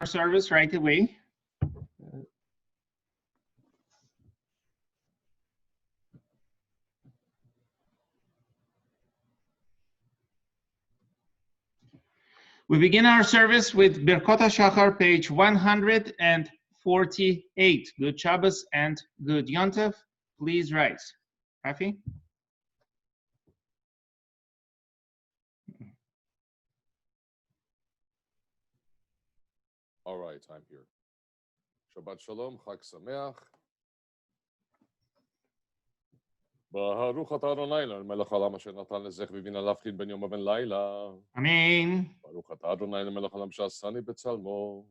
service right away. We begin our service with Birkot haShachar, page 148. Good Shabbos and good Yontif. Please rise. Rafi? All right, I'm here. Shabbat Shalom, Chag Sameach. ברוך אתה אדוני למלך העולם אשר נתן לזך ובינה להבחין בין יום ובין לילה. Amen. ברוך אתה אדוני למלך העולם שעשני בצלמו.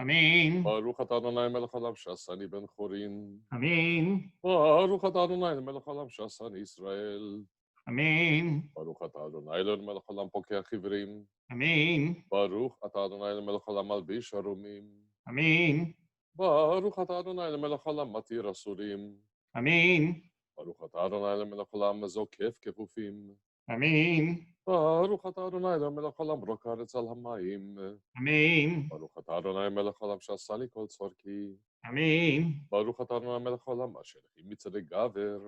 Amen. ברוך אתה אדוני למלך העולם שעשני בן חורין. Amen. ברוך אתה אדוני למלך העולם שעשני ישראל. Amen. ברוך אתה אדוני למלך העולם פוקח עברים. Amen. ברוך אתה אדוני למלך העולם מלביש ערומים. Amen. ברוך אתה אדוני למלך העולם מתיר אסורים. Amen. ברוך אתה אדוני למלך העולם זוקף כפופים. Amen. ברוך אתה אדוני למלך העולם ברוק הארץ על המים. Amen. ברוך אתה אדוני מלך העולם שעשה לי כל צורכי. Amen. ברוך אתה אדוני מלך העולם אשר היא מצדי גבר.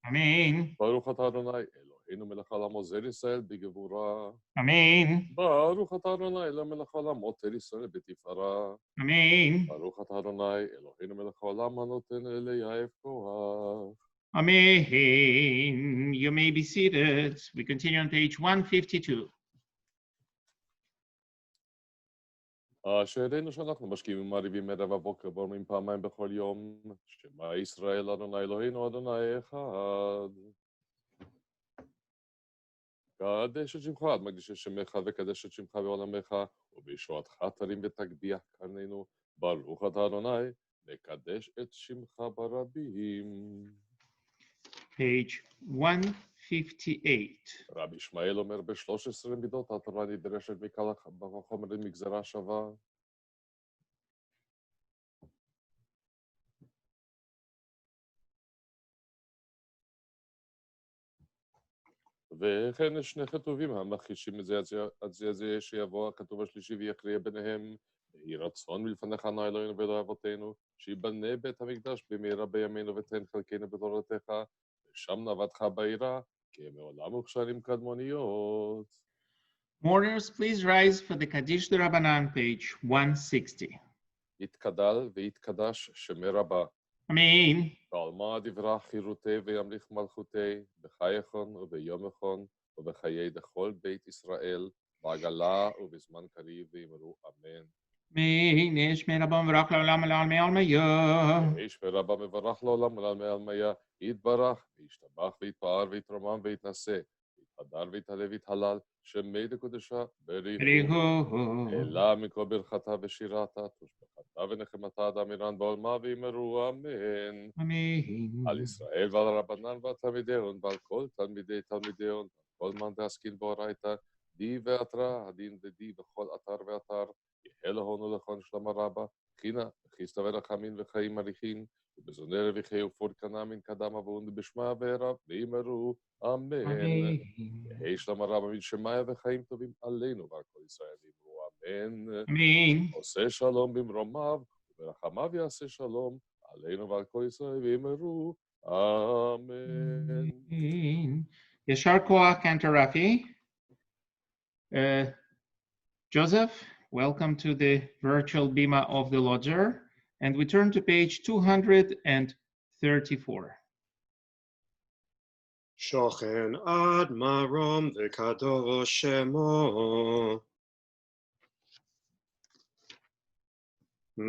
Amen. ברוך אתה אדוני אלוהינו מלך העולם עוזר ישראל בגבורה. Amen. ברוך אתה אדוני למלך העולם עוטר ישראל בתפארה. Amen. ברוך אתה אדוני אלוהינו מלך העולם הנותן אליי כוח. Amen. You may be seated. We continue on page 152. אשרינו שאנחנו משכימים ומעריבים ערב הבוקר בורמים פעמיים בכל יום. שמע ישראל אדוני אלוהינו אדוני אחד. קדש את שמך עד מקדיש את שמך וקדש את שמך בעולמך ובישועתך תרים ותגביה קרננו. ברוך אתה אדוני לקדש את שמך ברבים. Page 158. רבי ישמעאל אומר ב-13 מידות התורה נדרשת מקל וחומר למגזרה שווה. וכן שני כתובים המחישים את זה עד זה שיבוא הכתוב השלישי ויכריע ביניהם. יהי רצון מלפניך אדוני אלוהינו ואלוהי אבותינו שיבנה בית המקדש במהרה בימינו ותן חלקנו בתורתך ושם נאוותך בעירה כי מעולם וכשנים קדמוניות. Mourners, please rise for the Kaddish D'Rabbanan, page 160. יתקדל ויתקדש שמי רבה. Amen. ועלמא דברה חירותי וימליך מלכותי בחייכון וביומכון ובחיי דכל בית ישראל בעגלה ובזמן קריב ואמרו אמן. Amen. Nishmei Rabban v'rach la'olam al'almei almaya. איש מרבה מברך לעולם ולעלמי עלמיה יתברך וישתבח ויתפאר ויתרומם ויתנשא ויתהדר ויתהלל ויתהלל שמי דקודשה בריחו Berihu. אלא מכל ברכתה ושירתה תושבחתה ונחמתה עד אמירן בעולמה ואמרו אמן. Amen. על ישראל ועל רבנן ועל תלמידיון ועל כל תלמידי תלמידיון כל מאן דעסקין באורייתא די ואתרא הדין דדי בכל אתר ואתר יהא להון ולכון שלמה רבה חינה וחיסטה ורחמין וחיים מליחין ובזוני רוויחי ופור קנה מן קדם אבון בשמה ורב ואמרו אמן. Amen. יהי שלמה רבה מן שמיה וחיים טובים עלינו ועל כל ישראל אמרו אמן. Amen. עושה שלום במרומיו וברחמיו יעשה שלום עלינו ועל כל ישראל ואמרו אמן. Amen. Yashar Koach and Rafi. Joseph, welcome to the virtual bima of the Lodzer. And we turn to page 234. שוכן עד מרום וקדוש שמו.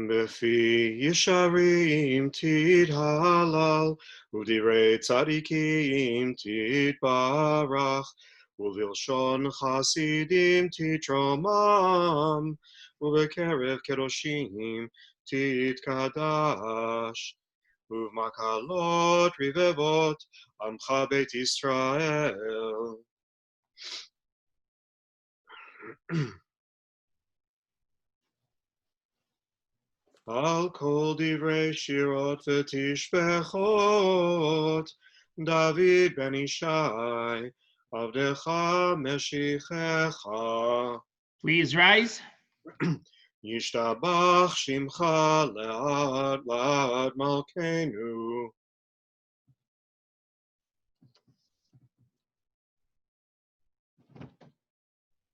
בפי ישרים תתהלל, ובדברי צדיקים תתברך, ובלשון חסידים תתרומם, ובקרב קדושים תתקדש. ובמקלות רבבות עמך בית ישראל. על כל דברי שירות ותשבחות, דוד בן ישי, עבדך משיחך. Please rise. ישתבח שמך לעד לעד מלכנו.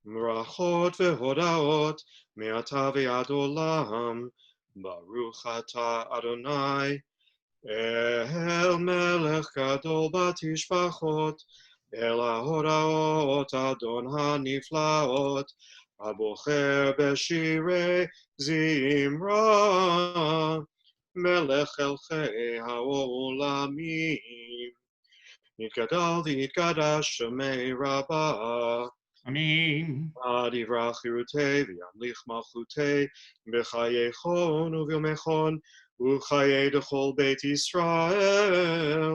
ברכות והודאות מעתה ועד עולם, ברוך אתה אדוני, אל מלך גדול בתשבחות, אל ההודעות אדון הנפלאות, הבוחר בשירי זמרה, מלך אלכי העולמים, נתגדל ויתקדש שמי רבה. Amen. עד יברח חירותי וימליך מלכותי, בחיי חון וביומי חון, וחיי דכל בית ישראל,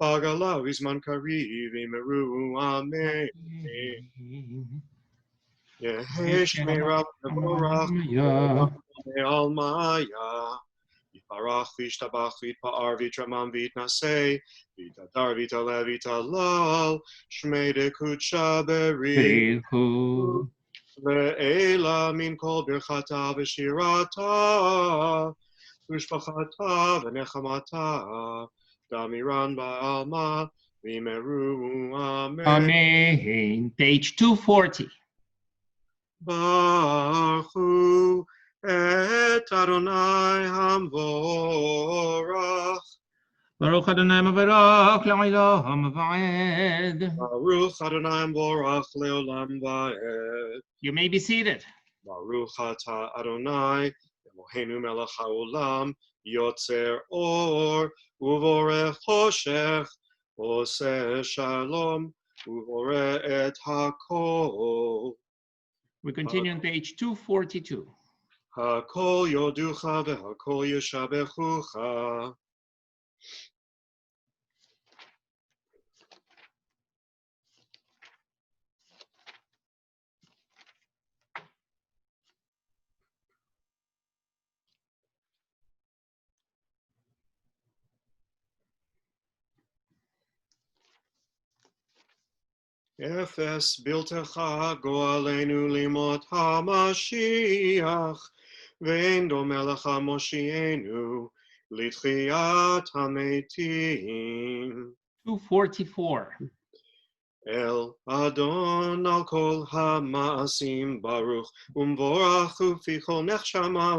בגלה בזמן קריב אמרו אמן. יהי שמירה מבורך מעלמיה, יתברך וישתבח ויתפאר ויתרומם ויתנשא, ויתהדר ויתעלה ויתהלל, שמי דקודשא בריך. לעילה מן כל ברכתה ושירתה, ושפחתה ונחמתה, דמירן בעלמא, ואמרו אמן. Amen. Page 240. ברכו את אדוני המבורך. Baruch Adonai Mavarach La'olam Va'ed. ברוך אדוני המבורך לעולם ועד. You may be seated. ברוך אתה אדוני, אלוהינו מלך העולם, יוצר אור ובורא חושך, עושה שלום ובורא את הכל. We continue on page 242. הכל יודוך והכל ישבחוך. אפס בלתך גואלנו לימות המשיח, ואין דומה לך מושיענו לתחיית המתים. 244. אל אדון על כל המעשים ברוך ומבורך ופי כל נחשמה,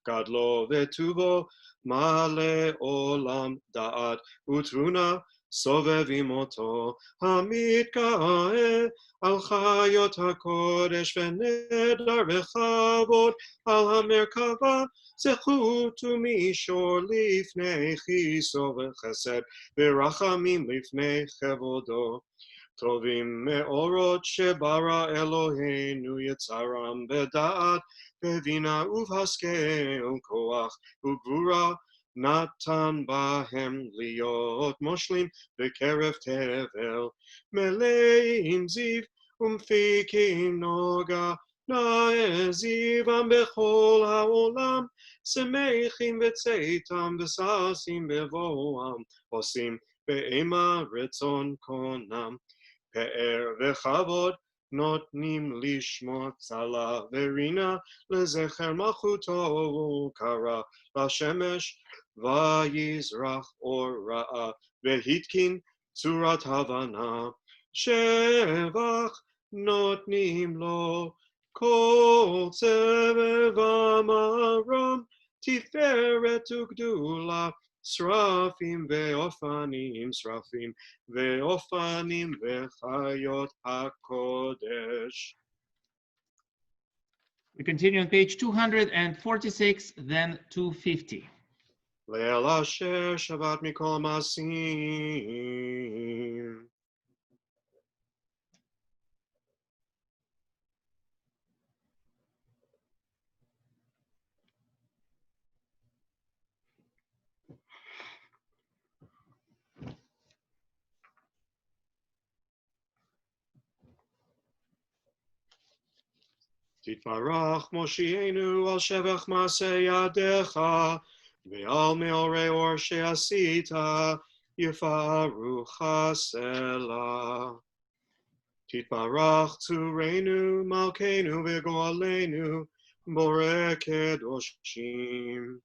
גדלו וטובו מלא עולם דעת ותבונה, סובבים אותו המתגאה על חיות הקודש ונדר וכבוד על המרכבה, זכות ומישור לפני כיסו וחסד ורחמים לפני כבודו. טובים מאורות שברא אלוהינו יצרם בדעת, בבינה ובהשכל, כוח וגבורה, נתן בהם להיות מושלים בקרב תבל, מלאים זיו ומפיקים נוגה, נאה זיום בכל העולם, שמחים בצאתם וששים בבואם, עושים באימה רצון קונם. פאר וכבוד נותנים לשמו, צלה ורינה לזכר מלכותו, קרא לשמש ויזרח אור רעה, והתקין צורת הבנה, שבח נותנים לו כל צבב המרום, תפארת וגדולה, שרפים ואופנים, שרפים ואופנים וחיות הקודש. We continue on page 246, then 250. ליל אשר שבת מכל המעשים. תתברך מושיענו על שבח מעשה ידיך, ועל מאורי אור שעשית, יפארו הסלע. תתברך צורנו, מלכנו וגואלנו, Bore Kedoshim.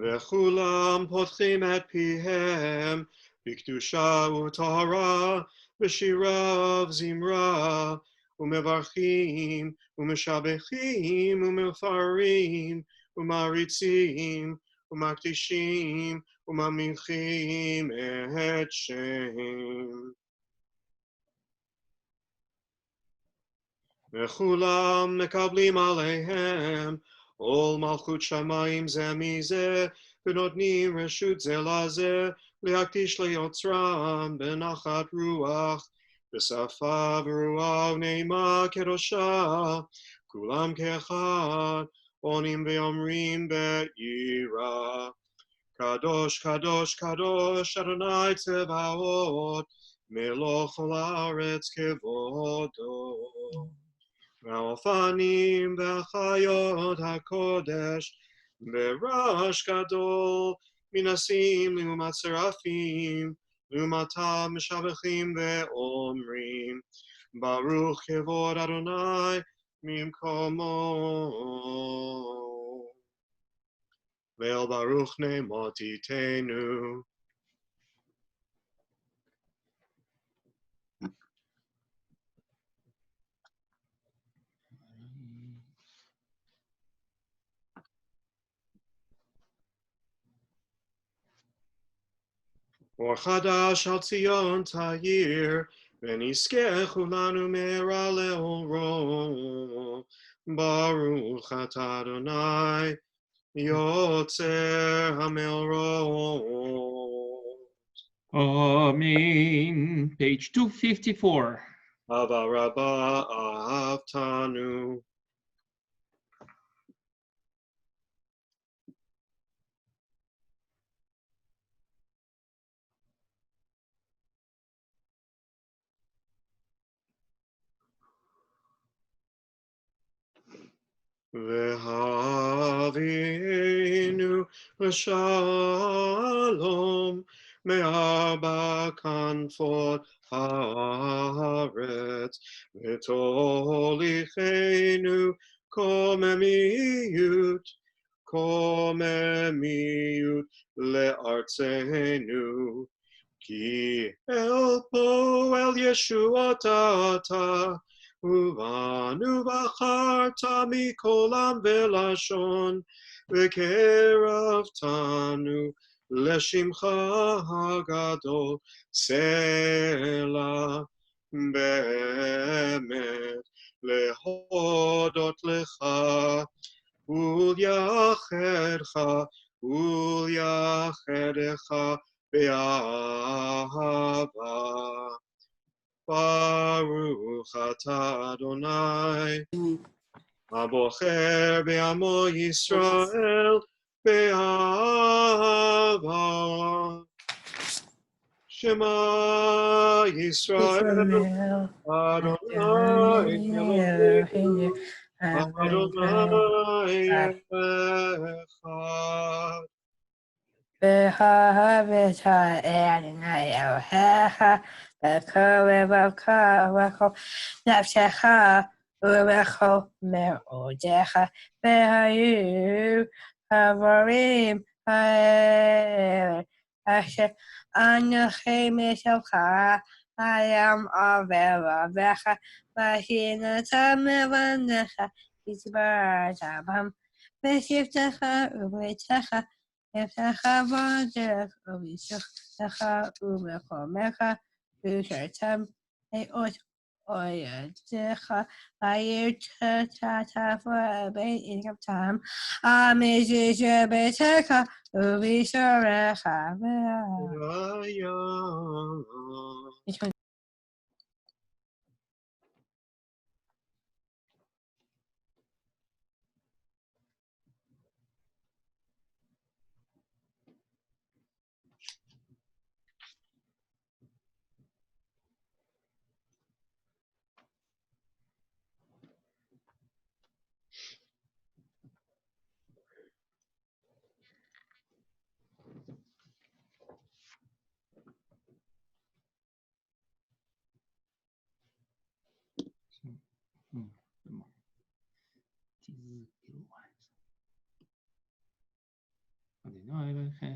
וכולם פותחים את פיהם בקדושה וטהרה, בשירה וזמרה, ומברכים ומשבחים ומפארים ומעריצים ומקדישים וממליכים את שם. וכולם מקבלים עליהם עול מלכות שמיים זה מזה, ונותנים רשות זה לזה, להקדיש ליוצרם בנחת רוח, בשפה ברוח ונעימה קדושה, כולם כאחד, עונים ואומרים ביראה. קדוש, קדוש, קדוש, אדוני צבאות, מלוך כל הארץ כבודו. והאופנים והחיות הקודש ברעש גדול מנסים לעומת שרפים, לעומתם משבחים ואומרים ברוך כבוד אדוני ממקומו. ואל ברוך נאמות תיתנו. אור חדש על ציון תאיר, ונזכה כולנו מהרה לאורו. ברוך אתה אדוני, יוצר המאורות. Amen. Page 254. אהבה רבה אהבתנו. והבינו לשלום מארבע כנפות הארץ, ותוליכנו קוממיות לארצנו, כי אל פועל ישועות אתה, ובנו בחרת מכל עם ולשון, וקרבתנו לשמך הגדול, סלע. באמת להודות לך ולייחדך באהבה. ברוך אתה אדוני, הבוחר בעמו ישראל באהבה. שמע ישראל, אדוני אלוהינו, אדוני אחד. באהבת האדוני אלוהיך בכל לבבך ובכל נפשך ובכל מאודיך, והיו הדברים האלה אשר אנוכי מצווך היום בלבבך, ושנתם לבניך הסברת בם בשבתך וביתך, יפתח בדרך ובשכתך ובקומך, ושרתם לאות אוידיך, וירתעתו בין ענקתם, המזיז ביתך ובשעריך.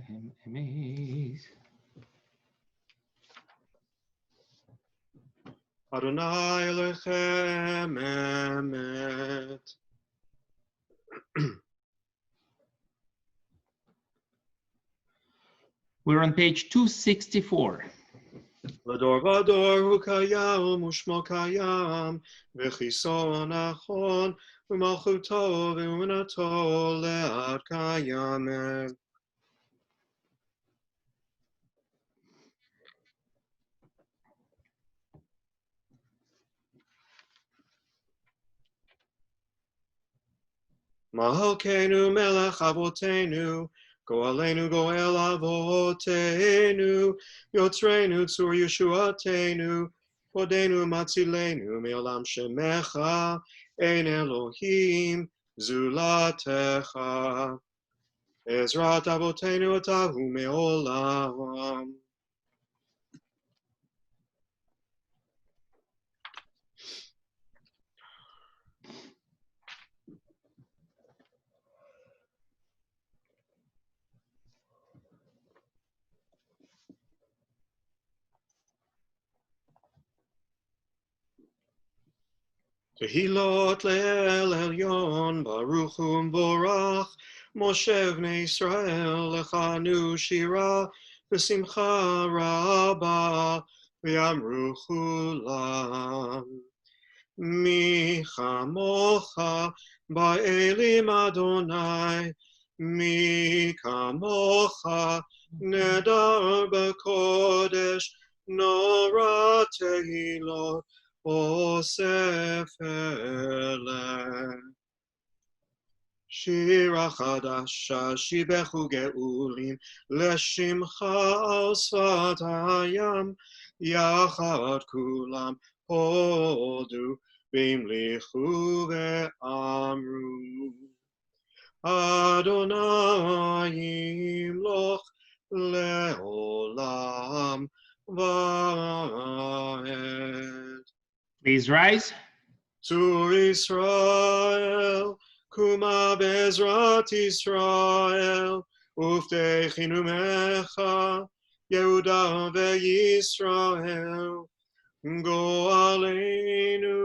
להם אמת. Adonai Elohim emet. We're on page 264. Lador vador hu kayam ushmo kayam v'chiso nachon u'malchuto v'unato le'ad kayamet. Malkeinu melech avotenu, goalenu goel avotenu, yotzreinu tzur yeshuatenu, podenu matzilenu me'olam shemecha, ein Elohim zulatecha. Ezrat avotenu atahu me'olam. Tehilot le'el elyon, baruch hu m'borach, Moshe v'nei Yisrael, lechanu shira, v'simcha rabba, v'yamru chulam. Mi chamocha ba'elim Adonai, mi kamocha nedar b'kodesh, nora tehilot, Osef ele. Shira chadasha shibechu geulim leshimcha al sfat hayam yachad kulam hodu v'imlichu ve'amru Adonai yimloch le'olam va'ed. Please rise. Tzur Yisrael, kuma bezrat Yisrael, uftechinu mecha, Yehuda ve'Yisrael, go'aleinu,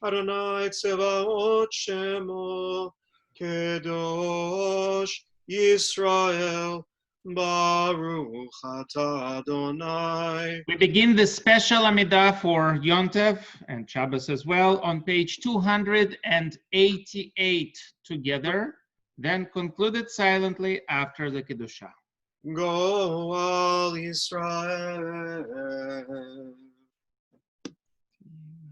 Adonai tzevaot shemo, kedosh Yisrael, baruch atah Adonai. We begin the special Amidah for Yontev and Shabbos as well on page 288 together, then concluded silently after the Kedusha. Goal Yisrael.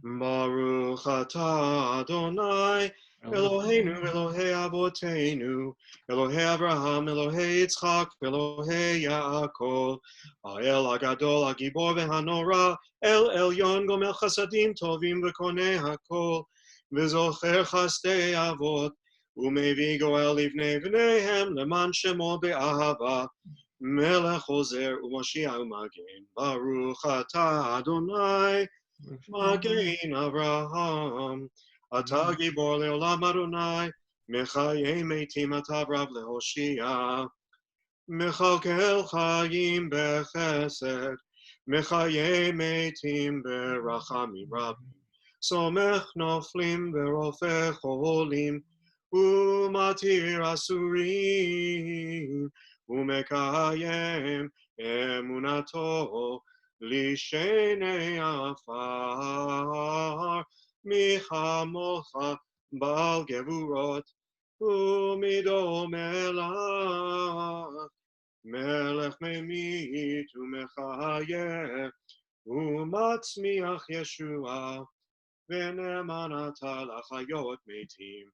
Baruch atah Adonai, Eloheinu, Elohei Avotenu, Elohei Abraham, Elohei Yitzchak, Elohei Yaakov, Ha'el Hagadol, Hagibor v'Hanora, El Elyon, Gomel Chasadim Tovim v'Konei Hakol, v'Zocher Chasdei Avot, U'Mevi Goel Livnei V'neihem, Leman Shemo Be'ahava, Melech Ozer U'Moshiach U'Magen, Baruch atah Adonai, Magen Avraham, Atah Gibor Le'olam Adonai, Mechayei Meitim Atav Rav Lehoshia, Mechalkel Chayim Bechesed, Mechayei Meitim Berachamim Rabim, Somech Noflim Berofeh Cholim, Umatir Asurim, Umekayem Emunato, Lishenei Afar, Michamocha Bal Gevurot, Umido Melach, Melech Memit Umechayev, Umatzmiach Yeshua, V'nemanata Lachayot Meitim,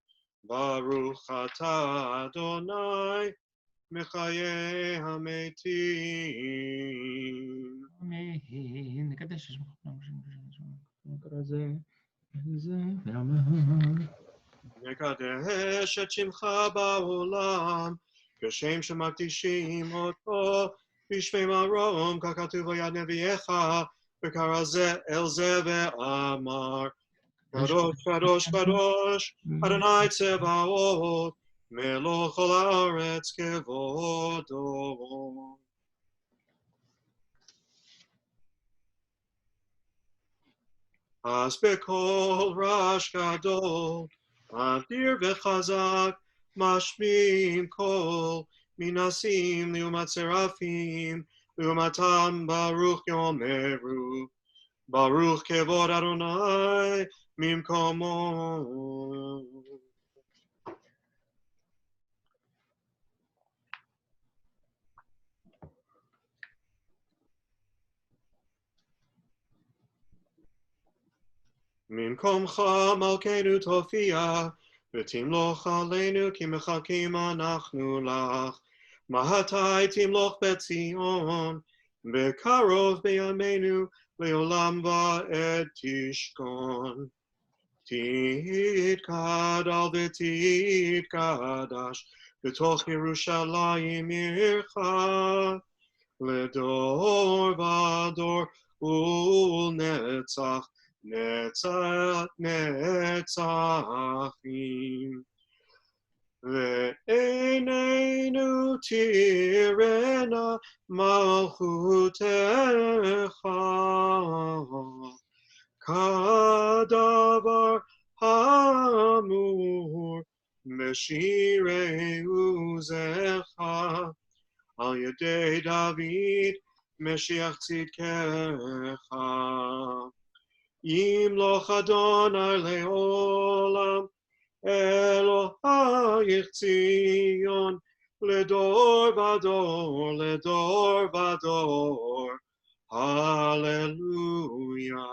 Baruch atah Adonai, Mechaye HaMeitim. Amen. נקדש נקדש את שמך בעולם, כשם שמקדישים אותו, בשמי מרום, ככתוב ליד נביאך, וקרא זה אל זה ואמר, קדוש, קדוש, קדוש, אדוני צבאות, מלוך כל הארץ כבודו. אז בקול רעש גדול, אדיר וחזק, משמיעים קול, מנסים לעומת שרפים, לעומתם ברוך יאמרו, ברוך כבוד אדוני ממקומו. ממקומך מלכנו תופיע, ותמלוך עלינו כי מחכים אנחנו לך. מתי תמלוך בציון, בקרוב בימינו, לעולם ועד תשכון. תתגדל ותתקדש, בתוך ירושלים עירך, לדור ודור ולנצח. נצח נצחים, ועינינו תראנה מלכותך, כדבר האמור בשירי עוזך, על ידי דוד משיח צדקך. ימלוך אדוני לעולם, אלוהיך ציון, לדור ודור, לדור ודור, הללויה.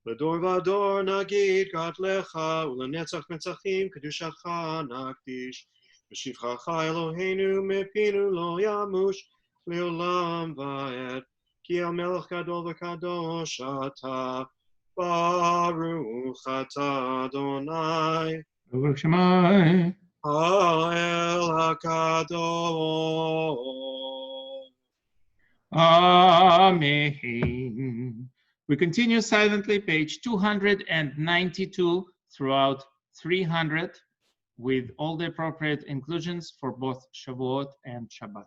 לדור ודור נגיד גדלך, ולנצח נצחים קדושתך נקדיש. בשבחך אלוהינו מפינו לא ימוש, לעולם ועד. כי המלך גדול וקדוש אתה, ברוך אתה אדוני, ברוך שמיים. האל הקדוש. Amen. We continue silently, page 292 throughout 300, with all the appropriate inclusions for both Shavuot and Shabbat.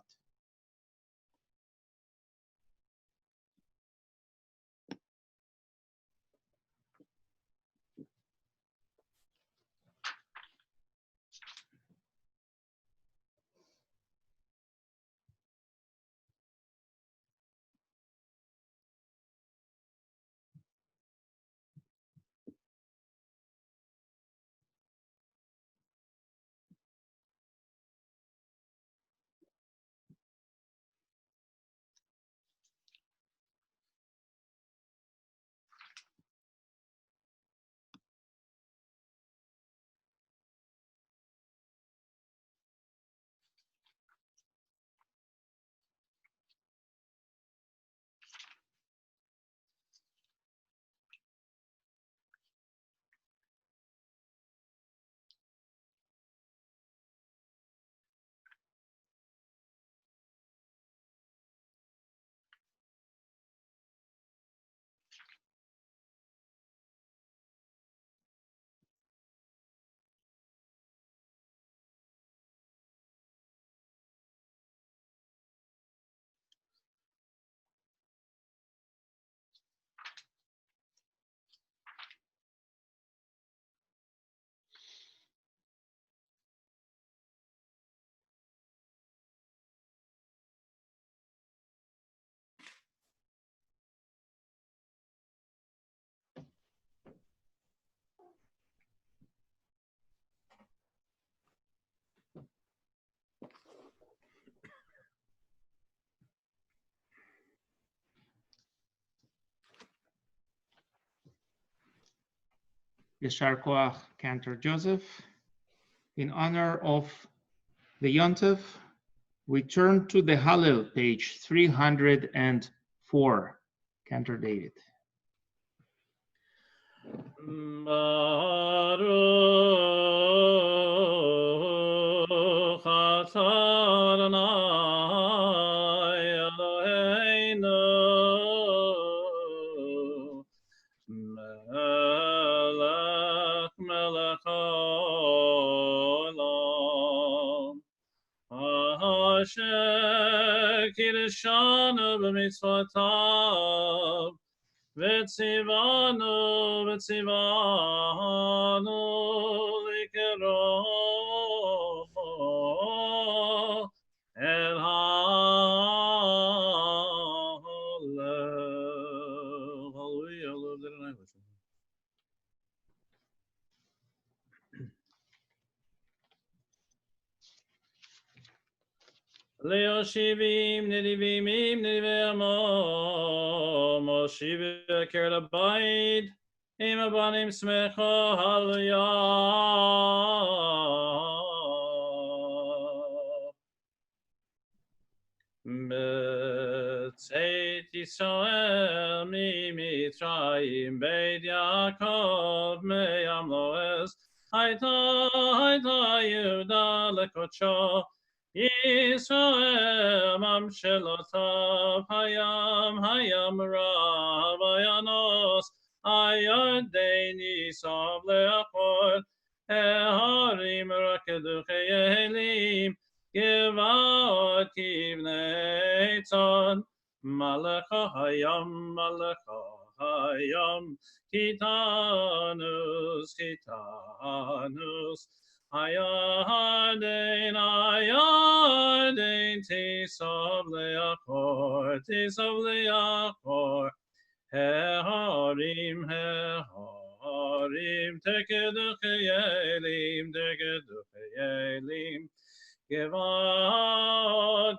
Yashar Koach, Cantor Joseph. In honor of the Yontif, we turn to the Halel, page 304, Cantor David. Baruch atah Adonai Eloheinu melech melech קידשנו במצוותיו, וציוונו לקרוא אל הלב. Hallelujah, Lord, that I was. ליושיבים נדיבים נדיבי עמו, מושיב יקר לבית, עם הבנים שמחו, הללויה. בצאת ישראל ממצרים, בית יעקב מים לועז, הייתה יהודה לקודשו, ישראל ממשלותיו, הים רב וינוס, הירדן ייסוב לאחור, ההרים רקדו כילים, גבעות כבני צאן, מלאכו הים, כיתנוס, הירדן תיסוב לאחור, ההרים תקדו חיילים, גבעות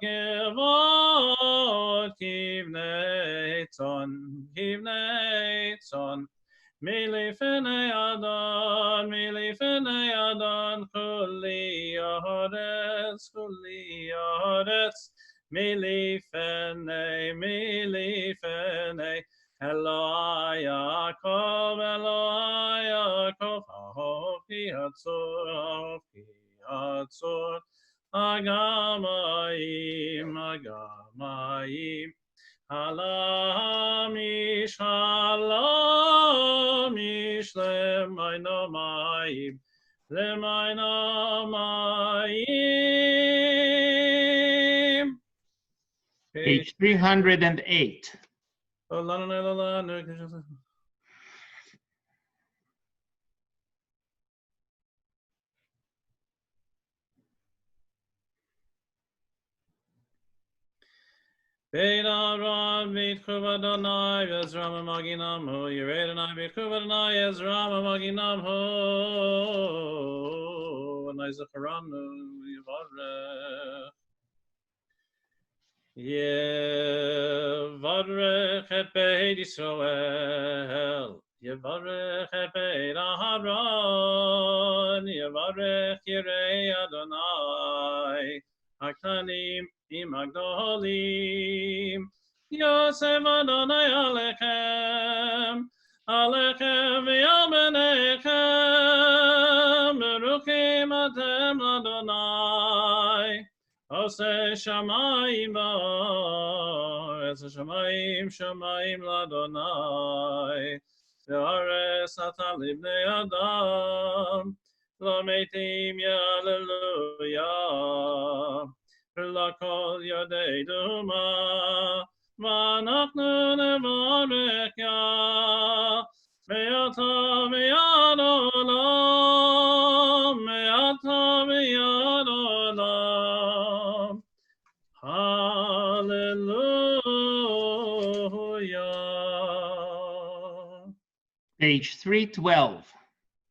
כבני צאן, מלפני אדון כולי הארץ, מלפני אלוהי יעקב, אהובתי עצור, הגמאים, הלם איש למען המים, Page 308. Beit Avraham, Beit Chuv Adonai, Ezram Maginam Hu, Yired Adonai, Beit Chuv Adonai, Ezram Maginam Hu, Adonai Zacharanu, Yevarech et Beit Yisrael, Yevarech et Beit Aharon, Yevarech Yirei Adonai, Haktanim, Imagdolim, Yosef Adonai Alechem, V'yal Benechem, Beruchim Atem Adonai, Ose Shamayim V'aretz, Shamayim L'Adonai, V'aretz Natan Libnei Adam, L'Meitim Yalleluya. L'kol yodei duma, v'anachnu nevarech ya, me'ata v'yad olam, Hallelujah. Page 312.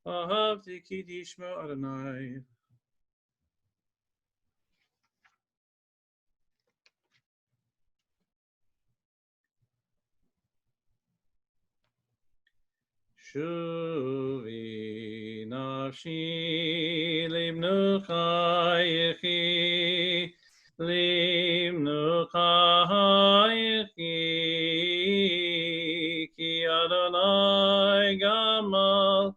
Ahavti ki tishma Adonai. Shuvi nafshi limnucha yechi, ki Adonai gamal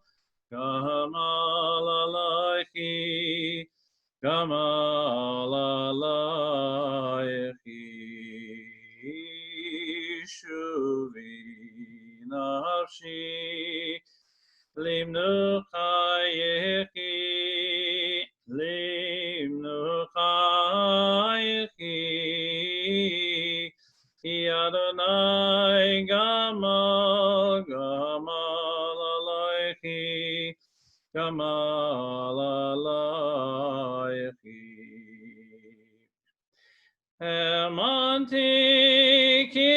alaychi, Shuvi nafshi limnucha yechi, Adonai Gamal, Gamal Alayhi, Gamal Alayhi. Emanti ki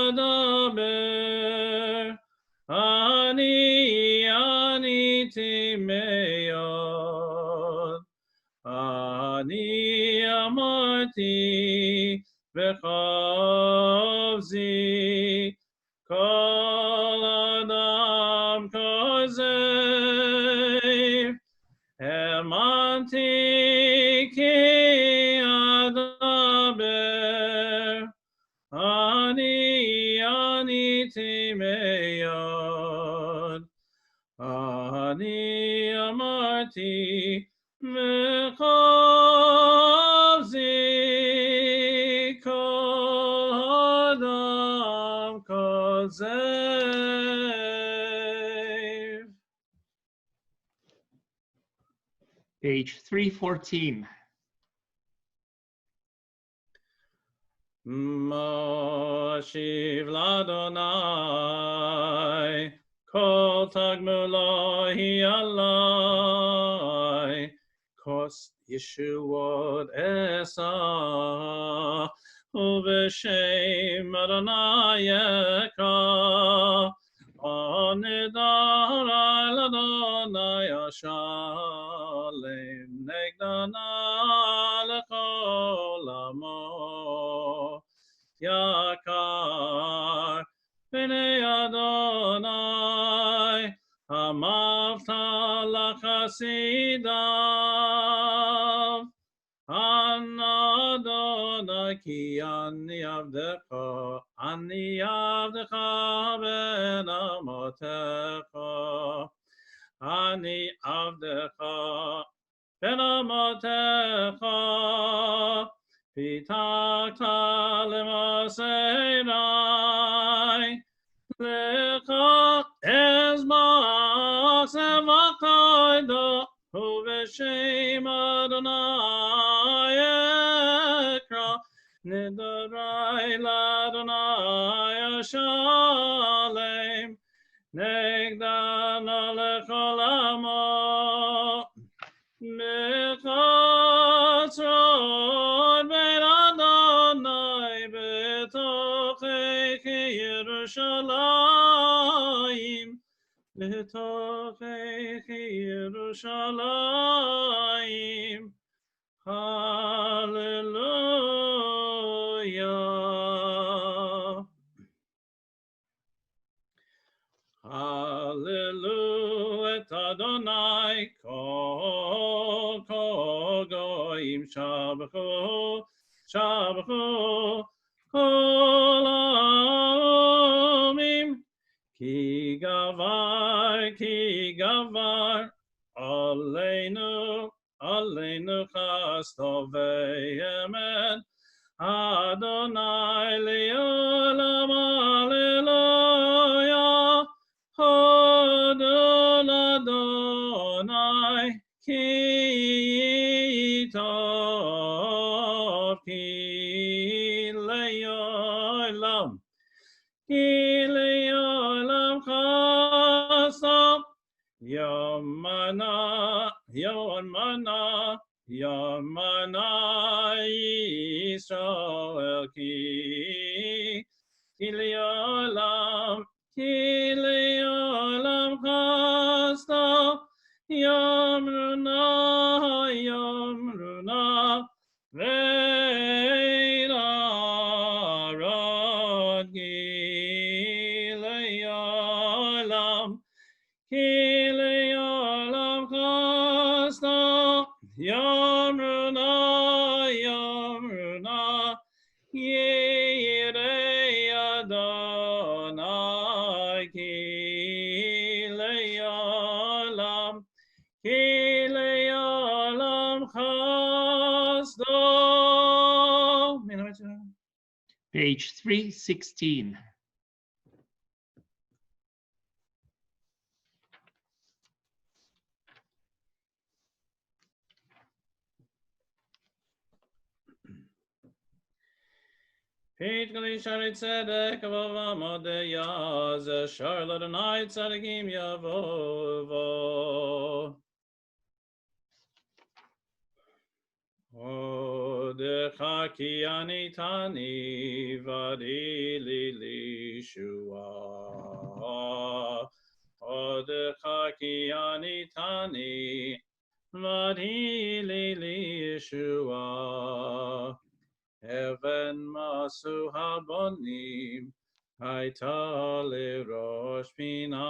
adaber, ani timeyod, ani amarti v'chavzi, kol adam kozev, emanti ki adaber, ani timeyod, ani amarti v'chavzi, kol adam kozev. Page 314. Moshiv Ladonai, Kol Tagmulo Hi Alai, Kos Yeshuot Esa, Uveshem Adonai Yekra, Onidarai Ladonai Ashalem, Negdana Lechol Amo. Yakar B'nei Adonai Amavta Lachasidav An Adonai Ki Ani Avdecha Ben Amotecha Ani Avdecha Ben Amotecha Pitakta lemaseirai, lecha ezmach sevachayda, uveshem Adonai ekra, nidarai ladonai ashalem, negdana lechol amo, mechatzron ben Adonai betochechi Yerushalayim, betochechi Yerushalayim. Hallelujah. Hallelujah, et Adonai, kol goyim shabachu, shabachu, kol ha'omim, ki gavar, aleinu chastovei emet, Adonai le'olam hallelujah. Hodol Adonai ki tov ki le'olam chasam Yomana Yisrael ki le'olam chasta Yamruna Ve'ina Rod Le'olam chasta Yamruna Yirei Adonai ki le'olam chasdo. Page 316. Pete Gali Sharit Tzedek Avava Modeya Zeshar Ladonai Tzadikim Yavovo Odecha Ki Anitani Vadili Lishua Odecha Ki Anitani Vadili Lishua Heaven Masu Habonim Haita Rosh Pina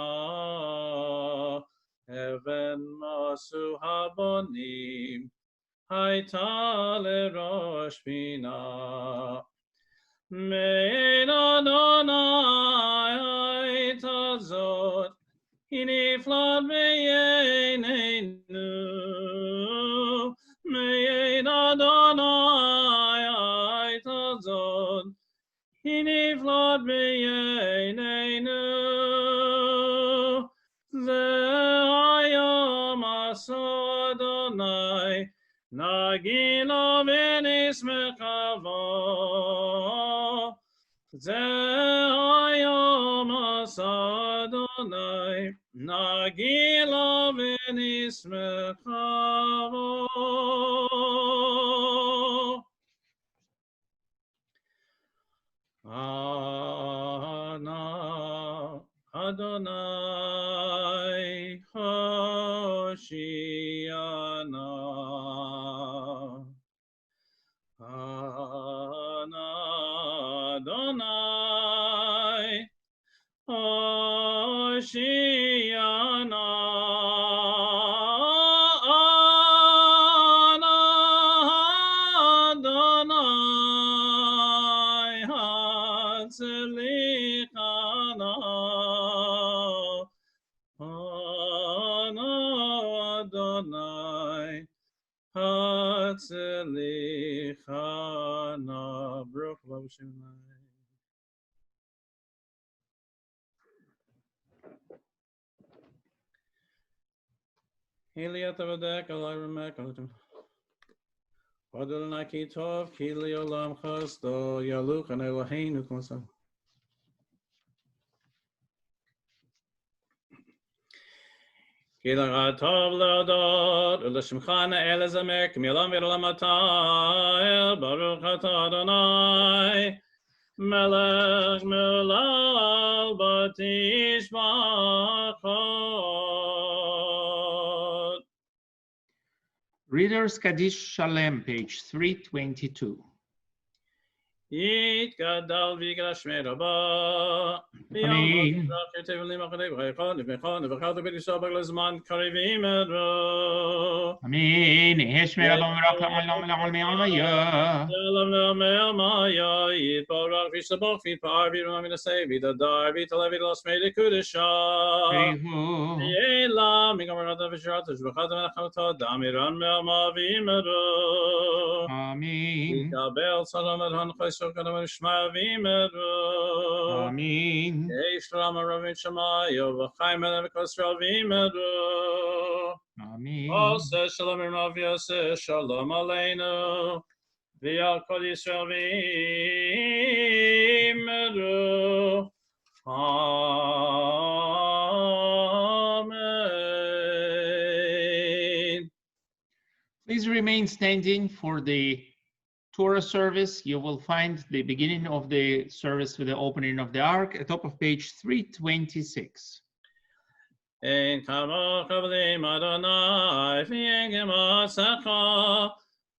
Heaven Masu Habonim Haita Rosh Pina Mein Adonai Haita Zot Hiniflad Me'enenu Mein Adonai Haita Zot Hiniflad Me'enenu Ze Hayom Asa Adonai Nagila Venis Mekavo Ze Hayom Asa Adonai Nagila Venis Mekavo Ana Adonai Hoshiana Ana Adonai Hoshiana Ana Adonai Hatzelichana Ana Adonai Hatzelichana Baruch Hashem. Heliat Avadek Alaramek Alatim. Adonai Ki Tov Ki Leolam Chasdo Yaluchan Eloheinu Kosam. Ki Tov Leodot Ulashimchana Elezamek Milam Virlamata Baruch Atah Adonai Melech Melal Batish Bachot. Readers Kaddish Shalem, page 322. Yitgadal v'yigrashmei rabah. Amen. Amen. Heshmer Abba Barak La'olam La'olmei Olmaya. Rihu. Amen. Yikabel Salamat Hanchayso Kadam Shma Vimeru. Amen. Yesh Rama Ravin Shamayo V'chaim Elevekos Ravimeru. Amen. Ose Shalom Rav Yosef Shalom Aleinu V'yal Kol Yisrael Vimeru. Amen. Please remain standing for the Torah service. You will find the beginning of the service with the opening of the ark at the top of page 326. Ein kamo kavlim Adonai v'yegem atzachah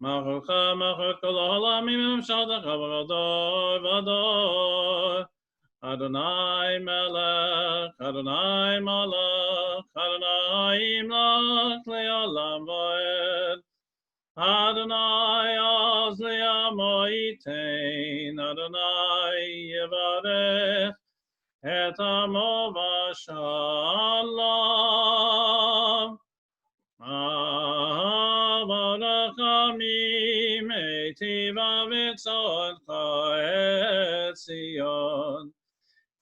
machucha machut kol ha'olamim v'shaltacha v'ador v'ador Adonai melech Adonai malach Adonai imlach le'olam va'ed Adonai oz li'amo yitein Adonai yevarech et amo v'shalom Avarachamim eitiva v'tzolcha et Zion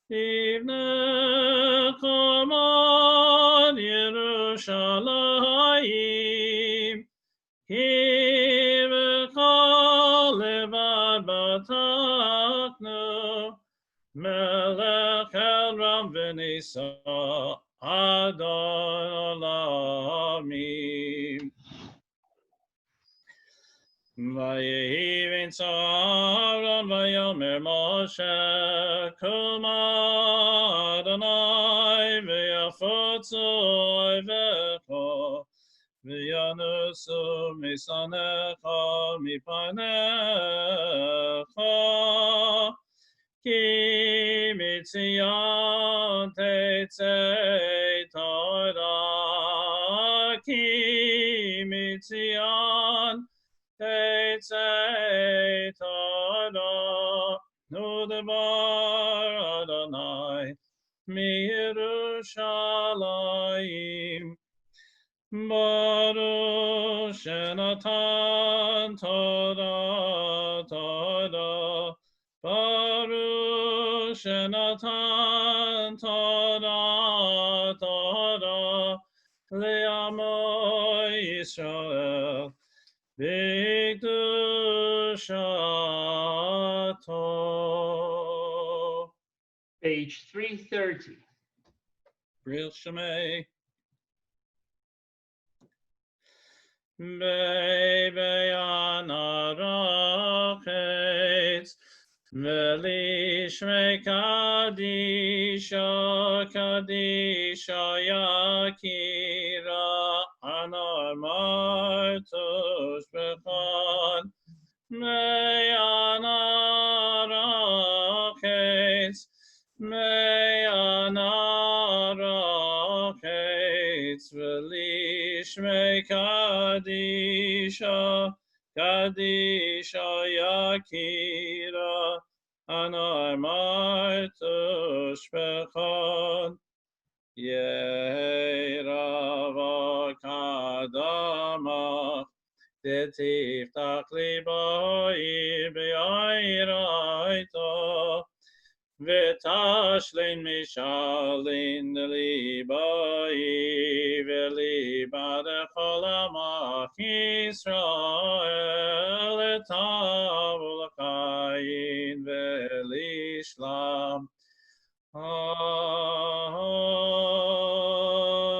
Ivne komod Yerushalayim Ki v'chol levad Shataknu Melech El Ram V'Nisa Adon Olamim Vayehi V'Tzaron Vayomer Moshe Koma Adonai V'Yafotzu Oivecho V'Yanusu Misanecha Mipanecha Ki Mitzion Tetzei Torah Ki Mitzion Tetzei Torah Nu Devar Adonai MiYerushalayim Baruch Shenatan Torah Torah Baruch Shenatan Torah Torah Le'amo Yisrael B'kedushato. Page 330. Bril Shemay Be'yanarachetz Ve'lishmei Kadisha Kadisha Yakira Anar Martush Bechon Me'yanarachetz Me'yanarachetz Ve'lishmei Kadisha Kadisha Yakira Anar Martush Bechon Yerava Kadama Tiftach Liboi Be'ayraito V'tashlein Mishalin Liboi V'liba Dechol Amach Yisrael Etav L'chayin V'lishlam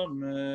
Amen.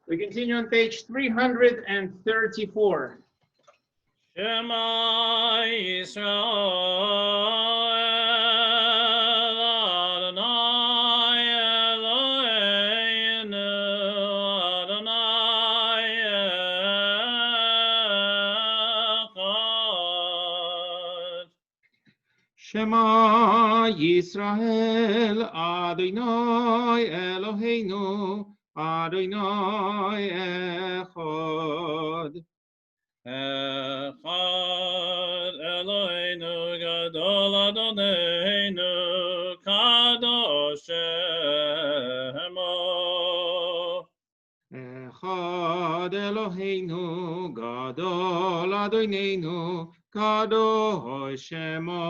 We continue on page 334. Shema Yisrael Adonai Eloheinu Adonai Echad. Shema Yisrael Adonai Eloheinu Adonai Echad. Echad Eloheinu Gadol Adonai Kadosh Shemo. Echad Eloheinu Gadol Adonai Kadosh Shemo.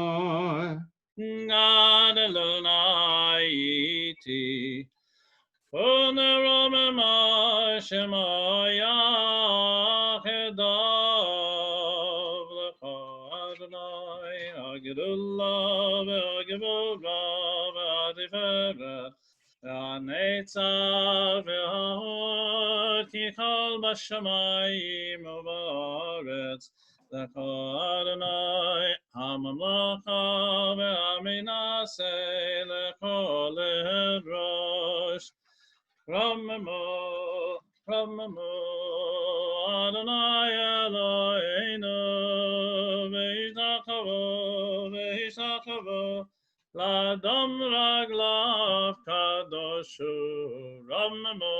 Gad Elonai Iti Poneromema Shema Yachedav Lecha Adonai Agedullah Ve'agevurah Ve'atiferet Ve'anetzav Ve'ahod Ki chol b'shamayim u'ba'aretz Lecha Adonai HaMamlacha Ve'aminaseh Lechol Edrosh Ramamo Adonai Eloheinu Ve'ishachavo L'adam raglav kadoshu Ramamo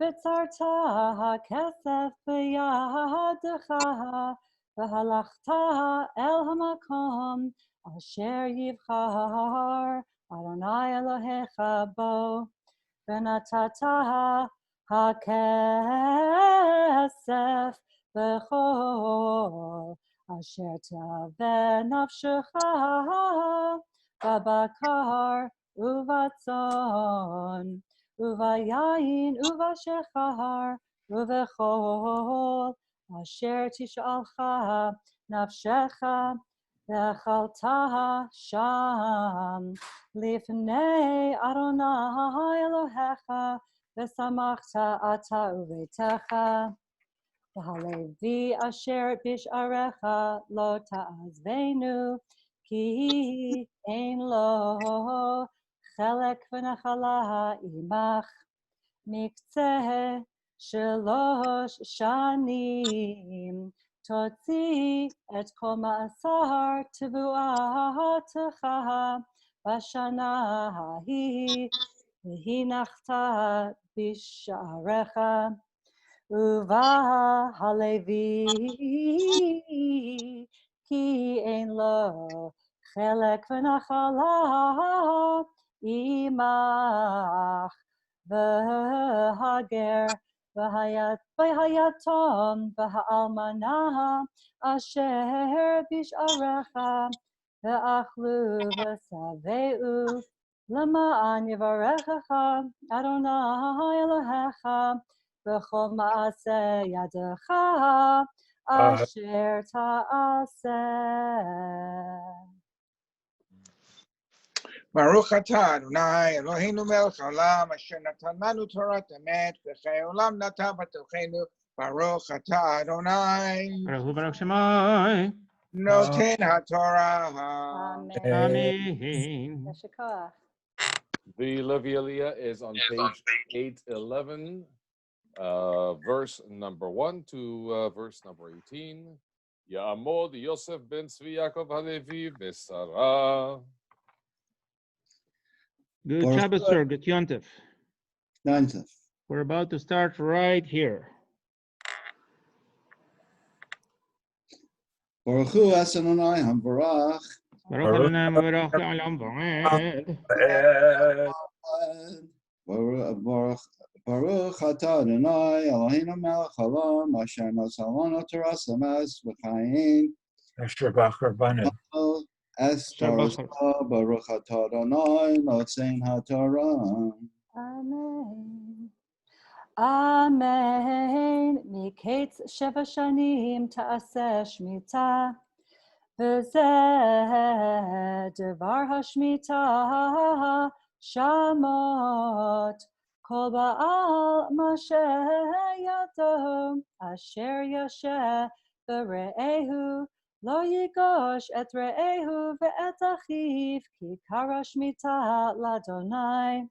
וצרת הכסף בידך, והלכת אל המקום אשר יבחר אדוני אלוהיך בו, ונתת הכסף בכל אשר תאווה נפשך, בבקר ובצאן, וביין ובשחר, ובכל אשר תשאלך נפשך, ואכלת שם לפני אדוני אלוהיך, ושמחת אתה וביתך. והלוי אשר בשעריך לא תעזבנו, כי אין לו חלק ונחלה עמך, מקצה 3 שנים תוציא את כל מאסר תבואתך בשנה ההיא, והנחת בשעריך. ובא הלוי כי אין לו חלק ונחלה עמך, והגר והיתום והאלמנה אשר בשעריך, ואכלו ושבעו, למען יברכך אדוני אלוהיך בכל מעשה ידך אשר תעשה. ברוך אתה אדוני אלוהינו מלך העולם אשר נתן לנו תורת אמת, וחיי עולם נטע בתוכנו. ברוך אתה אדוני ברוך שמai. נותן התורה. Amen. The Levi Aliyah is on page 811, verse number 1 to verse number 18. Ya'amod Yosef ben Tzvi Yaakov HaLevi Besara. Good Shabbat, sir. Good Yontef. Yontef. We're about to start right here. Baruch Hu Adonai Hamvarach. Baruch Adonai Hamvarach Le'olam Va'ed. Baruch atah Adonai Eloheinu melech haolam asher nasa lanu toras emes v'chayin. haShachar banu. Esther Baruch atah Adonai motzein haTorah. Amen. Amen. מקץ 7 שנים תעשה שמיטה, וזה דבר השמיטה שמות. כל בעל משה ידו אשר ישב ברעהו, לא יגוש את רעהו ואת אחיו, כי קרא שמיטה לאדוני.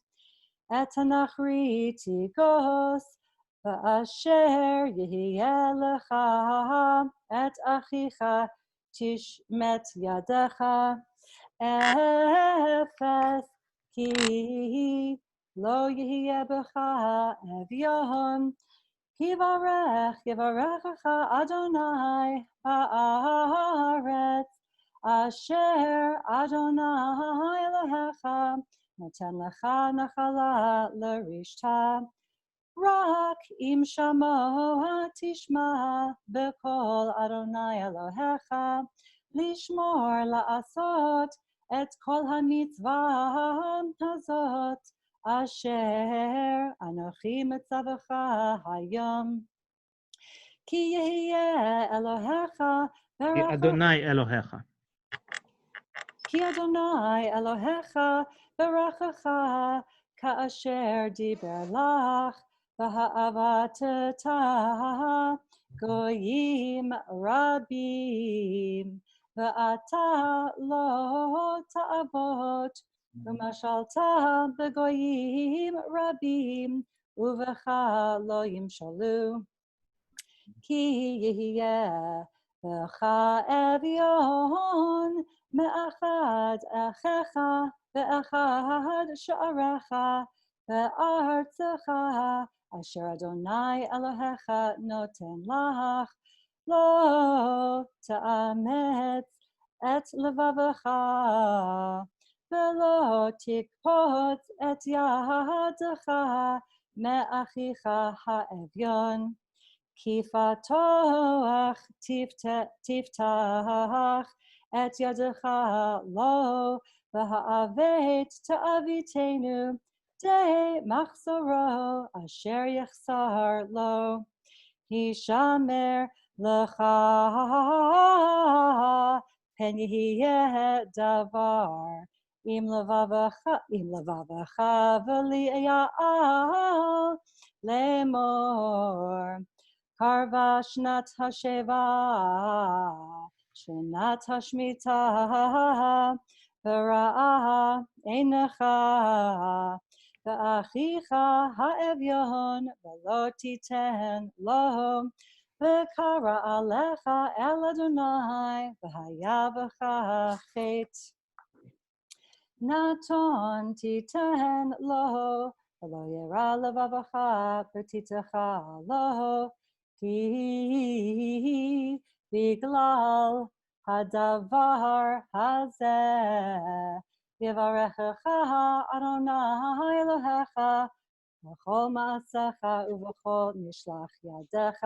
את הנכרי תגוס, ואשר יהיה לך את אחיך תשמט ידך. אפס כי לא יהיה בך אביון, כי יברכך אדוני בארץ אשר אדוני אלוהיך נותן לך נחלה לרשתה. רק אם שמוע תשמע בקול אדוני אלוהיך, לשמור לעשות את כל המצווה הזאת אשר אנוכי מצווך היום. כי יהיה אלוהיך כי אדוני אלוהיך. כי אדוני אלוהיך ברכך כאשר דיבר לך, ואהבת גויים רבים, ואתה לא תעבוד, ומשלת בגויים רבים, ובך לא ימשלו. כי יהיה בך אביון מאחד אחיך ואחד שעריך, בארצך אשר אדוני אלוהיך נותן לך, לא תאמץ את לבבך, ולא תקפוץ את ידך מאחיך האביון, כי פתוח תפתח את ידך לו, והעבד תעביתנו די מחסורו אשר יחסר לו, הישמר לך פן יהיה דבר עם לבבך וליעל לאמור, קרבה שנת השבע, שנת השמיטה, ורעה עינך ואחיך האביון, ולא תיתן לו, וקרא עליך אל אדוני, והיה בך חטא. נתון תיתן לו, ולא ירא לבבך פתיתך לו, כי בגלל הדבר הזה יברכך אדוני אלוהיך בכל מעשיך ובכל משלח ידיך,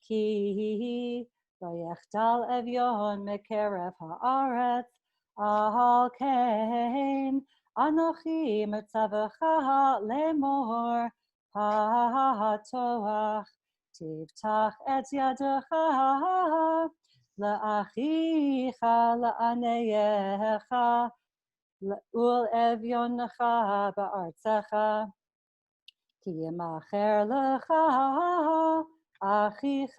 כי לא יחדל אביון מקרב הארץ, על כן אנוכי מצווך לאמור, פתוח תפתח את ידך לאחיך לענייך ולאביונך בארצך, כי ימכר לך אחיך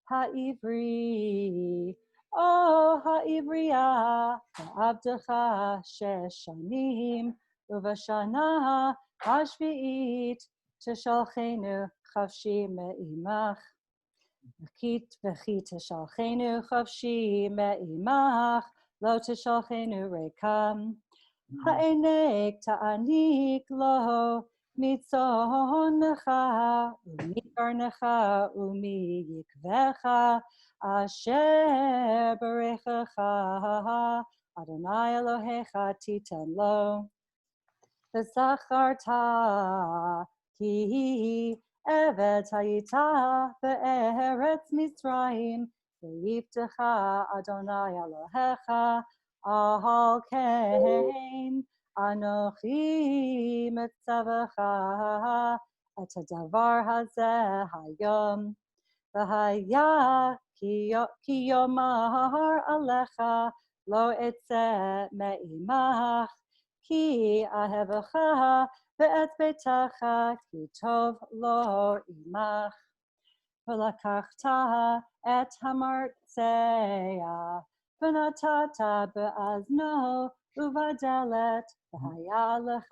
העברי או העברייה ועבדך 6 שנים, ובשנה השביעית תשלחנו חופשי מעמך, וכי תשלחנו חופשי מעמך, לא תשלחנו ריקם. הענק תעניק לו מצאנך ומקרנך ומיקבך, אשר ברכך אדוני אלוהיך תיתן לו. וזכרת כי עבד היית בארץ מצרים, ויפתך אדוני אלוהיך, על כן אנוכי מצווך את הדבר הזה היום. והיה כי יאמר עליך לא אצא מעמך, כי אהבך ואת ביתך, כי טוב לא עמך. ולקחת את המרצע ונתת באזנו ובדלת, והיה לך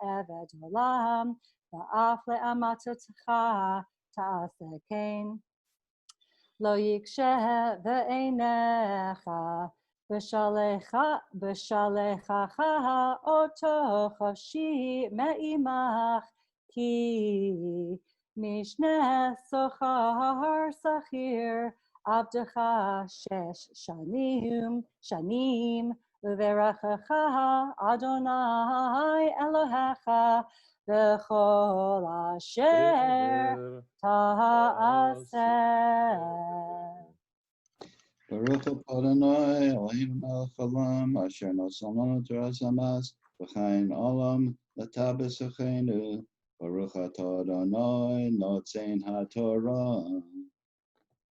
עבד עולם, ואף לאמתך תעשה כן. לא יקשה בעיניך בשלחך אותו חופשי מעמך, כי משנה שכיר עבדך 6 שנים, וברכך אדוני אלוהיך בכל אשר תעשה. ברוך אתה אדוני אלוהינו מלך העולם, אשר נתן לנו תורת אמס, וכן עולם לטבסכנו. ברוך אתה אדוני נותן התורה.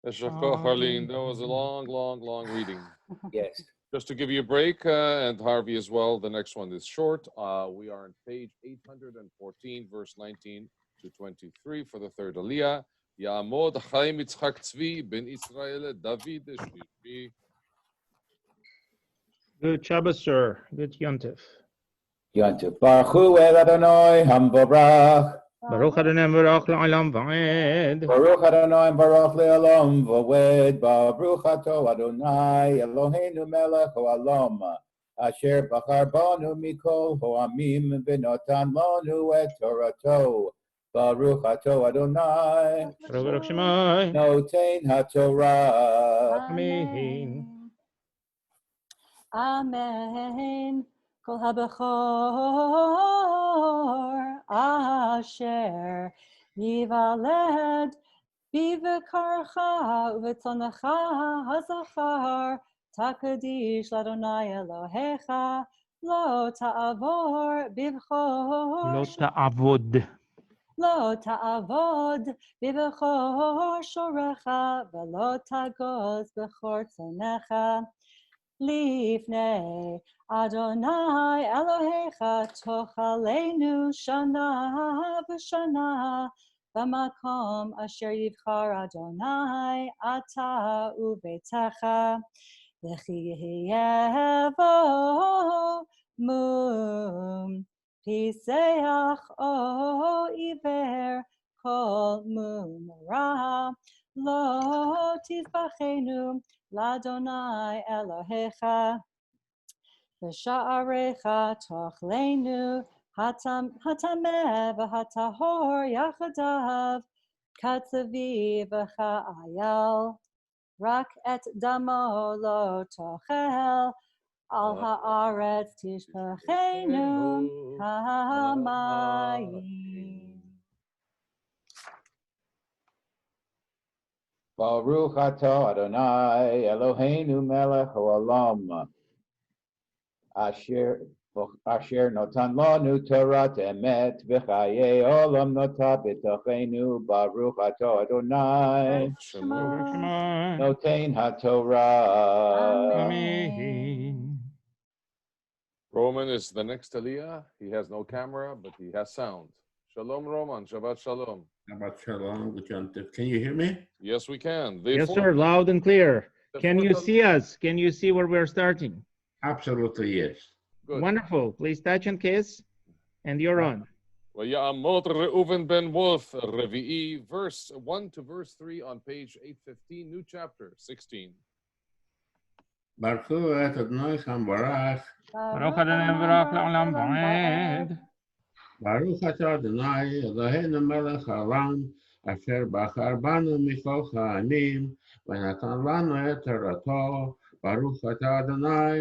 haShachar, Harleen, that was a long reading. Yes. Just to give you a break, and Harvey as well, the next one is short. We are on page 814, verse 19 to 23 for the third Aliyah. Ya'amod Chaim Yitzchak Tzvi ben Israel David Shishmi. Good Shabbat, sir. Good Yontif. Yontif. Baruch Hu El Adonai Hamvorach. Baruch Adonai Baruch Le'olam Va'ed. Baruch Adonai Baruch Le'olam Va'ed. Baruch Ato Adonai Eloheinu Melech Ha'olam, Asher Bachar Banu Mikol Ha'amim V'notan Lanu Et Torato Baruch Ato Adonai. Baruch Shemai. Notain HaTorah. Amen. Amen. Kol habechor asher yivaled bivekarcha uvetzonecha haShachar takadish ladonai Elohecha lo ta'avor bivchor Lo ta'avod. lo ta'avod bivchor shorecha velo tagoz bechor tzonecha Lifnei Adonai Elohecha tochalenu shana v'shana b'makom asher yivchar Adonai ata uvetecha v'chi yehevo mum piseach o iver kol mum ra lo tizbachenu Ladonai Elohecha v'sha'arecha tochlenu hatameh v'hatahor yachadav katzavi v'cha'ayal rak et damo lo tochel al haaretz tishpachenu hamayim. Baruch Ato Adonai Eloheinu melech haolam asher notan lanu Torah emet v'chayei olam nota b'tochenu Baruch Ato Adonai Shemai. Notain HaTorah. Amen. Roman is the next Aliyah. He has no camera, but he has sound. Shalom, Roman. Shabbat Shalom. Shabbat Shalom. Can you hear me? Yes, we can. Yes, sir. Loud and clear. Can you see us? Can you see where we're starting? Absolutely, yes. Good. Wonderful. Please touch and kiss, and you're on. V'ya'amod Reuven ben Wolf, Revi'i, verse 1 to verse 3 on page 815, new chapter 16. Baruch et Adonai Chambarach. Baruch Adonai Baruch Le'olam Va'ed. Baruch Ato Adonai Eloheinu melech haolam asher bachar banu mikol ha'amim v'natan lanu et Torato. Baruch Ato Adonai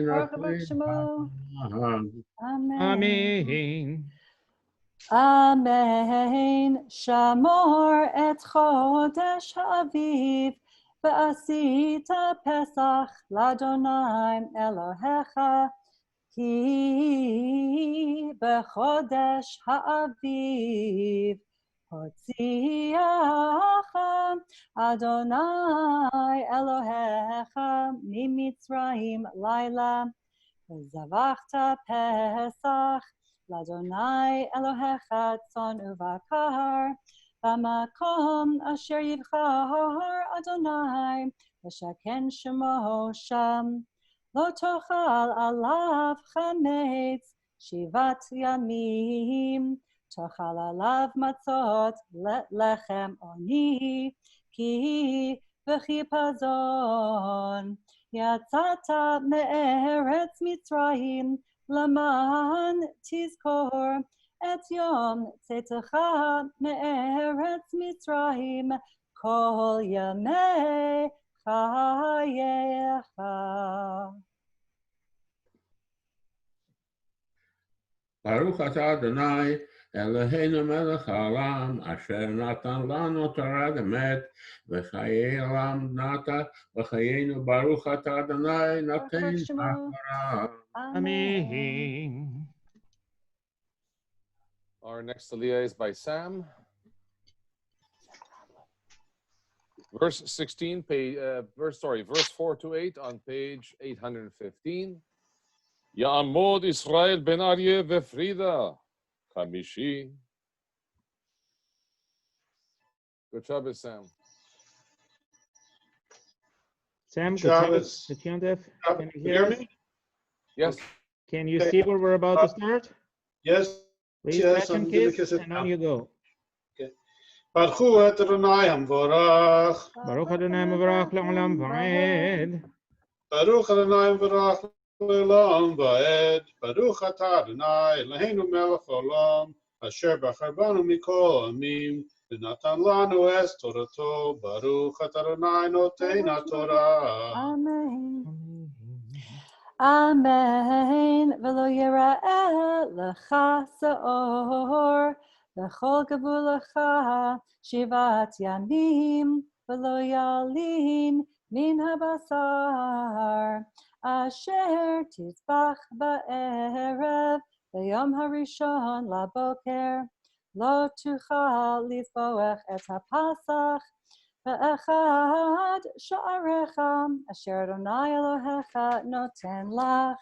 Amen. Amen. Amen. Shamor et chodesh ha'aviv ve'asita pesach ladonai Elohecha ki bechodesh ha'aviv hotziacha Adonai Elohecha mimitzrayim laila v'zavachta pesach Ladonai Elohecha tzon uvakar b'makom asher yivchar Adonai v'shaken shemo sham lo tochal alav chametz shivat yamim tochal alav matzot lechem oni ki v'chipazon yatzata me'eretz Mitzrayim Laman tizkor et yom tzetecha me'eretz Mitzrayim kol yamei chayecha. Baruch Atah Adonai Eloheinu melech haolam asher natan lanu Torah emet v'chayei olam nata v'chayenu Baruch Atah Adonai noten HaTorah. Amen. Our next Aliyah is by Sam. Verse 16, verse 4 to 8 on page 815. Ya'amod Israel ben Aryeh v'Frida, Chamishi. Good Shabbos, Sam. Sam, good Shabbos. Shabbos. Can you Hear hear us? me? Yes. Can you see where we're about to start? Yes. Please Yes, touch and I'm gonna kiss, kiss it and now. on you go. Baruch et Adonai Hamvorach. Baruch Adonai Mevarach Le'olam Va'ed. Baruch Adonai Hamvorach Le'olam Va'ed. Baruch Atah Adonai Eloheinu melech haolam אשר בחר בנו מכל העמים, ונתן לנו את תורתו, ברוך אתה אדוני נותן התורה. אמן. אמן, ולא יראה לך שאור, בכל גבולך 7 ימים, ולא ילין מן הבשר, אשר תזבח בערב, ביום הראשון לבוקר, לא תוכל לזבוח את הפסח, באחד שעריך, אשר אדוני אלוהיך נותן לך.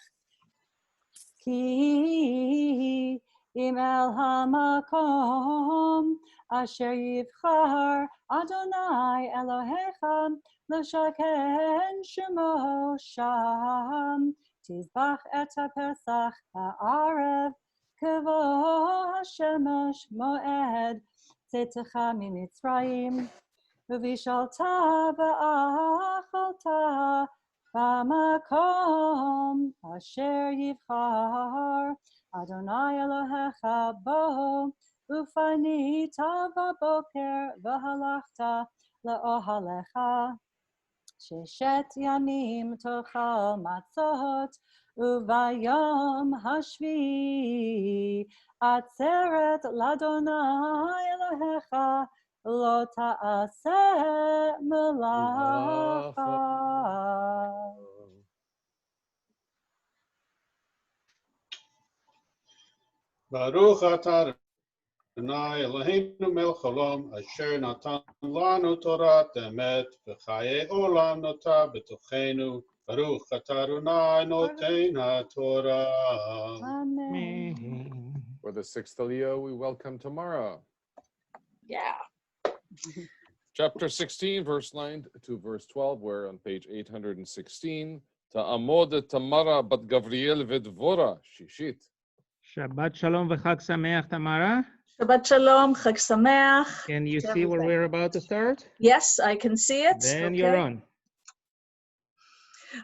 כי אם אל המקום אשר יבחר אדוני אלוהיך לשכן שמו שם, תזבח את הפסח בערב, כבוא השמש מועד צאתך ממצרים. ובישלת ואכלת במקום אשר יבחר אדוני אלוהיך בו, ופנית בבוקר והלכת לאוהלך. 6 ימים תאכל מצות, וביום השביעי עצרת לאדוני אלוהיך, לא תעשה מלאכה. ברוך אתה אדוני אלוהינו מלך העולם, אשר נתן לנו תורת אמת, וחיי עולם נטע בתוכנו. ברוך אתה אדוני נותן התורה. Amen. For the 6th Aliyah, we welcome Tamara. Yeah. Chapter 16, verse 9 to verse 12, we're on page 816. Ta'amod Tamara bat Gavriel v'Dvora, Shishit. Shabbat shalom v'chag sameach, Tamara. Shabbat shalom, Chag Sameach. Can you see where we're about to start? Yes, I can see it. Then you're on.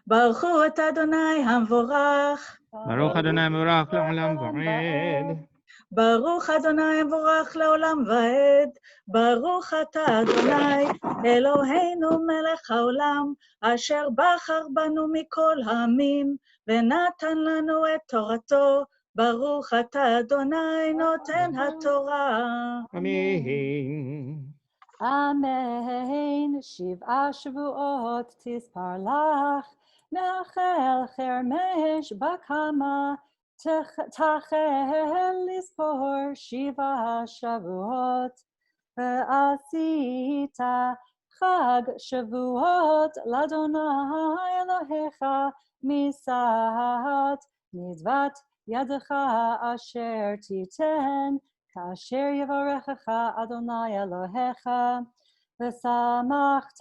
Baruch hu atah Adonai hamvorach. Baruch Adonai mevorach le'olam va'ed. Baruch Adonai hamvorach le'olam va'ed. Baruch atah Adonai Eloheinu melech haolam, asher bachar banu mikol ha'amim, ונתן לנו את תורתו. ברוך אתה אדוני נותן התורה. Amen. אמן. 7 שבועות תספר לך, מאחל חרמש בקמה, תחל לספור 7 שבועות, ועשית חג שבועות לאדוני אלוהיך, משאת מצוות ידך אשר תיתן, כאשר יברכך אדוני אלוהיך, ושמחת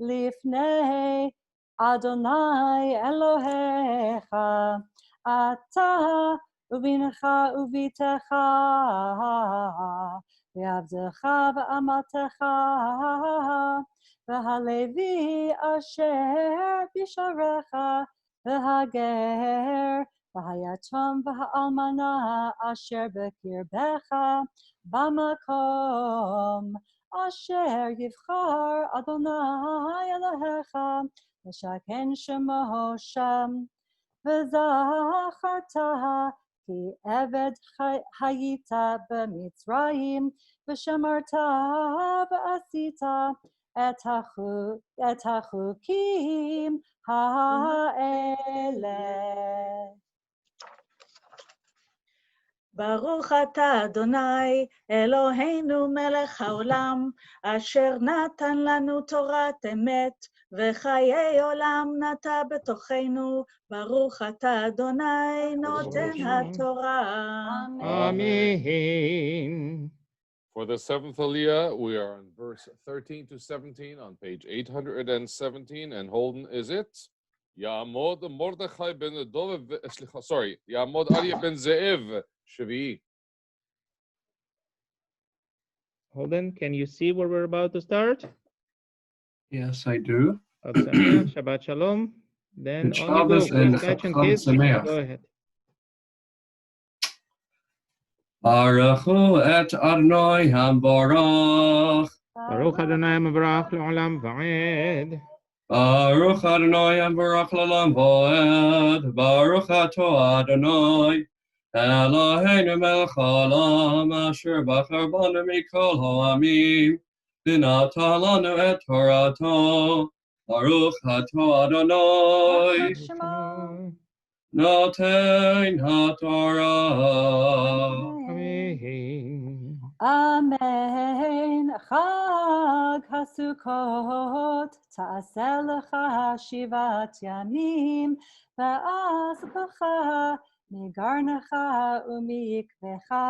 לפני אדוני אלוהיך, אתה ובנך וביתך, ועבדך ואמתך, והלוי אשר בשעריך, והגר, והיתום והאלמנה אשר בקרבך, במקום אשר יבחר אדוני אלוהיך, לשכן שמו שם. וזכרת כי עבד היית במצרים, ושמרת ועשית את החוקים האלה. ברוך אתה אדוני אלוהינו מלך העולם, אשר נתן לנו תורת אמת, וחיי עולם נטע בתוכנו. ברוך אתה אדוני נותן התורה. Amen. For the 7th Aliyah, we are on verse 13 to 17 on page 817, and Holden is it. Ya'amod Mordechai ben Dov, Ya'amod Aryeh ben Ze'ev, Shvi'i. Holden, can you see where we're about to start? Yes, I do. Chag Sameach, Shabbat shalom. Then Good on you go. Shabbos and Please catch and Chag kiss. Sameach. Go ahead. Baruchu et Adonai Hamborach. Baruch Adonai Mevarach Le'olam Va'ed. Baruch Adonai Hamborach L'olam Va'ed. Baruch Ato Adonai Eloheinu melech haolam asher bachar banu mikol ha'amim v'natan lanu et Torato. Baruch Ato Adonai Noten HaTorah. Amen. Amen. Chag HaSukkot ta'aseh lecha shivat yamim va'az b'cha migarnecha umikvecha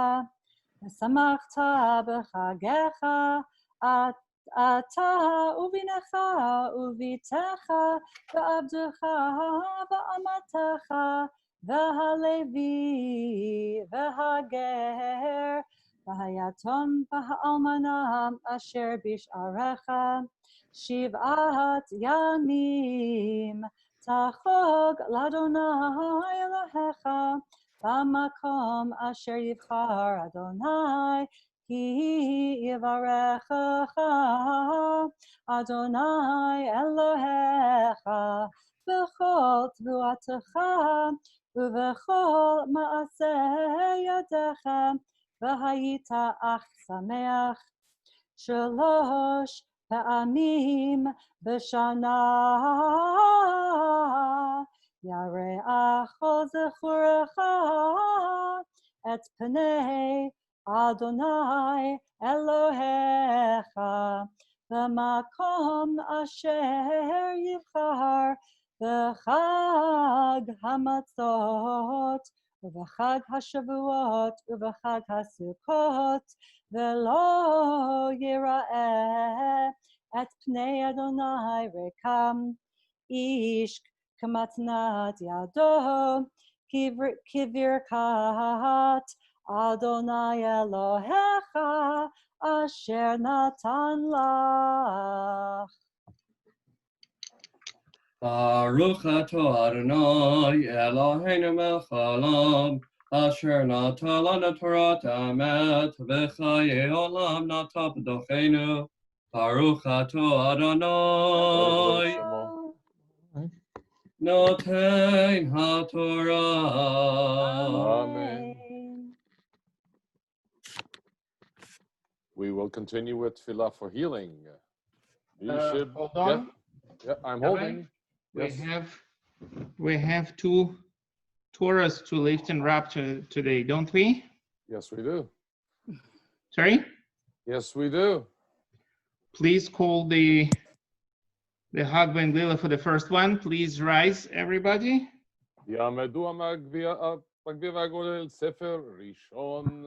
v'samachta b'chagecha ata uvinecha uvitecha v'abdecha v'amatecha v'halevi v'hager v'hayatom v'ha'almana asher bish'arecha shiv'at yamim tachog l'Adonai Elohecha b'makom asher yivchar Adonai ki yivarechecha Adonai Elohecha b'chol t'vuatecha ובכל מעשה ידיכם והיית אך שמח 3 פעמים בשנה ירח זכורך את פני אדוני אלוהיך במקום אשר יבחר בחג המצות ובחג השבועות ובחג הסוכות ולא יראה את פני אדוני ריקם איש כמתנת ידו כברכת אדוני אלוהיך אשר נתן לך. Baruch Ato Adonai Eloheinu melech haolam asher natan lanu Torah emet v'chayei olam natan b'tocheinu. Baruch Ato Adonai Noten HaTorah. Amen. We will continue with tefillah for healing. Hold on. Yeah, I'm holding. Yes. We have 2 Torahs to lift and wrap today, don't we? Yes, we do. Sorry? Yes, we do. Please call the Hag Ben Glila for the first one. Please rise, everybody. יעמדו המגביה והגולל ספר ראשון.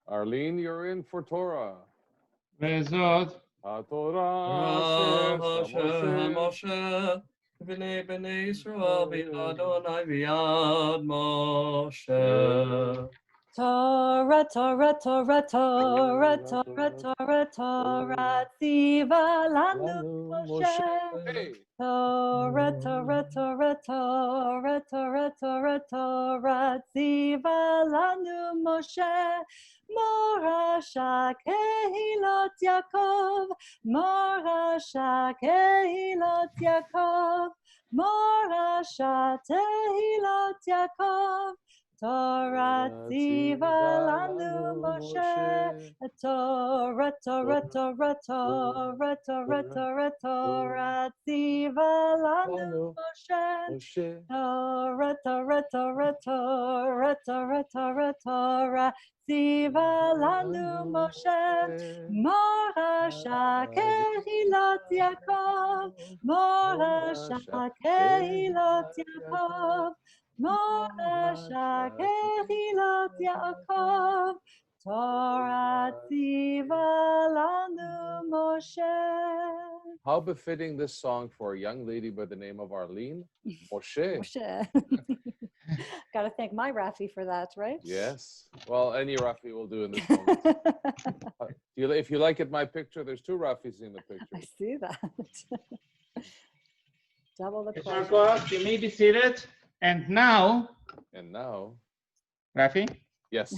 Arlene, you're in for Torah. וזאת התורה אשר משה בני ישראל ביד אדוני ביד משה. Torah, Torah, Torah, Torah, Torah, Torah, Torah, ציווה לנו משה. Torah, Torah, Torah, Torah, Torah, Torah, Torah, ציווה לנו משה. מורשה קהילות יעקב, מורשה קהילות יעקב, מורשה קהילות יעקב. Torah ציווה לנו משה, Torah, Torah, Torah, Torah, Torah, Torah, Torah, ציווה לנו משה, Torah, Torah, Torah, Torah, Torah, Torah, Torah, ציווה לנו משה, מורשה קהילות יעקב, מורשה קהילות יעקב. מורשה קהילות יעקב, תורה ציווה לנו משה. How befitting this song for a young lady by the name of Arlene. Moshe. Moshe. Got to thank my Rafi for that, right? Yes. Well, any Rafi will do in this moment. If you like it, my picture, there's 2 Rafis in the picture. I see that. Double the pleasure. Birkot, you may be seated. And now, And now, Rafi, Yes.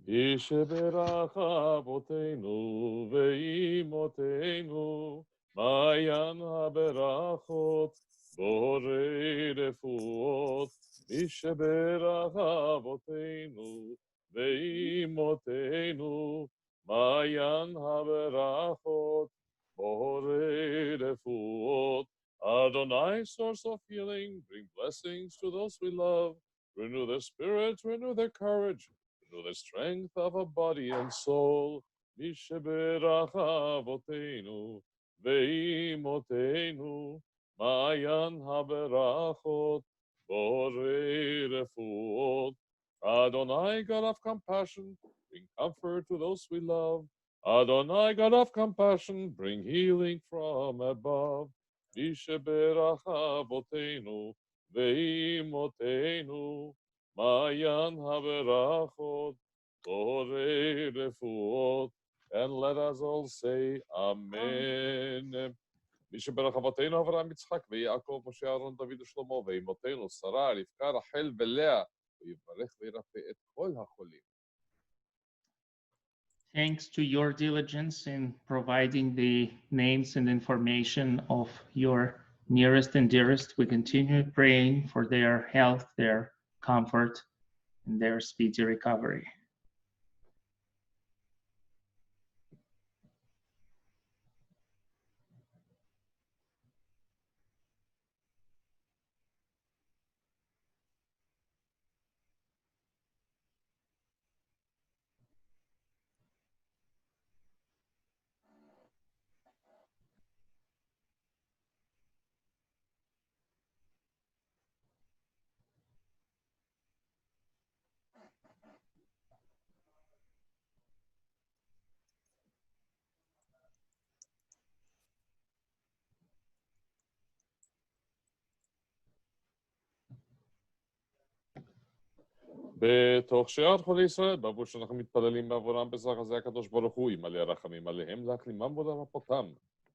ישברך אבותינו ואימותינו, מעיין הברכות, בורא רפואות. ישברך אבותינו ואימותינו, מעיין הברכות, בורא רפואות. Adonai, source of healing, bring blessings to those we love. Renew their spirits, renew their courage, renew the strength of a body and soul. Misheberach avotenu veimotenu, Mayan haberachot, borei refuot. Adonai, God of compassion, bring comfort to those we love. Adonai, God of compassion, bring healing from above. Misheberach avotenu veimotenu, Mayan haberachot, borei refuot. And let us all say Amen. Misheberach avotenu Avraham Yitzchak veYaakov Moshe Aaron David uShlomo veimotenu Sarah Rivka Rachel veLeah ויברך וירפא את כל החולים. Thanks to your diligence in providing the names and information of your nearest and dearest, we continue praying for their health, their comfort, and their speedy recovery. בתוך שאר חולי ישראל, בעבור שאנחנו מתפללים בעבורם בזרח הזה הקדוש ברוך הוא, ימלא רחמים עליהם, להחלימם ולרפאותם,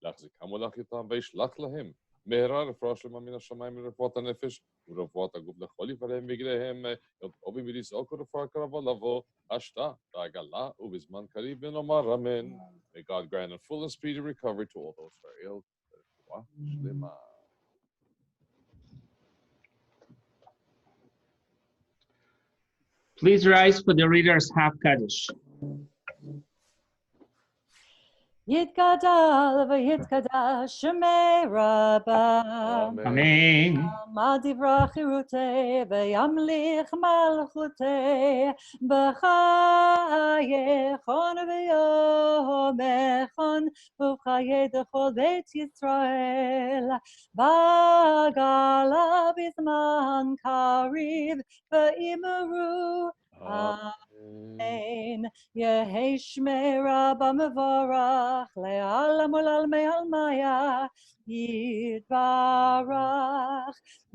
להחזיקם ולהחיותם, וישלח להם מהרה רפואה שלמה מן השמיים לרפואת הנפש ורפואת הגוף לכל יפריהם ויגדיהם, ירפאו ולזעוק ורפואה קרבה לבוא, השתה ועגלה ובזמן קריב ונאמר אמן. May God grant a full and speedy recovery to all those who are ill. רפואה שלמה. Please rise for the reader's half Kaddish. Yitgadal v'yitgadash shemei Rabbah. Amen. Amad divrach chirutei v'yamlich malchutei b'chayechon v'yomechon uv'chayei dechol beit Yisrael v'gala b'zman kariv v'imeru Amen. Yehi shmei Rabbah mevorach le'alam u'lalmei almaya Yitbarach,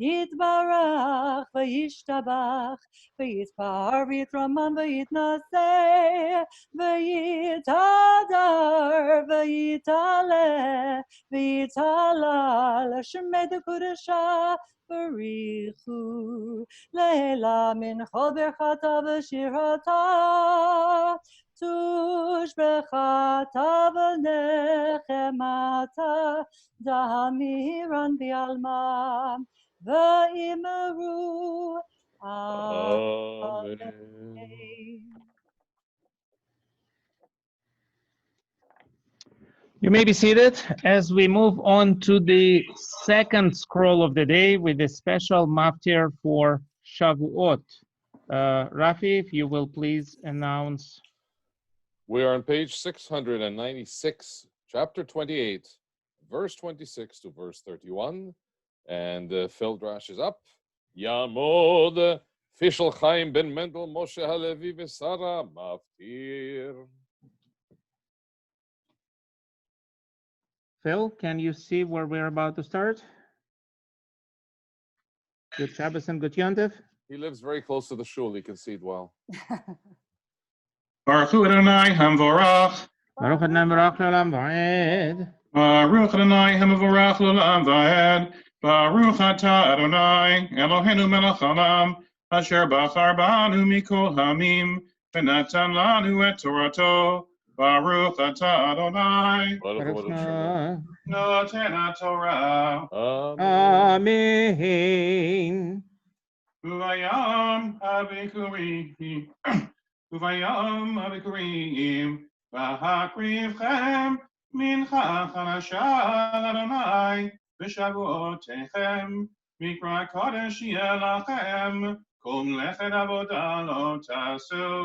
Yitbarach, v'yishtabach, v'yitpar, v'yitraman, v'yitnaseh, v'yitadar, v'yitaleh, v'yitalal, shemei dekudesha, v'richu, le'ela min chol berchata v'shirata, tush bechata v'nechemata, Damiran bi'alma v'imeru. Amen. You may be seated as we move on to the second scroll of the day with a special maftir for Shavuot. Rafi, if you will please announce. We are on page 696, chapter 28, verse 26 to verse 31, and Phil Drash is up. Yamod Fishel Chaim ben Mendel Moshe Halevi v'Sara Maftir. Phil, can you see where we're about to start? Good Shabbos and good Yontif. He lives very close to the shul, he can see it well. Baruch Hu Adonai Hamvorach. Baruch Adonai Baruch L'olam Va'ed. Baruch Adonai Hamvorach L'olam Va'ed. Baruch Atah Adonai Eloheinu Melech Haolam אשר בחר בנו מכל העמים, ונתן לנו את תורתו. ברוך אתה אדוני, נותן התורה. אמן. וביום הביקורים, והקריבכם מנחה חדשה לאדוני, בשבועותיכם, מקרא קודש יהיה לכם, כל מלאכת עבודה לא תעשו.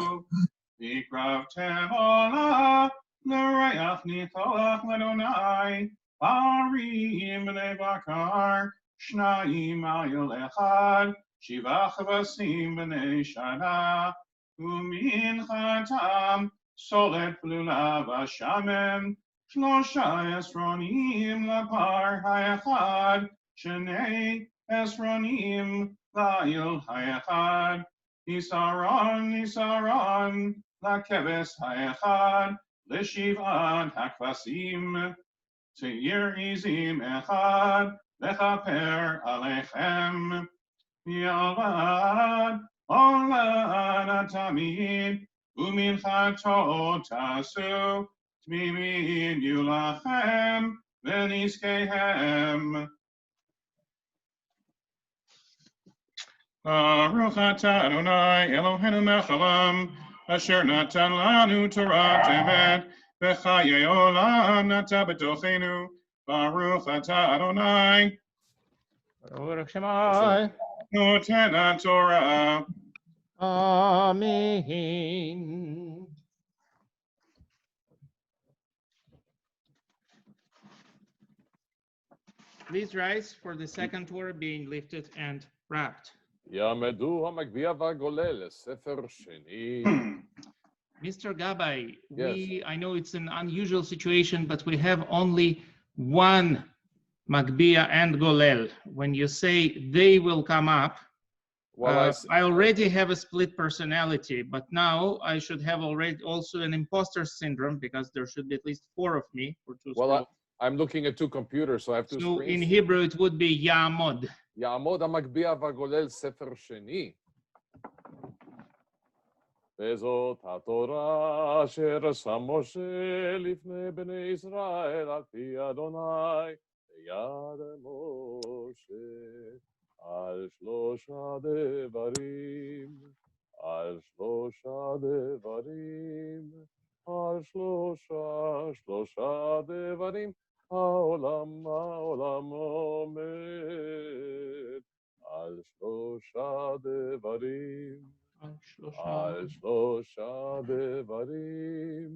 והקרבתם עולה לריח ניחוח לאדוני, פרים בני בקר, 2 איל אחד, 7 כבשים בני שנה, ומנחתם סולת פלולה ושמן, 3 עשרונים לפר האחד, 2 עשרונים לאיל האחד, ניסרון לכבש האחד, ל7 הכבשים, שעיר עזים אחד, לכפר עליכם. ילד עולד התמיד, ומנחתו תעשו, תמימים יהיו לכם ונזקיהם. ברוך אתה אדוני אלוהינו מלך העולם, אשר נתן לנו תורת אמת, וחיי עולם נטע בתוכנו. ברוך אתה אדוני ברוך שמי נותן התורה. Amen. Please rise for the second Torah being lifted and wrapped. יעמדו המגביה והגולל לספר שני. Mr. Gabay, Yes. I know it's an unusual situation, but we have only one Magbia and Golel. When you say they will come up, Well, I already have a split personality, but now I should have already also an imposter syndrome because there should be at least 4 of me for 2 Well, I'm looking at 2 computers, so I have 2 So screens. in Hebrew it would be Ya'amod. יעמוד המגביה והגולל ספר שני. וזאת התורה אשר שם משה לפני בני ישראל על פי אדוני ביד משה על 3 דברים, על 3 דברים, על 3 דברים, העולם עומד, על 3 דברים. על 3 דברים,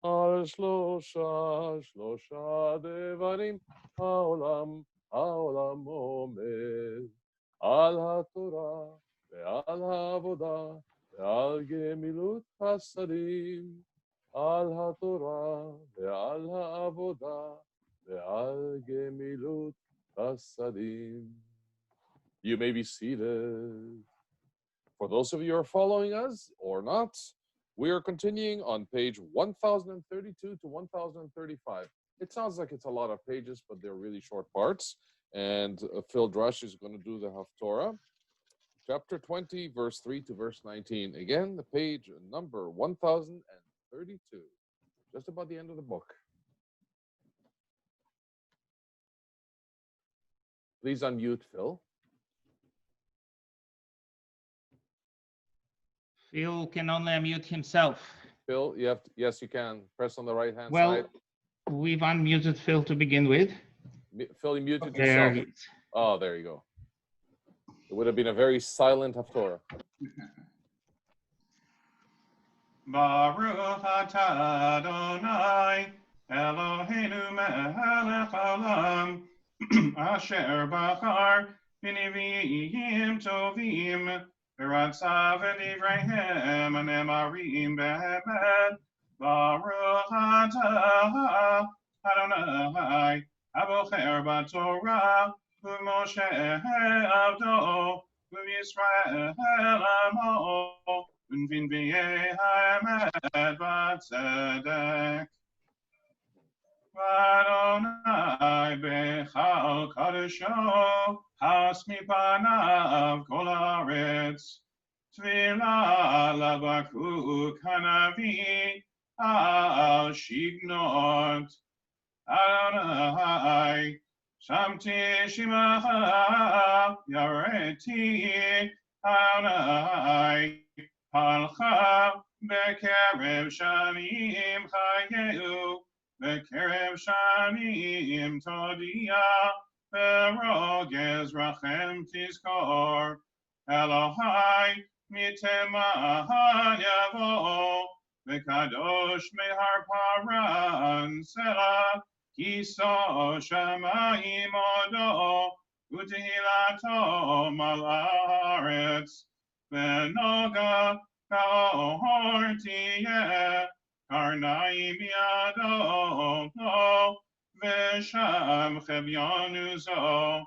על 3 דברים, העולם עומד, על התורה ועל העבודה ועל גמילות חסדים, על התורה ועל העבודה ועל גמילות חסדים. You may be seated. For those of you who are following us or not, we are continuing on page 1032 to 1035. It sounds like it's a lot of pages, but they're really short parts. And Phil Drush is going to do the Haftarah, chapter 20, verse 3 to verse 19. Again, the page number 1032, just about the end of the book. Please unmute Phil. Phil can only unmute himself. Phil, yes, you can. Press on the right-hand Well, side. we've unmuted Phil to begin with. Phil, you muted There yourself. Oh, there you go. It would have been a very silent Haftarah. Baruch atah Adonai Eloheinu melech haolam asher bachar b'neviim tovim v'ratzav v'divreihem anemarim be'emet. Baruch atah Adonai abocher b'torah u'Moshe avdo u'Yisrael amo Adonai bechal kadesho, has mipanav kol haaretz. Tvila labakuk hanavi, al shignot. Adonai, Shamti shimacha, yareti, Adonai, halcha, bekerev shanim chayeu, bekerev shanim todia, berogez rachem tizkor, Elohai, mitemahan yavo, bekadosh mehar paran selah, Kiso shamayim odo, utihilato malaretz, venoga kaor tiye, karnaim yado no, vesham chevyonu zo,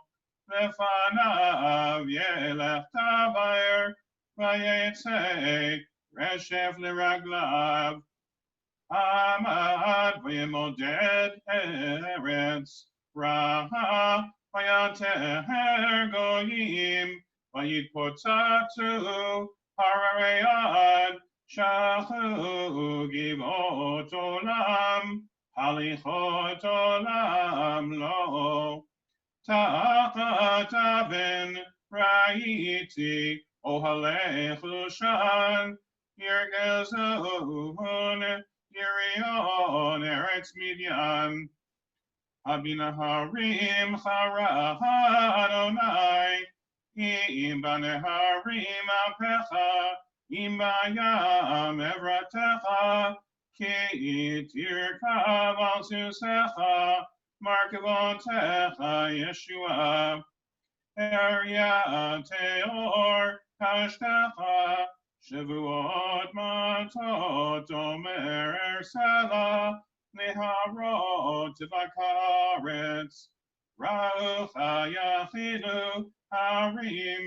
lefanav yelech tavayer, vayetze reshef liraglav, Amad v'yimoded eretz raha v'yater goyim v'yitpotzatzu harareyad shachu givot olam halichot olam lo ta'achat aven ra'iti ohalech lushan yirgezun Yirion Eretz Midian, Abina Harim Chara Adonai, Im Baneharim Apecha, Im Bayam Evratecha, Ki Tirkav Al Susecha, Markavotecha Yeshua, Eria Teor Hashtecha, Shavuot matot omer sela neharot v'karetz ra'uch hayachidu harim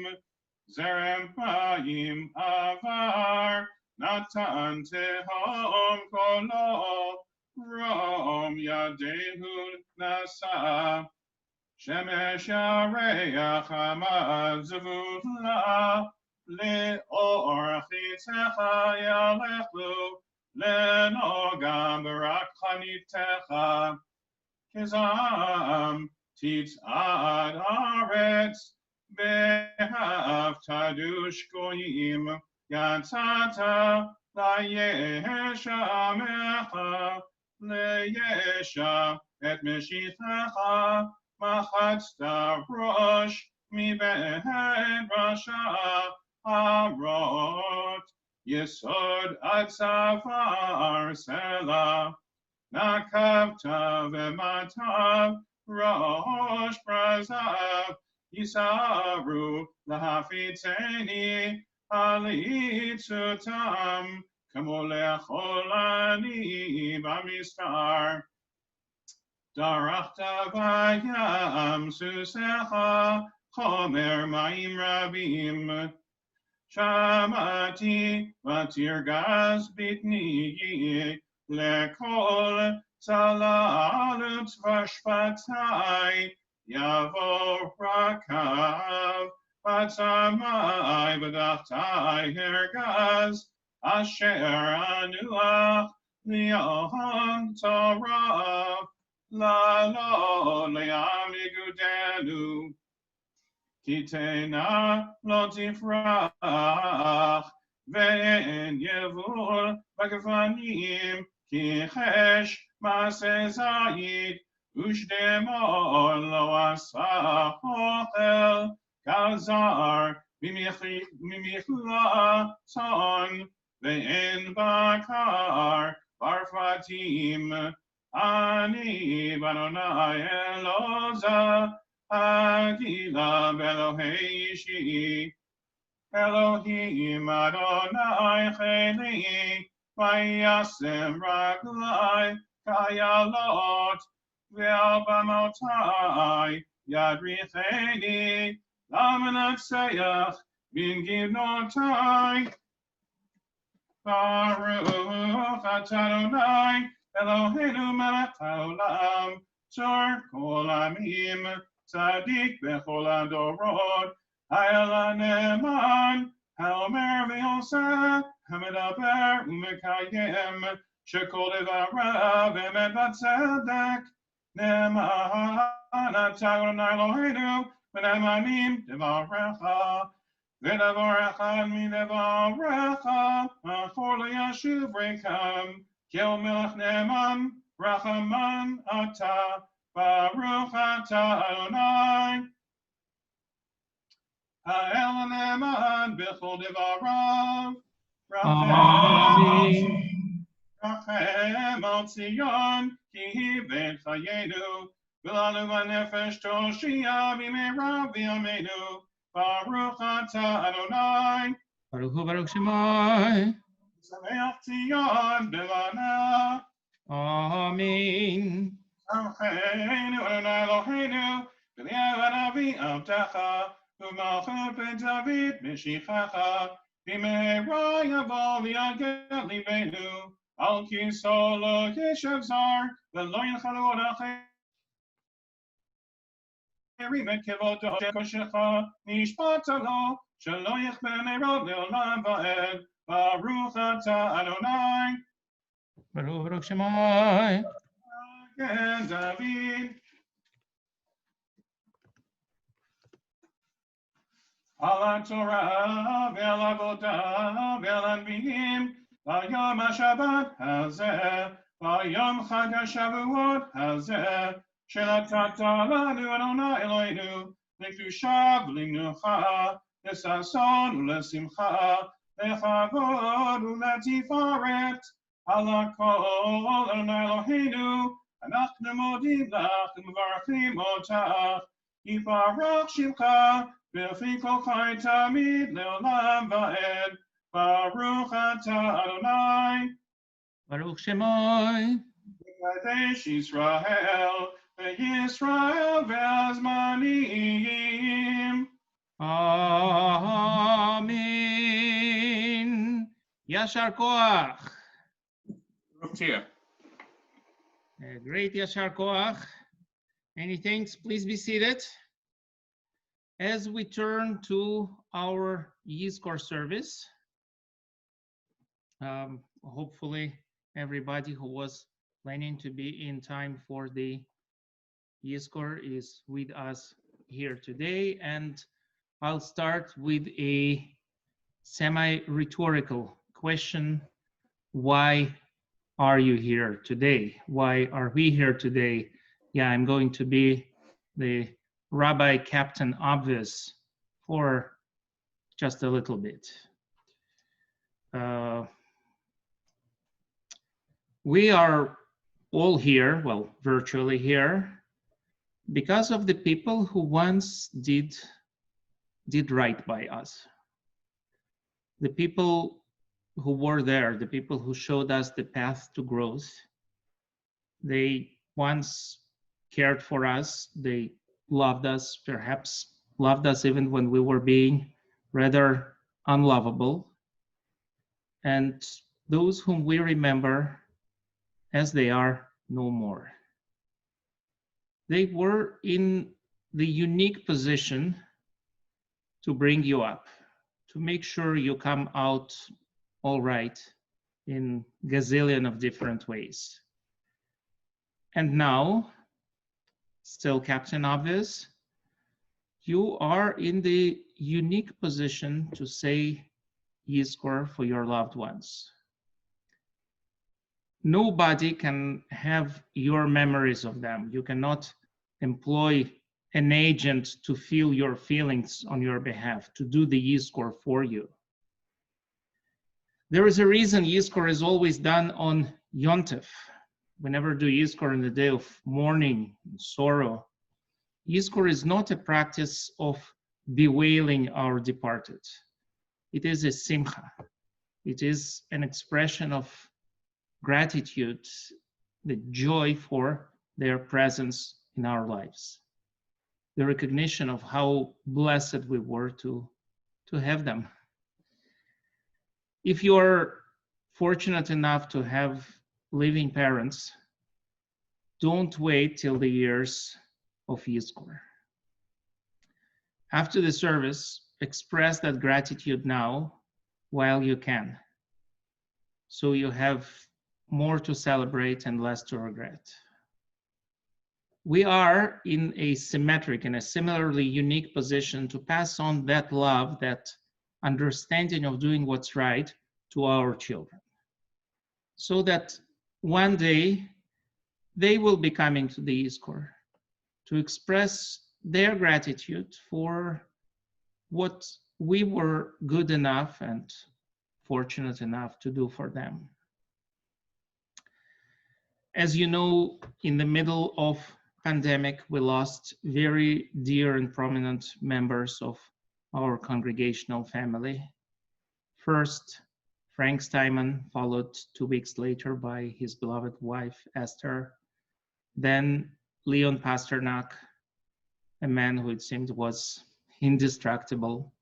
zerem mayim avar natan tehom kolo rom yadehu nasa shemesh yareach hamad zavutla Le'or chitzecha yalechu, le'nogam barak chanitecha, kizam titzad haaretz, behavta dush goyim, yatzata la'yeshamecha, le'yesha et meshithecha, machatzta rosh, mi ben rasha, Harot, Yesod ad Safar Selah, Nakavta v'matav, Rosh Prazav, Yisaru, Lahafiteni, Alitzutam, Kamolecholani Bamistar, Darachta vayam Susecha, Chomer Maim Rabim, Shamati vatirgaz bitni lekol salalut vashpatai yavo rakav vatsamai v'dachtai hergaz asher anuach li'oham Torah lalo le'amigudenu Kitena lo tifrach, ve'en yevul b'gavanim, ki chesh ma'aseh zayit, u'shdemol lo asa ochel, kazar mimichla son, ve'en bakar barfatim, ani Adonai Lodzer, Agila Elohei Ishi, Elohim Adonai Cheli, Vayasem Raglai, Kayalot, Ve'albamotai, Yadricheni, Lamanatseach, Bin Givnotai, Baruch Adonai, Eloheinu melech haolam, shor kol amim, tzadik bechol hadorot, hayel ne'eman, haomer v'yoseh, hamedaber u'mekayem, shekol devarav emet v'tzedek, ne'eman atah Adonai Eloheinu, v'ne'emanim devarecha, v'devarecha midevarecha, for liyashuv rekam, Kel melech ne'eman, rachaman atah, baruch atah Adonai. Ha'el ne'eman b'chol devarav, Amen. rachem al Tzion, ki hi beit chayenu, v'lanu v'nefesh toshia b'meira v'yameinu, baruch atah Adonai. Baruch Hu Baruch Shemai. Sameach Tzion b'lana. Amen. Samcheinu Adonai Eloheinu, v'li'avad avi avtecha, u'malchut beit David mishichecha, v'meira yavo v'yagel libeinu, al kiso lo yeshev zar, v'lo yinchalu od acherim et kevodo koshecha, nishbata lo, shelo yichbe meirot le'olam va'ed, baruch atah Adonai. Baruch Baruch Shemai. Again, David. Al Torah ve'al avodah ve'al anbiyim v'yom haShabbat hazeh v'yom chag haShavuot hazeh shenatata lanu Adonai Eloheinu lekdusha v'lemenucha lesason u'lesimcha lechavod u'letifaret al kol Adonai Eloheinu אנחנו מודים לך ומברכים אותך יפרח שמך ולפי כל חי תמיד לעולם ועד ברוך אתה אדוני Baruch Shemai. מקדש ישראל וישראל והזמנים. Amen. Yashar Koach. Great Yashar Koach. Any thanks? Please be seated. As we turn to our Yizkor service, hopefully everybody who was planning to be in time for the Yizkor is with us here today, and I'll start with a semi-rhetorical question. Why are you here today? Why are we here today? Yeah, I'm going to be the Rabbi Captain Obvious for just a little bit. We are all here, well, virtually here, because of the people who once did right by us. The people who were there, the people who showed us the path to growth. They once cared for us, they loved us, perhaps loved us even when we were being rather unlovable. And those whom we remember as they are no more. They were in the unique position to bring you up, to make sure you come out all right in gazillion of different ways. And now, still Captain Obvious, you are in the unique position to say Yizkor for your loved ones. Nobody can have your memories of them. You cannot employ an agent to feel your feelings on your behalf, to do the Yizkor for you. There is a reason Yizkor is always done on Yontif. We never do Yizkor on the day of mourning and sorrow. Yizkor is not a practice of bewailing our departed. It is a simcha. It is an expression of gratitude, the joy for their presence in our lives. The recognition of how blessed we were to have them. If you are fortunate enough to have living parents, don't wait till the years of Yizkor. After the service, express that gratitude now while you can, so you have more to celebrate and less to regret. We are in a similarly unique position to pass on that love, that understanding of doing what's right to our children, so that one day they will be coming to the Yizkor to express their gratitude for what we were good enough and fortunate enough to do for them. As you know, in the middle of pandemic, we lost very dear and prominent members of our congregational family. First, Frank Steinman, followed 2 weeks later by his beloved wife, Esther. Then Leon Pasternak, a man who it seemed was indestructible.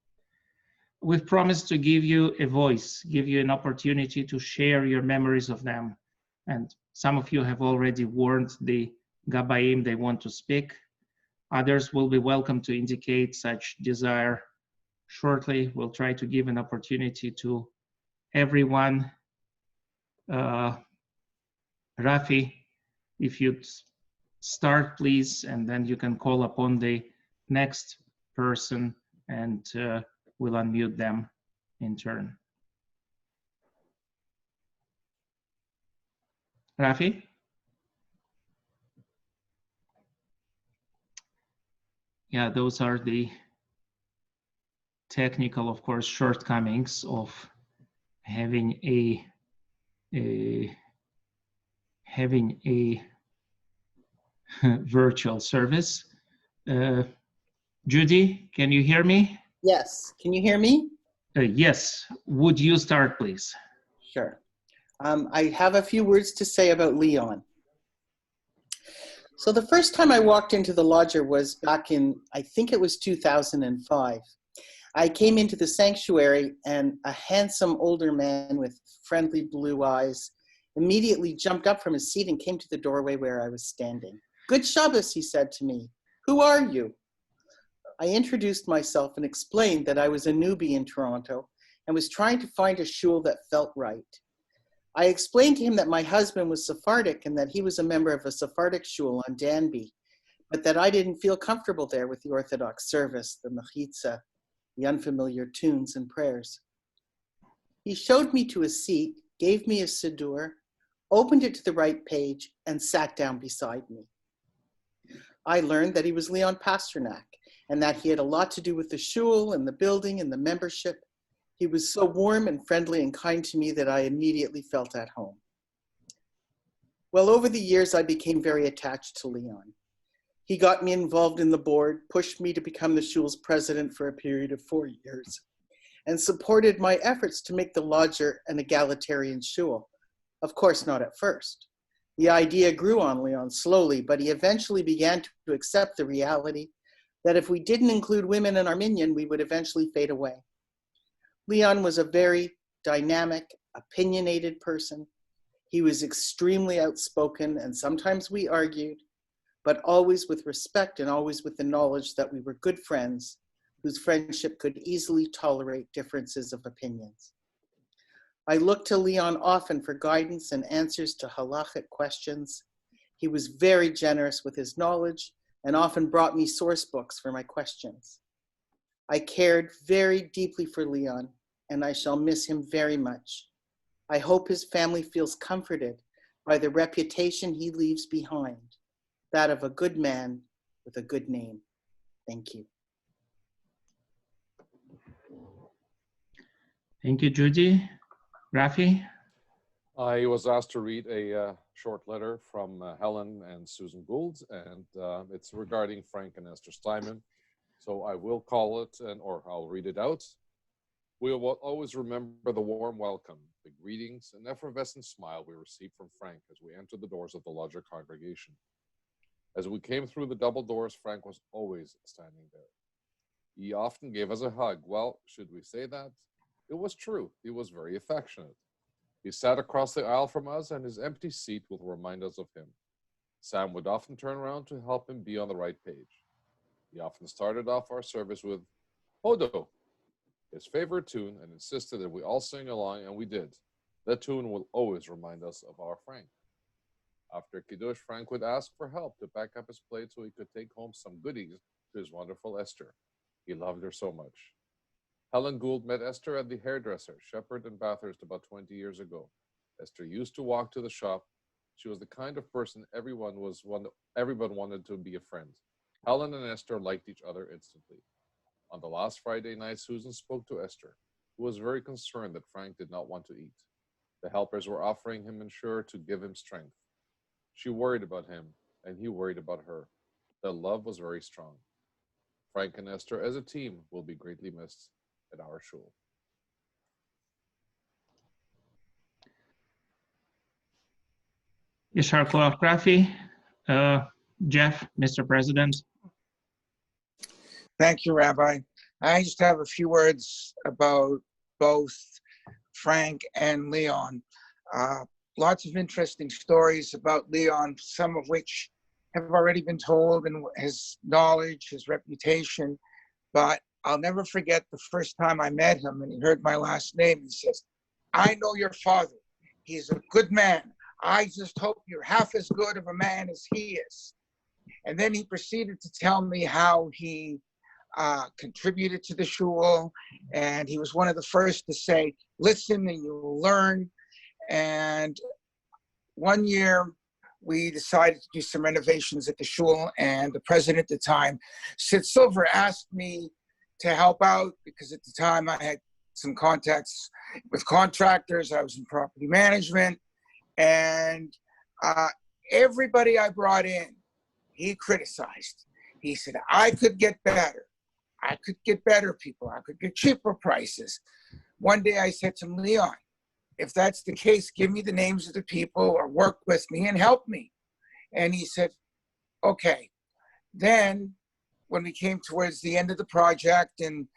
We've promised to give you a voice, give you an opportunity to share your memories of them. And some of you have already warned the Gabaim they want to speak. Others will be welcome to indicate such desire shortly. We'll try to give an opportunity to everyone. Rafi, if you'd start, please, and then you can call upon the next person and we'll unmute them in turn. Rafi? Yeah, those are the technical, of course, shortcomings of having a virtual service. Judy, can you hear me? Yes, can you hear me? Yes, would you start, please? Sure. I have a few words to say about Leon. So the first time I walked into the Lodzer was back in, I think it was 2005. I came into the sanctuary and a handsome older man with friendly blue eyes immediately jumped up from his seat and came to the doorway where I was standing. "Good Shabbos," he said to me. "Who are you?" I introduced myself and explained that I was a newbie in Toronto and was trying to find a shul that felt right. I explained to him that my husband was Sephardic and that he was a member of a Sephardic shul on Danby, but that I didn't feel comfortable there with the Orthodox service, the mechitza, the unfamiliar tunes and prayers. He showed me to a seat, gave me a siddur, opened it to the right page, and sat down beside me. I learned that he was Leon Pasternak and that he had a lot to do with the shul and the building and the membership. He was so warm and friendly and kind to me that I immediately felt at home. Well, over the years, I became very attached to Leon. He got me involved in the board, pushed me to become the shul's president for a period of 4 years, and supported my efforts to make the Lodzer an egalitarian shul. Of course, not at first. The idea grew on Leon slowly, but he eventually began to accept the reality that if we didn't include women in our minyan, we would eventually fade away. Leon was a very dynamic, opinionated person. He was extremely outspoken, and sometimes we argued, but always with respect and always with the knowledge that we were good friends whose friendship could easily tolerate differences of opinions. I looked to Leon often for guidance and answers to halachic questions. He was very generous with his knowledge and often brought me source books for my questions. I cared very deeply for Leon, and I shall miss him very much. I hope his family feels comforted by the reputation he leaves behind, that of a good man with a good name. Thank you. Thank you, Judy. Rafi? I was asked to read a short letter from Helen and Susan Gould, and it's regarding Frank and Esther Steinman. So I will call it, or I'll read it out. We will always remember the warm welcome, the greetings, and effervescent smile we received from Frank as we entered the doors of the Lodzer congregation. As we came through the double doors, Frank was always standing there. He often gave us a hug. Well, should we say that? It was true. He was very affectionate. He sat across the aisle from us, and his empty seat will remind us of him. Sam would often turn around to help him be on the right page. He often started off our service with Hodo, his favorite tune, and insisted that we all sing along, and we did. That tune will always remind us of our Frank. After Kiddush, Frank would ask for help to back up his plate so he could take home some goodies to his wonderful Esther. He loved her so much. Helen Gould met Esther at the hairdresser, Shepherd and Bathurst, about 20 years ago. Esther used to walk to the shop. She was the kind of person everyone wanted to be a friend. Helen and Esther liked each other instantly. On the last Friday night, Susan spoke to Esther, who was very concerned that Frank did not want to eat. The helpers were offering him ensure to give him strength. She worried about him, and he worried about her. Their love was very strong. Frank and Esther as a team will be greatly missed at our shul. Yishar Koach Rafi, Jeff, Mr. President. Thank you, Rabbi. I just have a few words about both Frank and Leon. Lots of interesting stories about Leon, some of which have already been told, and his knowledge, his reputation. But I'll never forget the first time I met him and he heard my last name. He says, "I know your father. He's a good man. I just hope you're half as good of a man as he is." And then he proceeded to tell me how he contributed to the shul, and he was one of the first to say, "Listen and you'll learn." And one year we decided to do some renovations at the shul, and the president at the time, Sid Silver, asked me to help out because at the time I had some contacts with contractors. I was in property management, and everybody I brought in, he criticized. He said, "I could get better. I could get better people. I could get cheaper prices." One day I said to him, "Leon, if that's the case, give me the names of the people or work with me and help me." And he said, "Okay." Then when we came towards the end of the project and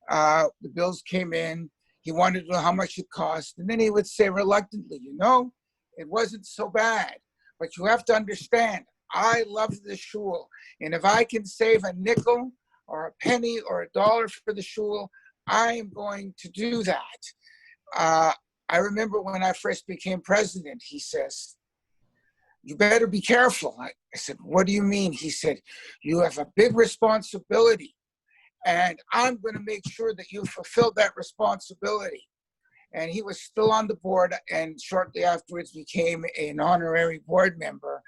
the bills came in, he wanted to know how much it cost. And then he would say reluctantly, "You know, it wasn't so bad, but you have to understand, I love the shul. And if I can save a nickel or a penny or a dollar for the shul, I am going to do that." I remember when I first became president, he says, "You better be careful." I said, "What do you mean?" He said, "You have a big responsibility, and I'm going to make sure that you fulfill that responsibility." And he was still on the board, and shortly afterwards became an honorary board member.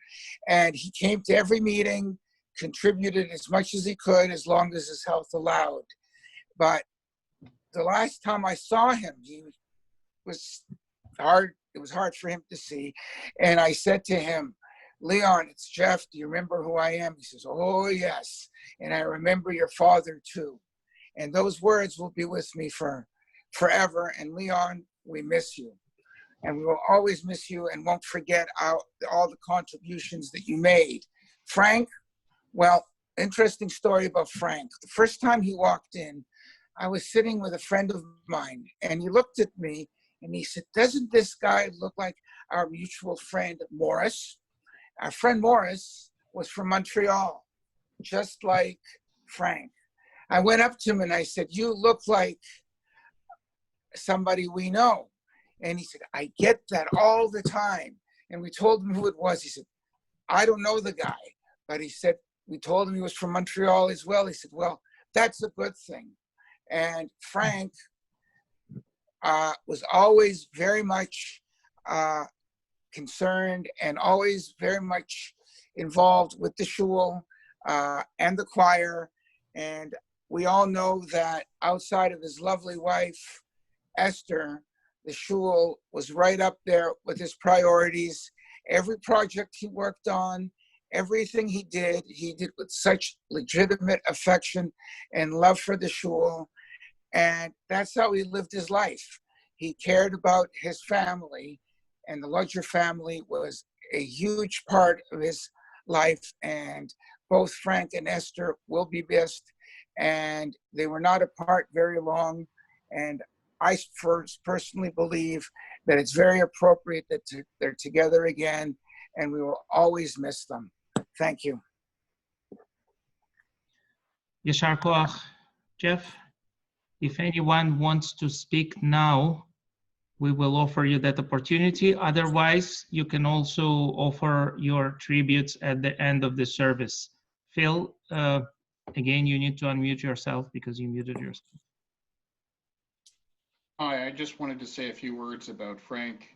And he came to every meeting, contributed as much as he could, as long as his health allowed. But the last time I saw him, it was hard for him to see. And I said to him, "Leon, it's Jeff. Do you remember who I am?" He says, "Oh, yes. And I remember your father, too." And those words will be with me forever. And Leon, we miss you. And we will always miss you and won't forget all the contributions that you made. Frank, well, interesting story about Frank. The first time he walked in, I was sitting with a friend of mine, and he looked at me and he said, "Doesn't this guy look like our mutual friend, Morris?" Our friend Morris was from Montreal, just like Frank. I went up to him and I said, "You look like somebody we know." And he said, "I get that all the time." And we told him who it was. He said, "I don't know the guy." But he said, we told him he was from Montreal as well. He said, "Well, that's a good thing." And Frank was always very much concerned and always very much involved with the shul and the choir. And we all know that outside of his lovely wife, Esther, the shul was right up there with his priorities. Every project he worked on, everything he did with such legitimate affection and love for the shul. And that's how he lived his life. He cared about his family, and the Lodzer family was a huge part of his life. And both Frank and Esther will be missed. And they were not apart very long. And I first personally believe that it's very appropriate that they're together again, and we will always miss them. Thank you. Yashar Koach. Jeff, if anyone wants to speak now, we will offer you that opportunity. Otherwise, you can also offer your tributes at the end of the service. Phil, again, you need to unmute yourself because you muted yourself. Hi, I just wanted to say a few words about Frank.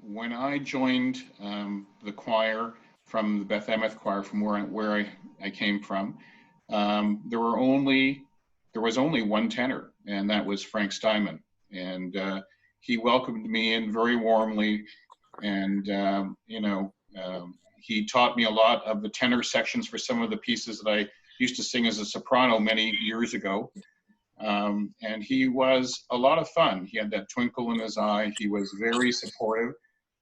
When I joined the choir from the Beth Emeth choir, from where I came from, there was only one tenor, and that was Frank Steinman. And he welcomed me in very warmly, and he taught me a lot of the tenor sections for some of the pieces that I used to sing as a soprano many years ago. And he was a lot of fun. He had that twinkle in his eye. He was very supportive,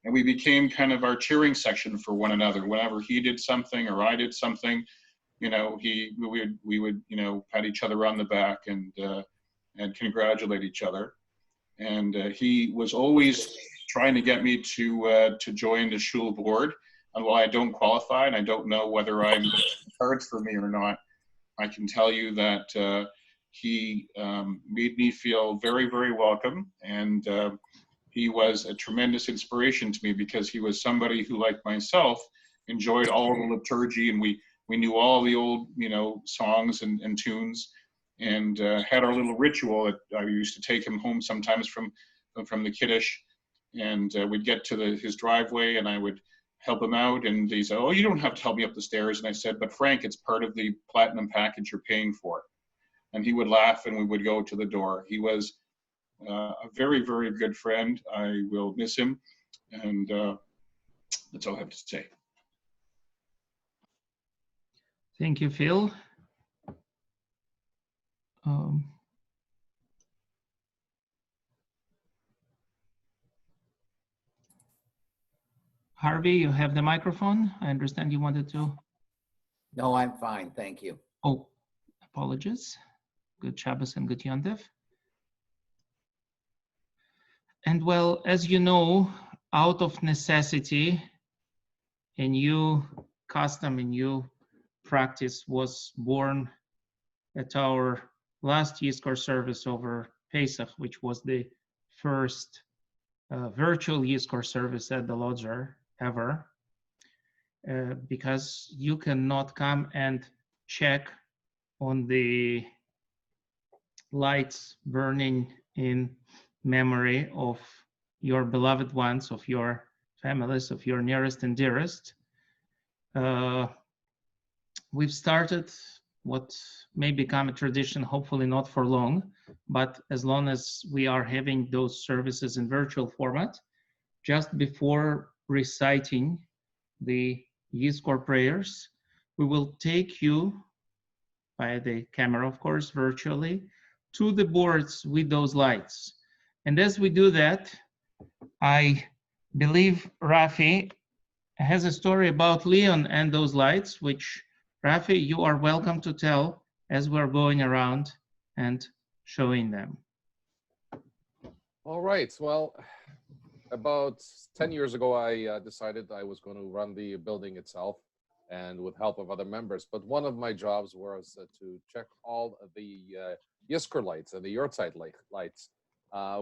and we became kind of our cheering section for one another. Whenever he did something or I did something, we would pat each other on the back and congratulate each other. And he was always trying to get me to join the shul board. And while I don't qualify and I don't know whether I'm cards for me or not, I can tell you that he made me feel very, very welcome. And he was a tremendous inspiration to me because he was somebody who, like myself, enjoyed all the liturgy, and we knew all the old, songs and tunes, and had our little ritual. I used to take him home sometimes from the Kiddush, and we'd get to his driveway, and I would help him out, and he said, "Oh, you don't have to help me up the stairs." And I said, "But Frank, it's part of the platinum package you're paying for." And he would laugh, and we would go to the door. He was a very, very good friend. I will miss him, and that's all I have to say. Thank you, Phil. Harvey, you have the microphone. I understand you wanted to. No, I'm fine. Thank you. Oh, apologies. Good Shabbos and good Yontif. And well, as you know, out of necessity, a new custom, a new practice was born at our last Yizkor service over Pesach, which was the first virtual Yizkor service at the Lodzer ever, because you cannot come and check on the lights burning in memory of your beloved ones, of your families, of your nearest and dearest. We've started what may become a tradition, hopefully not for long, but as long as we are having those services in virtual format, just before reciting the Yizkor prayers, we will take you, via the camera of course, virtually, to the boards with those lights. And as we do that, I believe Rafi has a story about Leon and those lights, which Rafi, you are welcome to tell as we're going around and showing them. All right. Well, about 10 years ago, I decided I was going to run the building itself, and with help of other members. But one of my jobs was to check all of the Yizkor lights and the Yortzeit lights.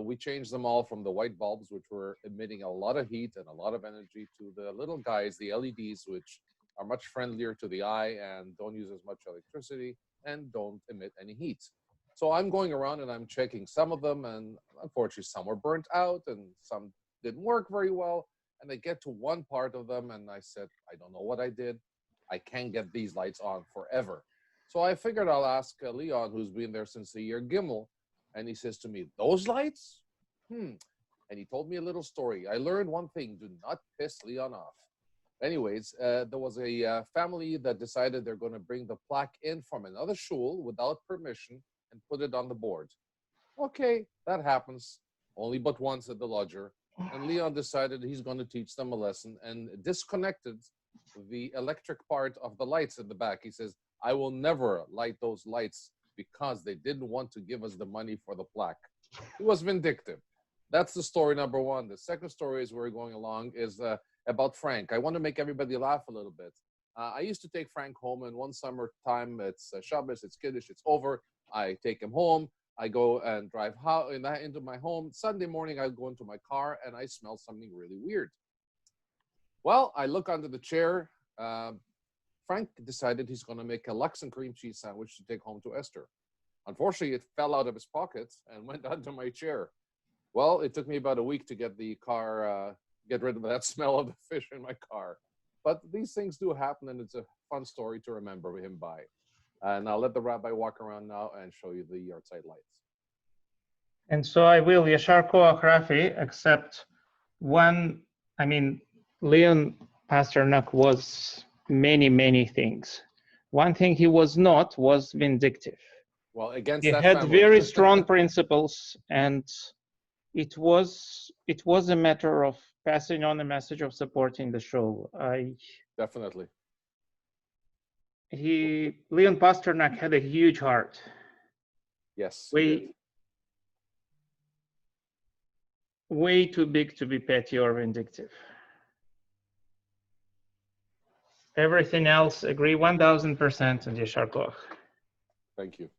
We changed them all from the white bulbs, which were emitting a lot of heat and a lot of energy, to the little guys, the LEDs, which are much friendlier to the eye and don't use as much electricity and don't emit any heat. So I'm going around and I'm checking some of them, and unfortunately some were burnt out and some didn't work very well. And I get to one part of them and I said, I don't know what I did. I can't get these lights on forever. So I figured I'll ask Leon, who's been there since the year Gimel, and he says to me, those lights? And he told me a little story. I learned one thing: do not piss Leon off. Anyways, there was a family that decided they're going to bring the plaque in from another shul without permission and put it on the board. Okay, that happens only but once at the Lodzer. And Leon decided he's going to teach them a lesson and disconnected the electric part of the lights in the back. He says, I will never light those lights because they didn't want to give us the money for the plaque. He was vindictive. That's the story number one. The second story is we're going along is about Frank. I want to make everybody laugh a little bit. I used to take Frank home, and one summertime, it's Shabbat, it's Kaddish, it's over. I take him home. I go and drive into my home. Sunday morning, I go into my car, and I smell something really weird. Well, I look under the chair. Frank decided he's going to make a Lux and cream cheese sandwich to take home to Esther. Unfortunately, it fell out of his pocket and went onto my chair. Well, it took me about a week to get the car, get rid of that smell of the fish in my car. But these things do happen, and it's a fun story to remember him by. And I'll let the rabbi walk around now and show you the yahrzeit lights. And so I will, Yashar Koach Rafi, except one, I mean, Leon Pasternak was many, many things. One thing he was not was vindictive. Well, against he that had family. very strong principles, and it was a matter of passing on a message of supporting the show. Definitely. Leon Pasternak had a huge heart. Yes. Way too big to be petty or vindictive. Everything else, agree 1000% on Yashar Koach. Thank you.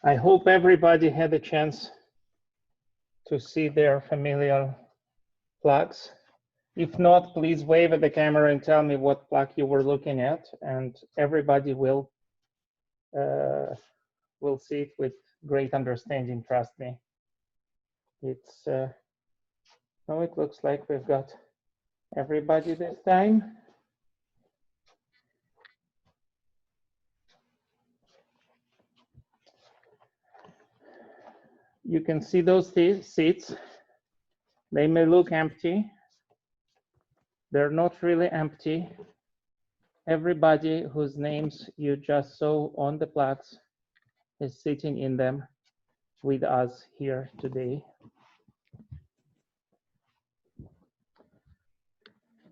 I hope everybody had a chance to see their familiar plaques. If not, please wave at the camera and tell me what plaque you were looking at, and everybody will see it with great understanding, trust me. It's, oh, it looks like we've got everybody this time. You can see those seats. They may look empty. They're not really empty. Everybody whose names you just saw on the plaques is sitting in them with us here today.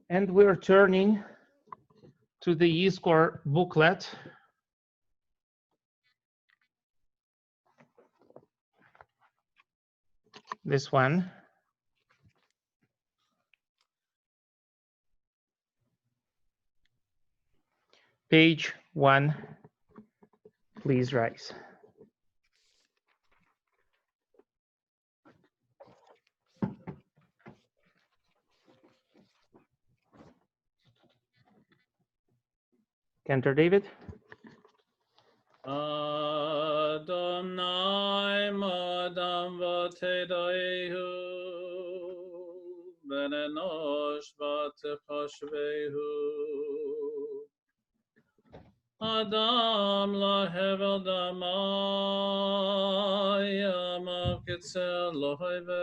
And we're turning to the Yizkor booklet. This one. Page 1, please rise. Cantor David. Adonai madam v'tedaihu ben enosh v'techashvehu Adam lahevel damai amav kitzel lohever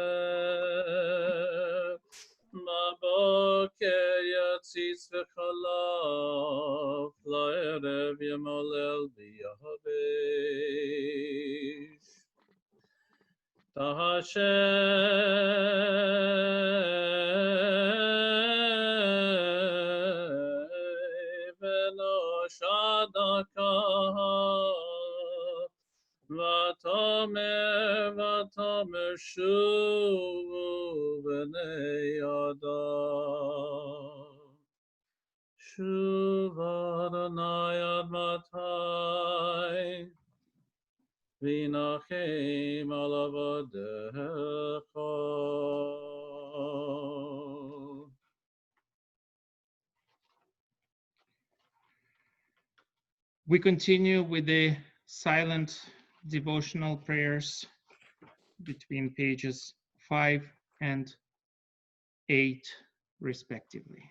Baboker yatzitz v'chalav la'erev yamolel b'yahavish Tahashem v'nosh adakah V'tomer shuvu b'nei Adam Shuv Adonai We continue with the silent devotional prayers between pages 5 and 8, respectively.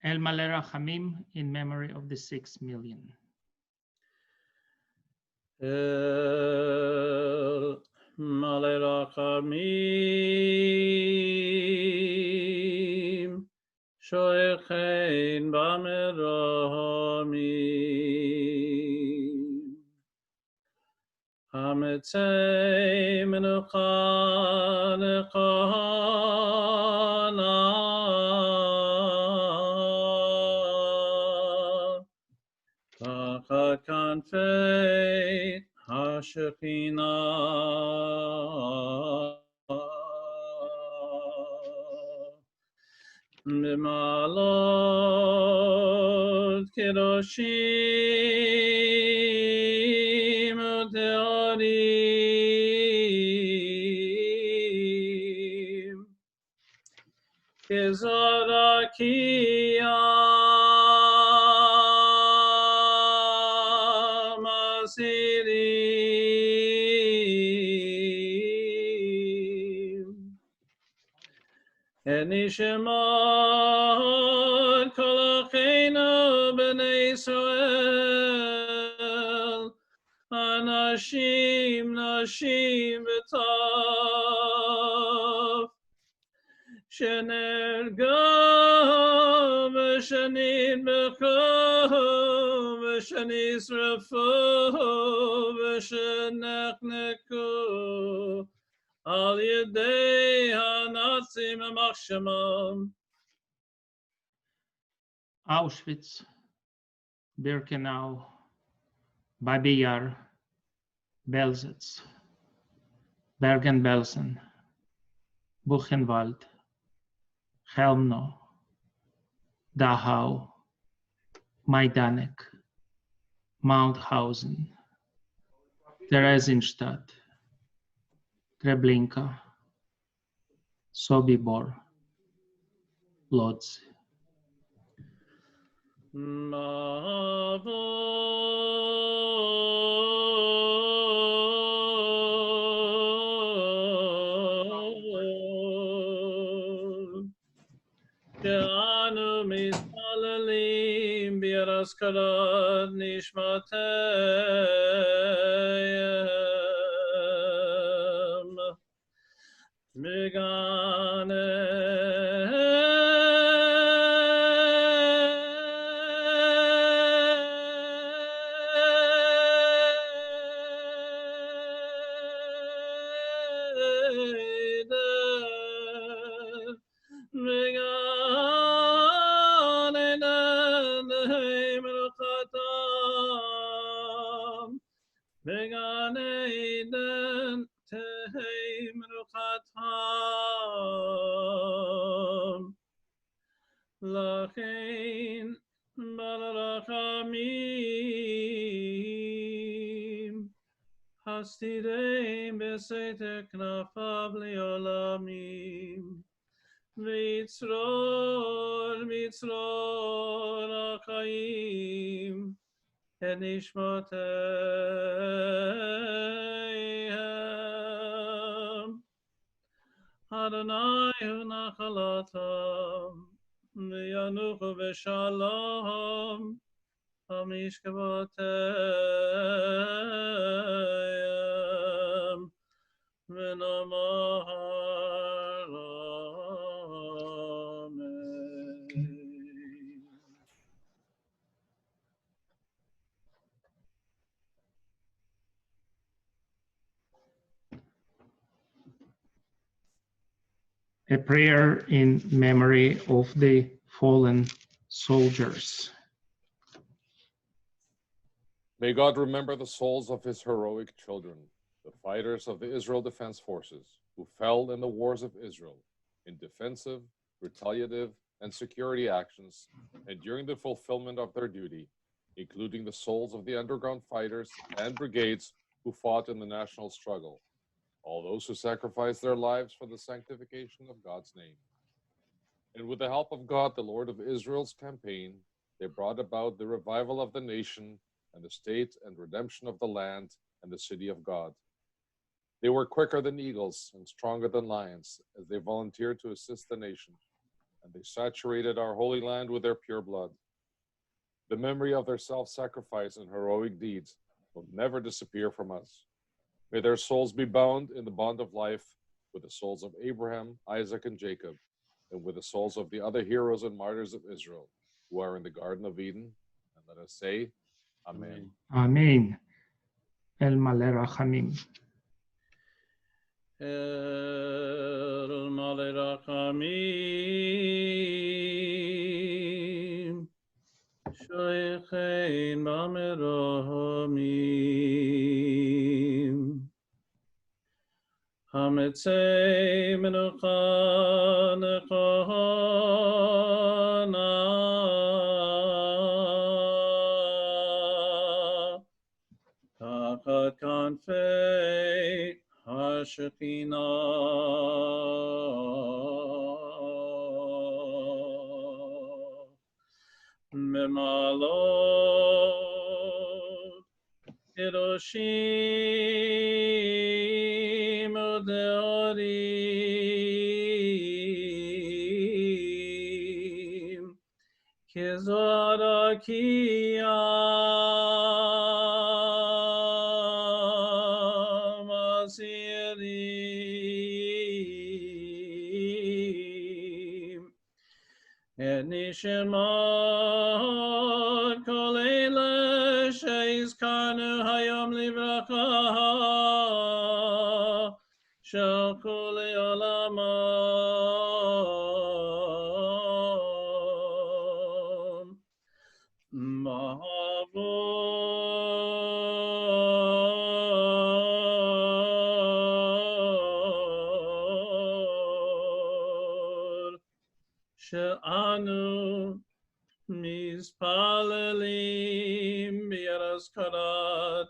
El Maleh Rachamim, in memory of the 6 million. El Maleh Rachamim, Shoechein Bamerahimim, Hametzei Menucha Nechana, Tachat Kanfei haShekhinah, B'malot Kedoshim U'Teorim, Kezarakia Masirim, Enishemot Kol Acheinu B'nei Yisrael, Anashim Nashim B'Tov, Shenerga V'Shanin B'Cho V'Shanin Srafo V'Shenechneku Al Yedei HaNazim Hamach Shemam. Auschwitz, Birkenau, Babi Yar, Belzec, Bergen-Belsen, Buchenwald, Chelmno, Dachau, Majdanek, Mauthausen, Theresienstadt, Treblinka, Sobibor, Lodz. Keanu mispalalim biaraskarat nishmatayim megane Lachein barachamim hastireim besete knafav leolamim vitzror achaim enishmateihem Adonai hu nachalatam V'yanuchu v'shalom hamishkavoteyem v'nomar amen. A prayer in memory of the fallen soldiers. May God remember the souls of his heroic children, the fighters of the Israel Defense Forces, who fell in the wars of Israel in defensive, retaliative, and security actions, and during the fulfillment of their duty, including the souls of the underground fighters and brigades who fought in the national struggle, all those who sacrificed their lives for the sanctification of God's name. And with the help of God, the Lord of Israel's campaign, they brought about the revival of the nation and the state and redemption of the land and the city of God. They were quicker than eagles and stronger than lions as they volunteered to assist the nation, and they saturated our holy land with their pure blood. The memory of their self-sacrifice and heroic deeds will never disappear from us. May their souls be bound in the bond of life with the souls of Abraham, Isaac, and Jacob, and with the souls of the other heroes and martyrs of Israel who are in the Garden of Eden. And let us say, Amen. Amen. El Maleh Rachamim. El Maleh Rachamim Shoyechein Bamerahimim Hametzei Menucha Nechana Tachat Kanfei HaShekhinah Memalot Hiroshim Udeorim Kizarakia Masirim Nishemot Kol Eile Sheizkarnu Hayom Livracha Shalchu Le'olamam Mahavod She'anu Mispalelim B'Yaraskarat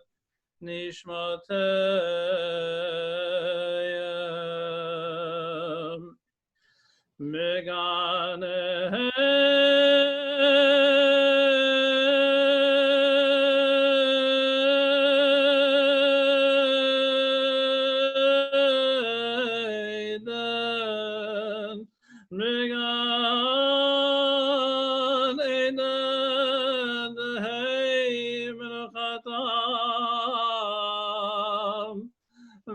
Nishmatayim Megane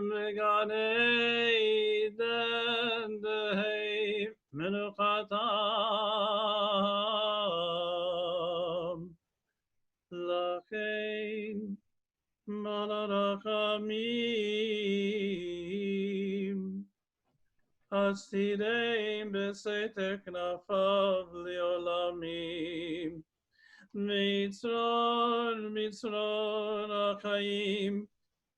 Megane den dehei menuchatam. Lachein Malachamim Hasideim Beseter Knafav Liolamim Mitzron Achayim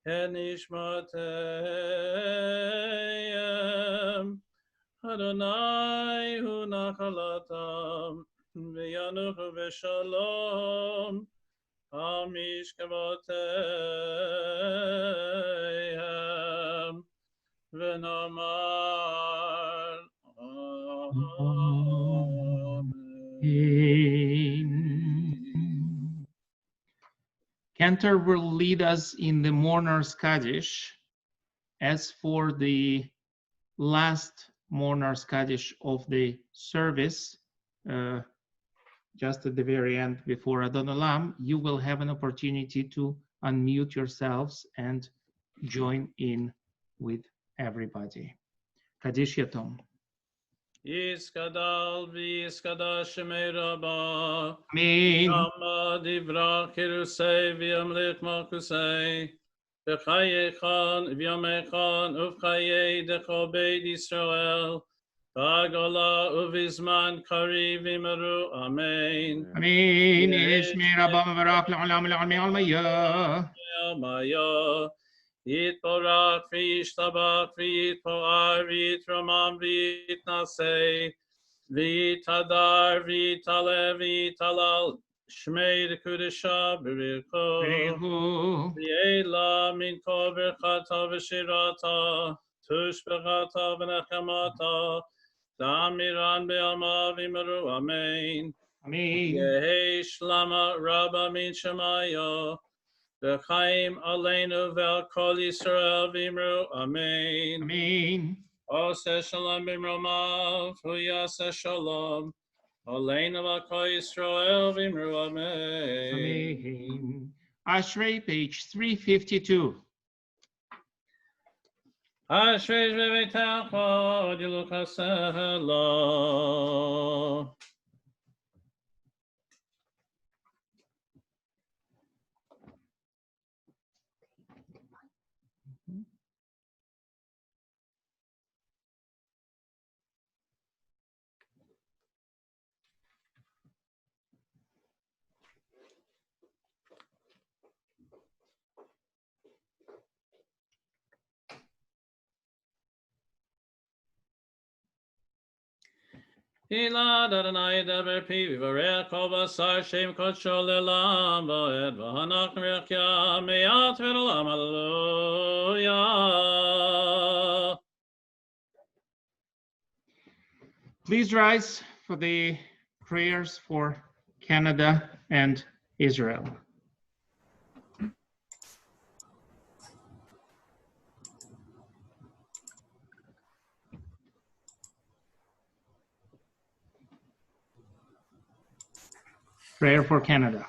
Henishmateyem Adonai Hu Nachalatam V'yanuchu V'shalom Amishkavoteyem V'nomar Amen. Cantor will lead us in the Mourners Kaddish. As for the last Mourners Kaddish of the service, just at the very end before Adon Olam, you will have an opportunity to unmute yourselves and join in with everybody. Kaddish Yatom. Yiskadal v'yiskadal shemei rabba. Amen. Yama divra kirusei v'yamlich malkusei. V'chayechan v'yamechan uv'chayei decho beid Yisrael. V'agola uv'izman kariv v'meru. Amen. Amen. Ishmi rabba v'barak l'olam l'olmi olmaya. Maya. Yitborach v'yishtabach v'yitpoar v'yitramam v'yitnasei v'yitadar v'yitalev v'yitalal shmei d'kudesha b'Birkot v'yela min kol birchata v'shirata tushbechata v'nechemata damiran be'alma v'meru. Amen. Amen. Yehi shlama rabba min shemaya V'chaim aleinu ve'al kol Yisrael v'imru. Amen. Amen. Oseh shalom b'mromav, hu yaseh shalom. Aleinu ve'al kol Yisrael v'imru. Amen. Amen. Ashrei, page 352. Ashrei v'beitecha diluk hasela. Hilad Adonai deber pi v'varech kol basar shem kodsho le'olam va'ed v'hanach mirchya me'at v'olam. Hallelujah. Please rise for the prayers for Canada and Israel. Prayer for Canada.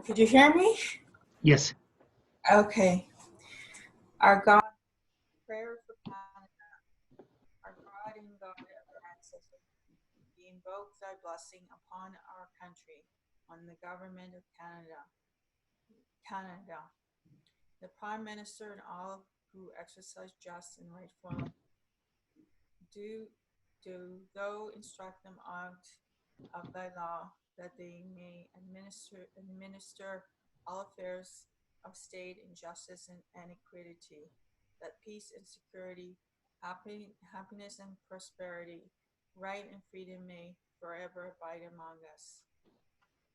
Could you hear me? Yes. Okay. Our God, prayer for Canada. Our God and God of our ancestors, we invoke thy blessing upon our country, on the government of Canada, the Prime Minister and all who exercise just and rightful. Do thou instruct them out of thy law, that they may administer all affairs of state in justice and equity, that peace and security, happiness and prosperity, right and freedom may forever abide among us.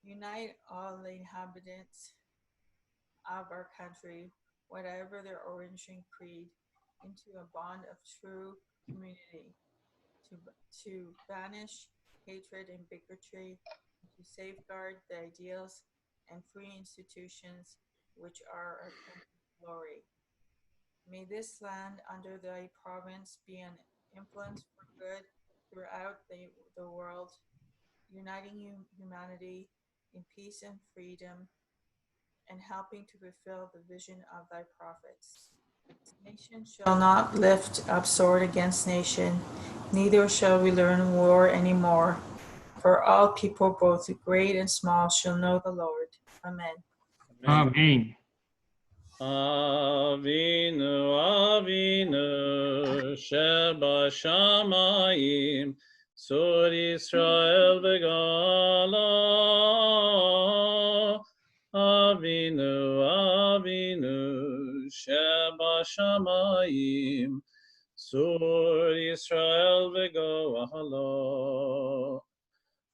Unite all the inhabitants of our country, whatever their origin and creed, into a bond of true community, to banish hatred and bigotry, to safeguard the ideals and free institutions which are our country's glory. May this land under thy province be an influence for good throughout the world, uniting humanity in peace and freedom, and helping to fulfill the vision of thy prophets. Nation shall not lift up sword against nation, neither shall we learn war any more. For all people, both great and small, shall know the Lord. Amen. Amen. Avinu, Avinu, Shebashamayim, Sur Yisrael v'gala. Avinu, Avinu, Shebashamayim, Sur Yisrael v'gala.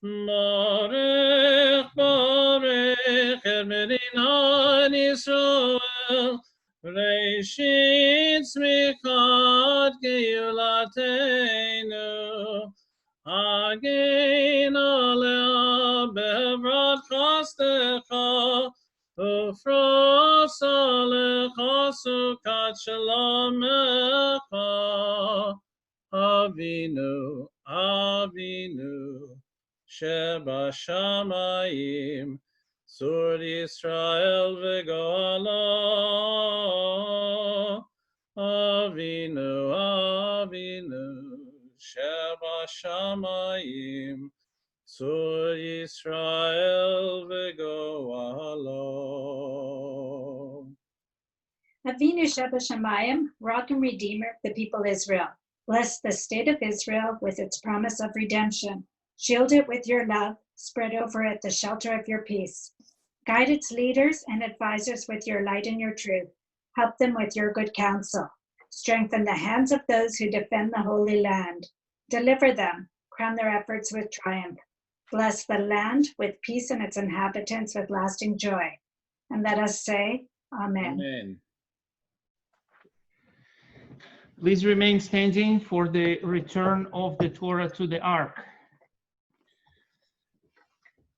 Barech, Barech, Medinat Yisrael, Reshit Tzmikat Geulatenu, Hagen Alea Bevrat Chastecha, Ufros Alecha Sukat Shalomecha. Avinu, Avinu, Shebashamayim, Sur Yisrael v'gala. Avinu, Avinu, Shebashamayim, Sur Yisrael v'gala. Avinu Shebashamayim, Rock and Redeemer of the people Israel. Bless the state of Israel with its promise of redemption. Shield it with your love. Spread over it the shelter of your peace. Guide its leaders and advisors with your light and your truth. Help them with your good counsel. Strengthen the hands of those who defend the Holy Land. Deliver them. Crown their efforts with triumph. Bless the land with peace and its inhabitants with lasting joy. And let us say, Amen. Amen. Please remain standing for the return of the Torah to the ark.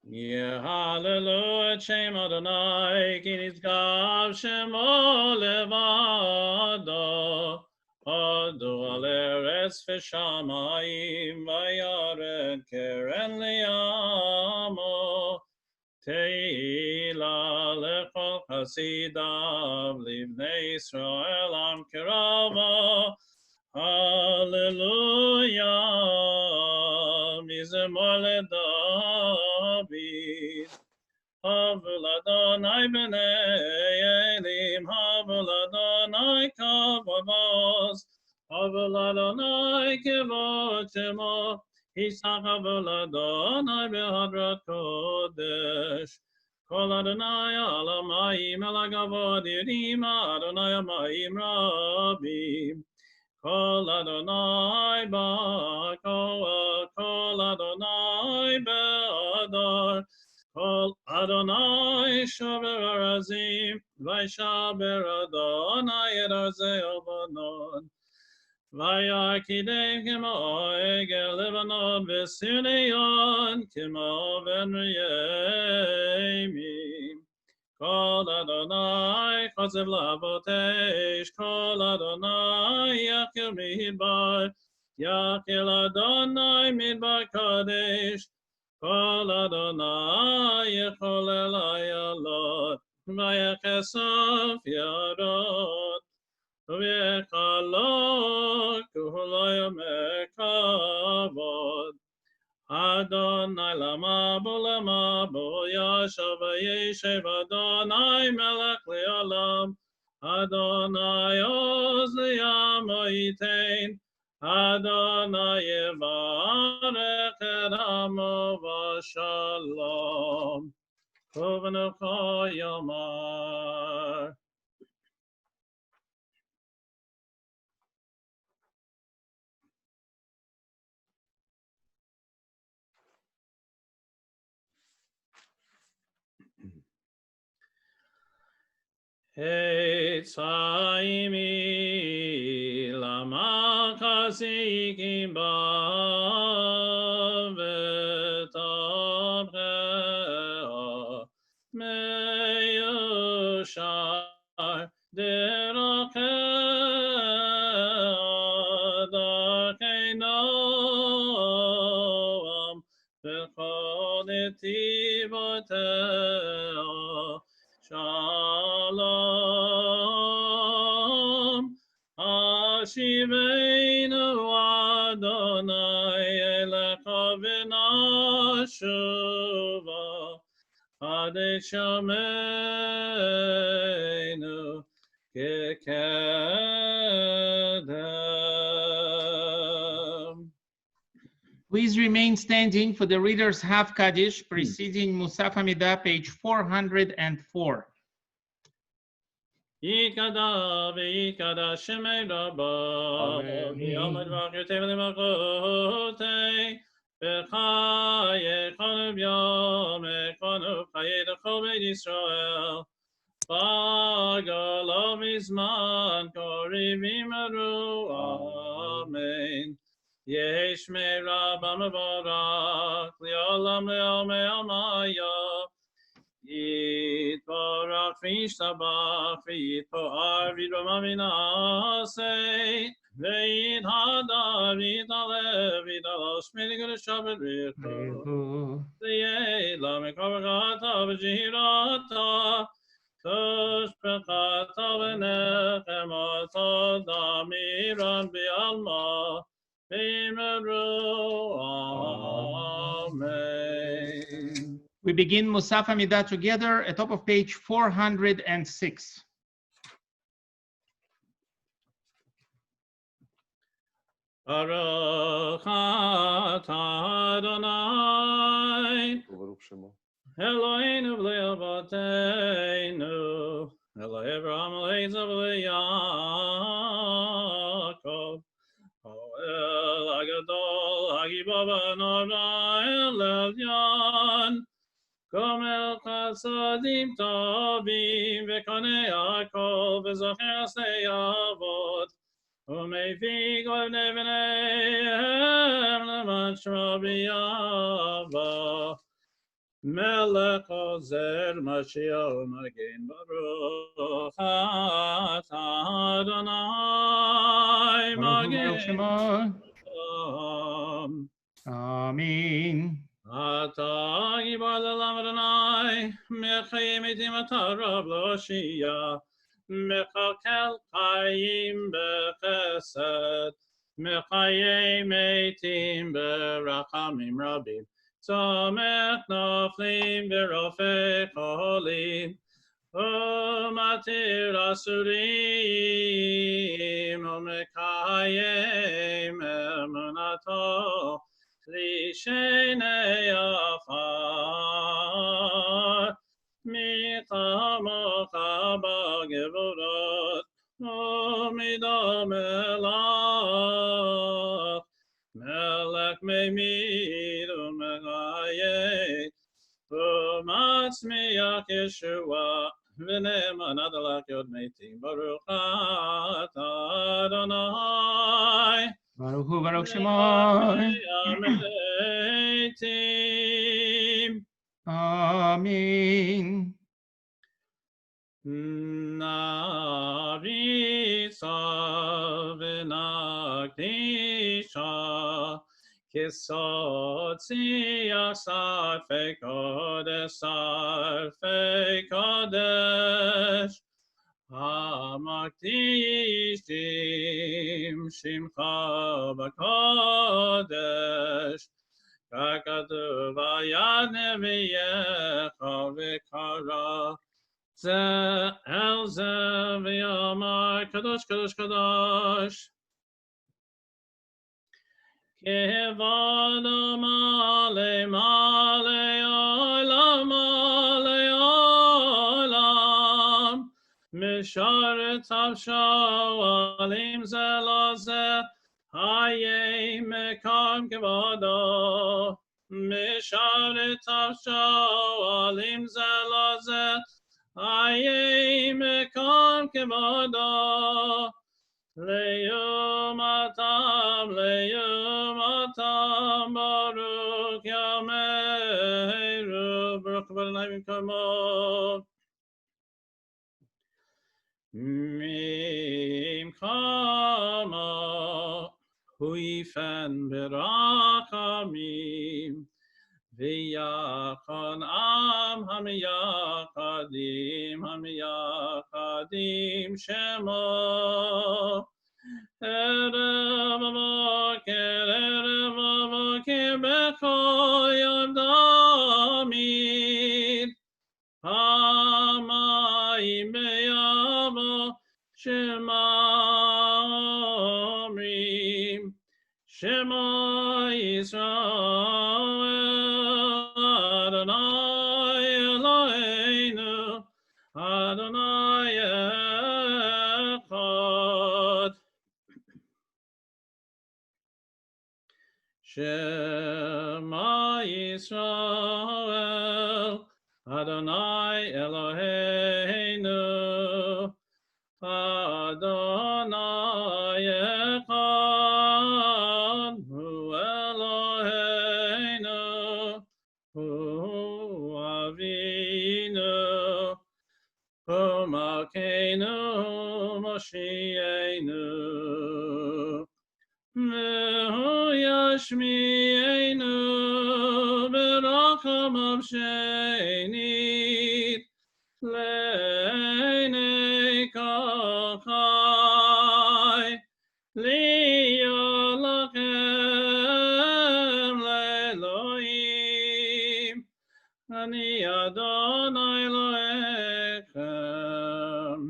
Yehalelu et Shem Adonai, ki nizgav shemo levado, adu al eretz v'shamayim, vayared keren liyamo, teila lechol chasidav, livnei Yisrael am kerava. Hallelujah, mizemor leDavid. Havul Adonai b'nei Elim, havul Adonai kavod, havul Adonai kevod shemo, Yisach havul Adonai b'hadrat kodesh. Kol Adonai al hamayim el hagavod yirim, Adonai hamayim rabim. Kol Adonai ba'koach, Kol Adonai be'adar, Kol Adonai shover arazim, Vaishaber Adonai et arzei Lebanon. Vayakidem kimo egel Lebanon v'Sirion, kimo ben Riyemim. Kol Adonai chazev lavotesh, Kol Adonai yakil midbar, yakil Adonai midbar kadesh, Kol Adonai yecholel ayalot, vayechesof yarot, v'yechalot kuhlo yomer kavod. Adonai lama bo yashav vayeshev, Adonai melech le'olam, Adonai oz liyamo yitein, Adonai yevarech et amo v'shalom. Kovnucha yomar. Eitzaimi lama chasikim ba v'tabchea meyushar derachea darkei noam v'chol netiv v'teo shalom Hashivenu Adonai elecha v'nashuva Adeshamenu kekedem. Please remain standing for the reader's half Kaddish preceding Musaf Hamidah, page 404. Yikada v'yikada shemei rabba v'yamad v'achotev l'machotei v'chayechanu v'yamechanu chayei l'chol beit Yisrael v'galav mizman koriv imaru amen Yesh me rabba mevarach li'olam le'omei amaya Yitbarach v'yishtabach v'yitpo'ar v'yitbamaminasei v'yithadar v'yitalev v'yitalosh mi'nigur Shabbat Birkot v'yeila mekarvachata v'jihirata toshpechata v'nechemata damiran v'yalma v'yimeru Amen. We begin Musaf Hamidah together at top of page 406. Baruch atah Adonai Eloheinu v'lei avoteinu Eloi Avraham Eloi Yitzchak v'lei Yaakov Ha'el Hagadol Hagibor v'Nora El Elyon Gomel Chasadim Tovim V'konei Hakol V'zocher Asnei Avot U'mevig Olnei V'neihem L'man Shmo B'yava Melech Ozer Mashiach Magen Baruch atah Adonai Magen Amen. Atah Gibor L'olam Adonai Mechayim Eitim Atah Rav L'Oshia Mechakel Chayim B'Chesed Mechayim Eitim B'Rachamim Rabim Tzomech Noflim B'Rofei Cholim U'matir Asurim U'mekayim Emunato Lishenei Afar Michamocha B'Gevorot U'midam Elach Melech Meimid U'megayeh U'matzmiach Yeshua V'ne'eman Adalak Yod Meitim Baruch atah Adonai Baruch Hu Baruch Shemo Meitim Amen. Narisa v'nakdisha Kisotzi sarfei kodesh Hamakdishim shimcha b'kodesh Kakatuv ayad neviyecha v'kara Ze el ze v'yamar kadosh kadosh kadosh Kevod male male olam Misharet Havshalim Zelazeh Haye Mekam Kevodo Misharet Havshalim Zelazeh Haye Mekam Kevodo Leyum Atam Baruch Yameru Baruch V'Nayim Kamo Mimchama Huifen Berachamim V'yachon hamiyakadim shemo. Erev v'boker b'chol yom tamid. Hamayim b'yamo shema omrim. Shema Yisrael Adonai Eloheinu Adonai Echad. Shema Yisrael Adonai Eloheinu Adonai Echad. Hu Eloheinu Hu Avinu Hu Malkeinu Moshienu V'hu Yashmi'enu B'rachamav Shenit Le'nei Kachai Li'yod lachem le'Elohim Ani Adonai Elohechem.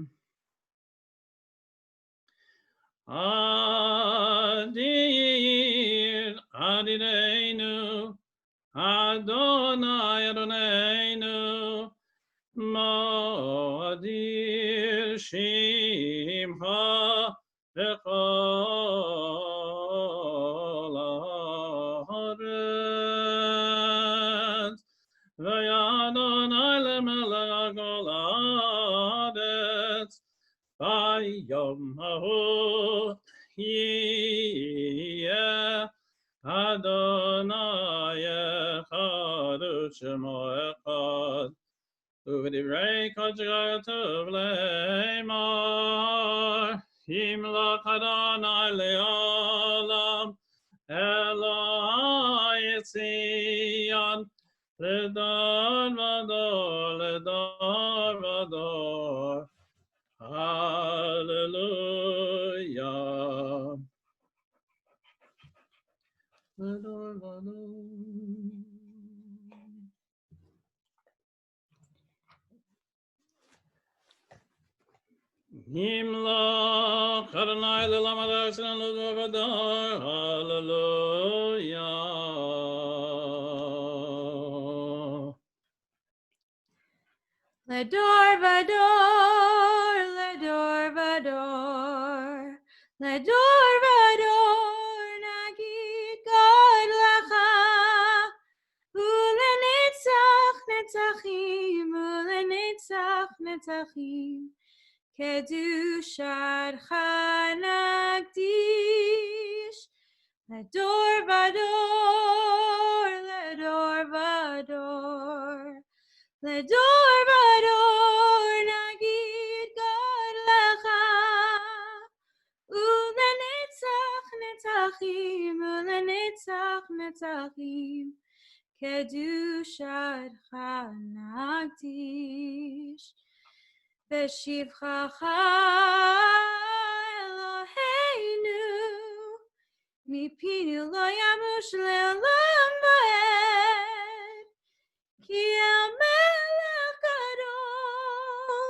Adir Adireinu Adonai Adonai Moadir Shimcha B'chol haaretz V'Adonai lemelech kol haaretz V'yom hahu yiyeh Adonai echad u'shemo echad U'v'divrei haShachar katuv le'emar Yimlach Adonai le'olam Eloi Tzion Ledor vador Ledor vador Hallelujah. Ledor vador. Yimlach Adonai le'olam Adonai Ledor vador Hallelujah. Ledor vador, ledor vador, ledor vador, nagid God lecha, ulenetzach netzachim, ulenetzach netzachim, kedushatcha nagdish, ledor vador, ledor vador. Ledor vador nagid God lecha ulenetzach netzachim ulenetzach netzachim kedushatcha nagdish v'shivchacha Eloheinu mipinu lo yamush le'olam va'ed ki el melech gadol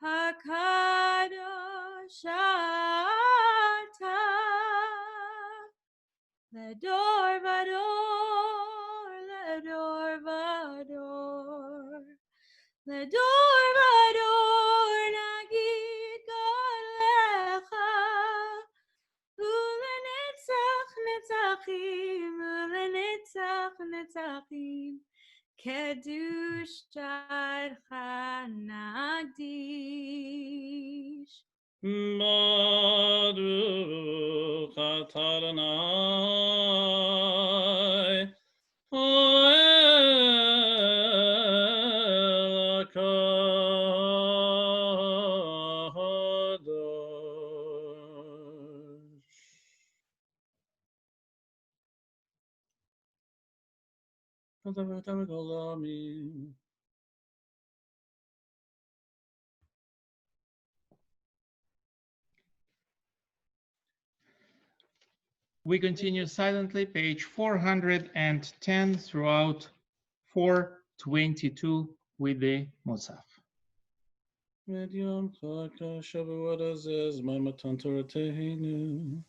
hakadosh ata ledor vador ledor vador ledor vador nagid God lecha ulenetzach netzachim ulenetzach netzachim kedushatcha nagdish. Baruch atah Adonai Oel HaKadosh. We continue silently, page 410 throughout 422 with the Musaf. ודיום חג השבועות הזה, זמן מתן תורתנו.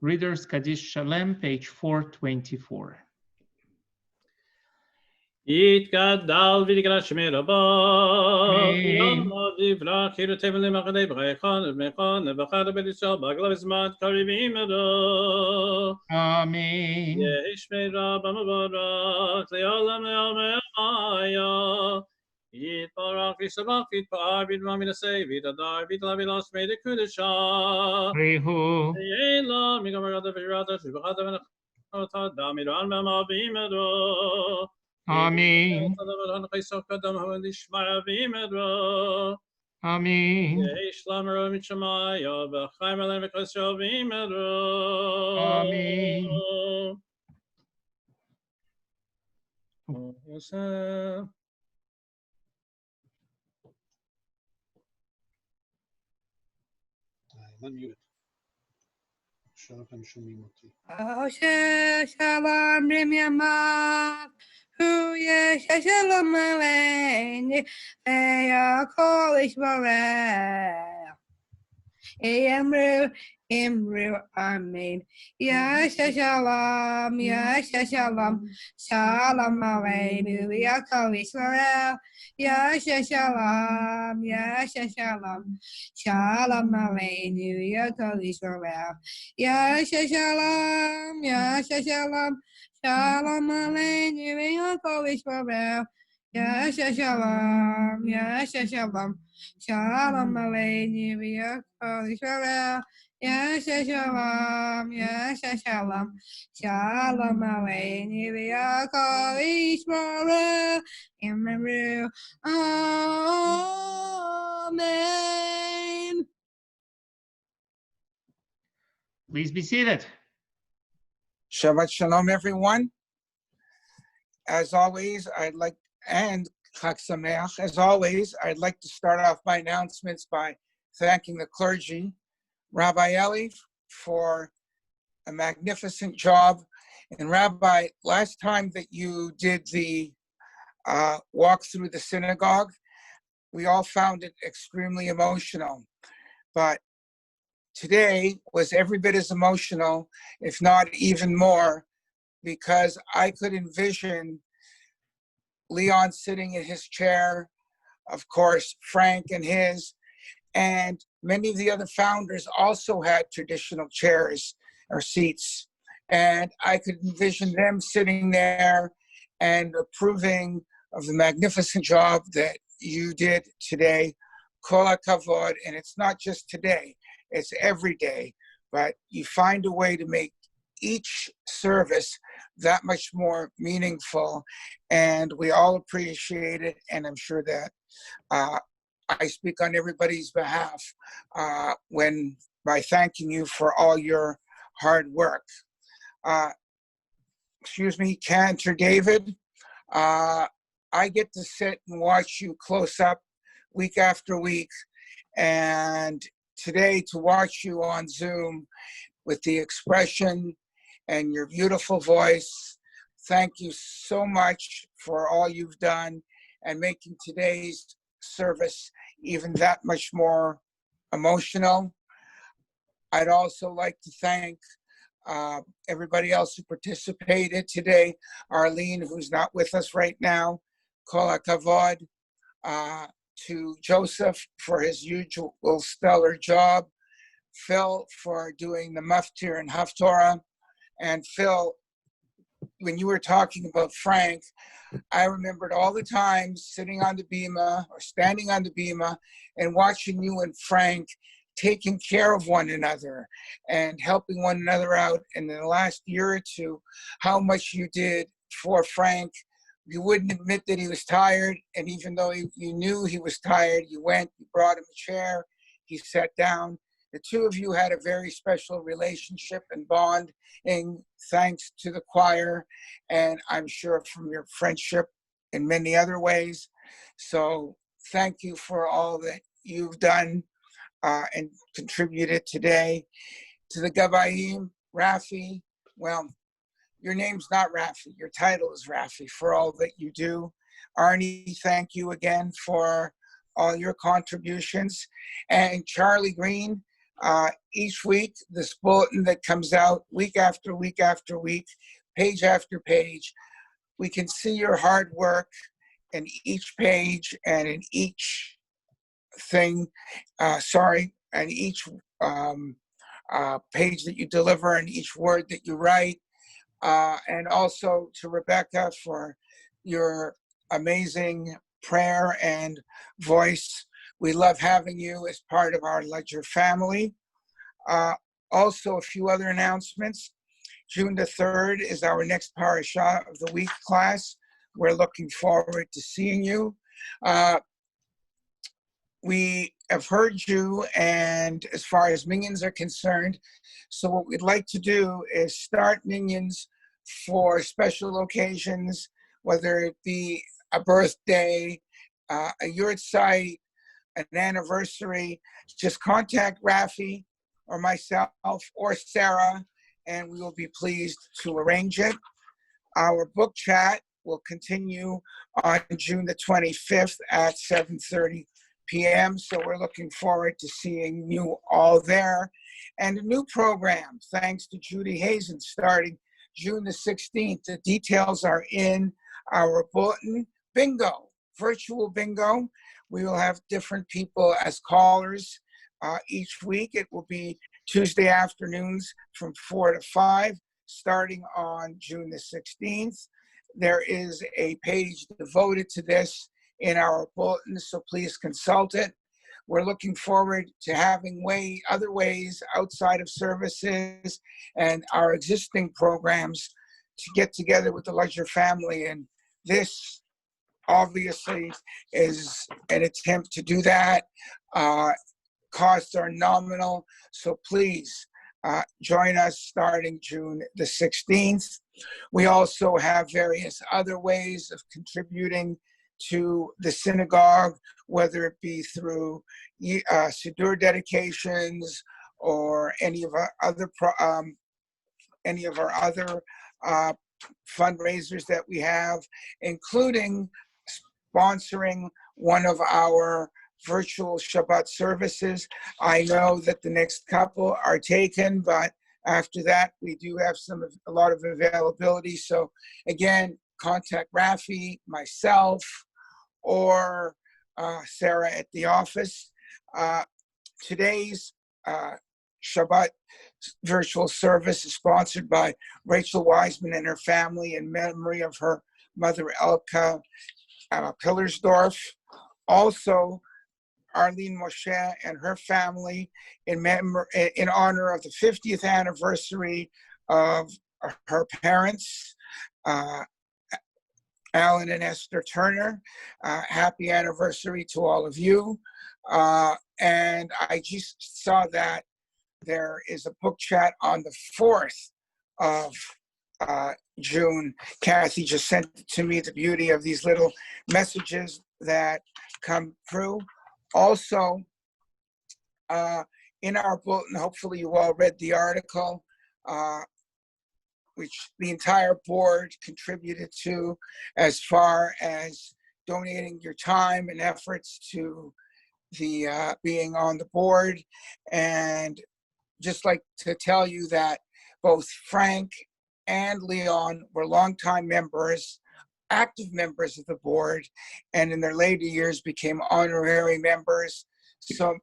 Reader's Kaddish Shalem, page 424. יתגדל ויגדל שמי רבו, יום דברך חירותיו למחנה בריחון ובמכון ובחר בליסו בגלה בזמן קריבים עדו. אמן. יהי שמי רב המבורך לעולם לעולמי חיה. יתברך וישבח ויתפאר וידמה מנסה ויתהדר ויתלה וילעש שמי דקודשה. ריהו. יהי לו מגמר גדול ושירתה שבחת ונחתה דם ירען במאבים עדו. Amen. Amen. Amen. unmuted. שלום שומעים אותי. שלום רמימה, הוא יש שלום עלינו, והכל ישמרנו. אמרו אמן. יש שלום, שלום עלינו, והכל ישמרנו. יש שלום, שלום עלינו, והכל ישמרנו. יש שלום, שלום עלינו, והכל ישמרנו. יש שלום, שלום עלינו, והכל ישמרנו. יש שלום, שלום עלינו, והכל ישמרנו. אמרו אמן. Please be seated. Shabbat Shalom, everyone. As always, and Chag Sameach, as always, I'd like to start off my announcements by thanking the clergy, Rabbi Eli, for a magnificent job. And Rabbi, last time that you did the walk through the synagogue, we all found it extremely emotional. But today was every bit as emotional, if not even more, because I could envision Leon sitting in his chair, of course, Frank and his, and many of the other founders also had traditional chairs or seats. And I could envision them sitting there and approving of the magnificent job that you did today. Kol hakavod, and it's not just today, it's every day, but you find a way to make each service that much more meaningful, and we all appreciate it, and I'm sure that I speak on everybody's behalf by thanking you for all your hard work. Excuse me, Cantor David, I get to sit and watch you close up week after week, and today to watch you on Zoom with the expression and your beautiful voice. Thank you so much for all you've done and making today's service even that much more emotional. I'd also like to thank everybody else who participated today. Arlene, who's not with us right now. Kol hakavod to Joseph for his usual stellar job. Phil for doing the maftir and Haftarah. And Phil, when you were talking about Frank, I remembered all the times sitting on the bima or standing on the bima and watching you and Frank taking care of one another and helping one another out. And in the last year or two, how much you did for Frank. You wouldn't admit that he was tired. And even though you knew he was tired, you went, you brought him a chair, he sat down. The two of you had a very special relationship and bond, and thanks to the choir, and I'm sure from your friendship in many other ways. So thank you for all that you've done and contributed today. To the Gabayim, Rafi, well, your name's not Rafi, your title is Rafi, for all that you do. Arnie, thank you again for all your contributions. And Charlie Green, each week, this bulletin that comes out week after week after week, page after page, we can see your hard work in each page and in each thing, and each page that you deliver and each word that you write. And also to Rebecca for your amazing prayer and voice. We love having you as part of our Lodzer family. Also, a few other announcements. June the 3rd is our next parasha of the week class. We're looking forward to seeing you. We have heard you, and as far as minions are concerned, so what we'd like to do is start minions for special occasions, whether it be a birthday, a yurtzeit, an anniversary. Just contact Rafi or myself or Sarah, and we will be pleased to arrange it. Our book chat will continue on June the 25th at 7:30 p.m. So we're looking forward to seeing you all there. And a new program, thanks to Judy Hazen, starting June the 16th. The details are in our bulletin. Bingo, virtual bingo. We will have different people as callers each week. It will be Tuesday afternoons from 4 to 5, starting on June the 16th. There is a page devoted to this in our bulletin, so please consult it. We're looking forward to having other ways outside of services and our existing programs to get together with the Lodzer family. And this obviously is an attempt to do that. Costs are nominal, so please join us starting June the 16th. We also have various other ways of contributing to the synagogue, whether it be through Siddur dedications or any of our other fundraisers that we have, including sponsoring one of our virtual Shabbat services. I know that the next couple are taken, but after that, we do have a lot of availability. So again, contact Rafi, myself, or Sarah at the office. Today's Shabbat virtual service is sponsored by Rachel Wiseman and her family in memory of her mother, Elka Pillersdorf. Also, Arlene Moshe and her family in honor of the 50th anniversary of her parents, Alan and Esther Turner. Happy anniversary to all of you. And I just saw that there is a book chat on the 4th of June. Kathy just sent to me the beauty of these little messages that come through. Also, in our bulletin, hopefully you all read the article, which the entire board contributed to, as far as donating your time and efforts to the being on the board. And just like to tell you that both Frank and Leon were longtime members, active members of the board, and in their later years became honorary members. So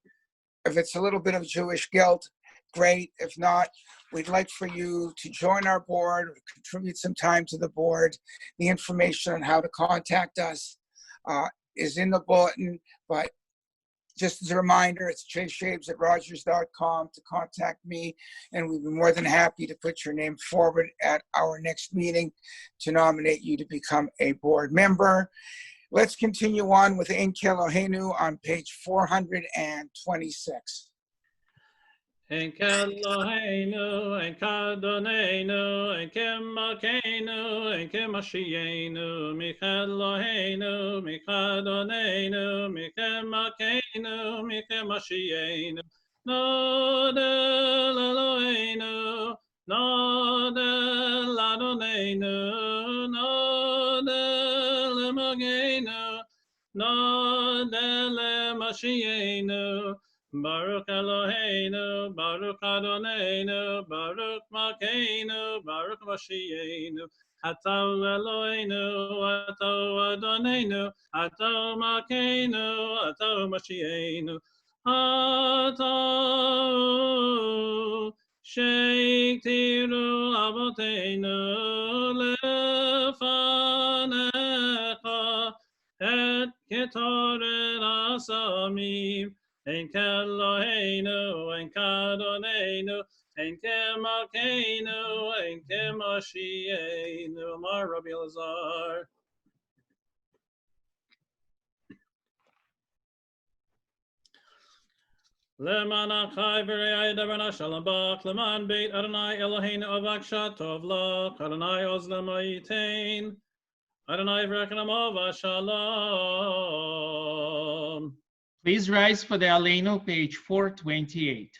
if it's a little bit of Jewish guilt, great. If not, we'd like for you to join our board or contribute some time to the board. The information on how to contact us is in the bulletin, but just as a reminder, it's jshabes@rogers.com to contact me, and we'd be more than happy to put your name forward at our next meeting to nominate you to become a board member. Let's continue on with Ein Keloheinu on page 426. Ein Keloheinu, Ein Kadonenu, Ein Kemalkeinu, Ein Kemashienu, Micheloheinu, Mikadonenu, Mikemalkeinu, Mikemashienu, Nodel Eloheinu, Nodel Adonenu, Nodel Emagenu, Nodel Emashienu, Baruch Eloheinu, Baruch Adonenu, Baruch Malkeinu, Baruch Mashienu, Atau Eloheinu, Atau Adonenu, Atau Malkeinu, Atau Mashienu, Atau Sheiktiru Avoteinu Lefanecha Et Ketoret Asamim Ein Keloheinu, Ein Kadonenu, Ein Kemalkeinu, Ein Kemashienu. Amar Rabbi Elazar. Leman achai v'rei davana shalom bach, leman beit Adonai Eloheinu avak shatov lach, Adonai oz l'mayitain, Adonai v'rekanam ova shalom. Please rise for the Aleinu, page 428.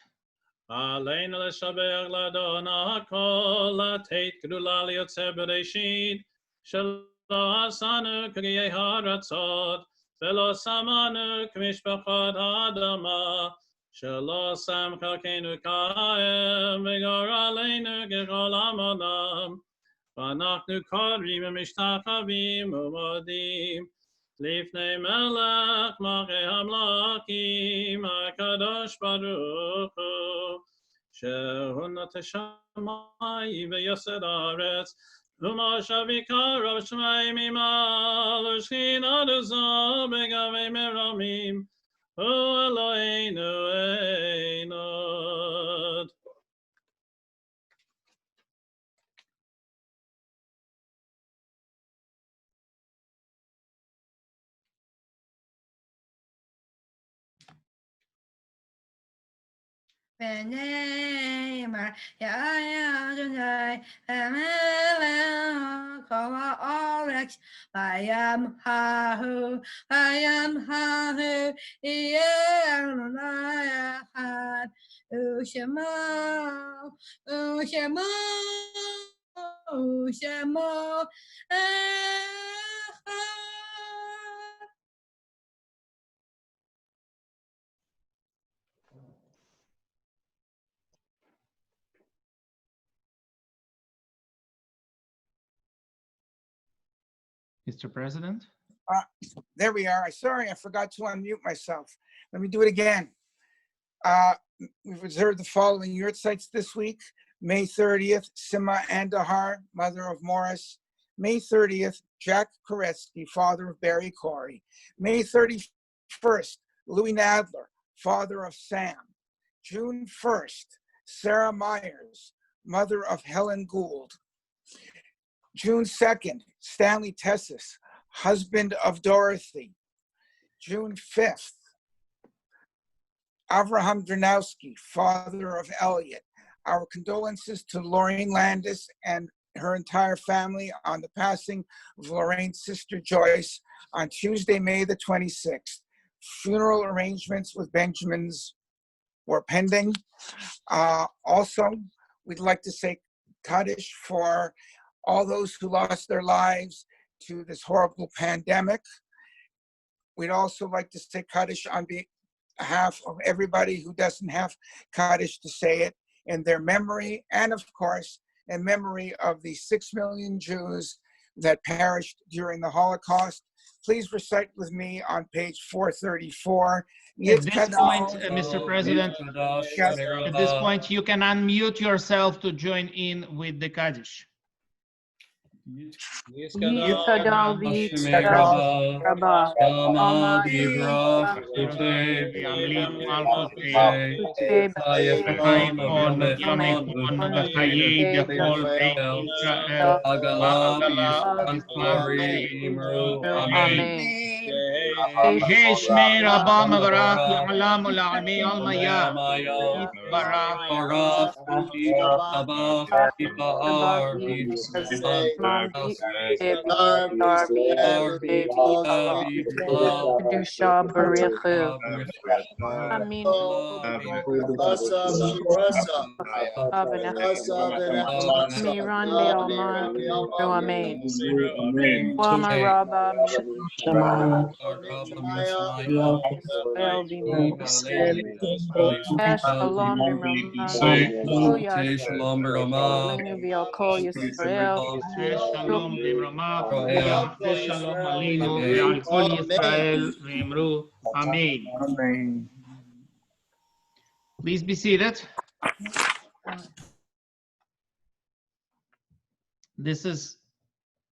Aleinu l'shabech l'Adonai hakol, l'teit gedula liotzer b'reishit, shelo asanu k'giyei haratzot, v'lo samanu k'mishpachot ha'adama, shelo sam chalkeinu ka'em, v'gar aleinu k'chol amonam, v'anachnu korim v'mishtachavim u'modim, Lifnei melech malchei hamlakim, HaKadosh Baruch Hu, shehu notei shamayim v'yosed haaretz, u'moshav yikarav shemaim imal, u'shchinato zo begavei meramim, hu Eloheinu ein od. ונאמר יהיה אדוני המלך כל הארץ ביום ההוא יהיה אדוני אחד ושמו אחד. Mr. President? There we are. Sorry, I forgot to unmute myself. Let me do it again. We've reserved the following yurt sites this week. May 30th, Sima Andahar, mother of Morris. May 30th, Jack Koretsky, father of Barry Corey. May 31st, Louis Nadler, father of Sam. June 1st, Sarah Myers, mother of Helen Gould. June 2nd, Stanley Tessis, husband of Dorothy. June 5th, Avraham Dranowski, father of Elliot. Our condolences to Lorraine Landis and her entire family on the passing of Lorraine's sister Joyce on Tuesday, May the 26th. Funeral arrangements with Benjamin's were pending. Also, we'd like to say Kaddish for all those who lost their lives to this horrible pandemic. We'd also like to say Kaddish on behalf of everybody who doesn't have Kaddish to say it in their memory, and of course, in memory of the 6 million Jews that perished during the Holocaust. Please recite with me on page 434. At this point, Mr. President, Yes. at this point, you can unmute yourself to join in with the Kaddish. Yizkor Rabba, Shama Divrach, Tutei, Malchutei, Chayefon, Yomechon, V'chayei Bechol Beit Yisrael, Hagala, Yisrael, Imru, Amen. Heshmei Rabba Mavarach Ya'alam Ula'amei Almaya Yitbarach Barach, Yitbarach, Yitbahar, Kedusha Barichu. Amin. Miran Be'alman Ru'amein. Wama Rabba Bel Bimu. Shalom B'Rama. Shalom B'Rama. Lenu V'Al Kol Yisrael. Shalom B'Rama Shalom Aleinu Ve'al Kol Yisrael Ve'imru Amen. Amen. Please be seated. This is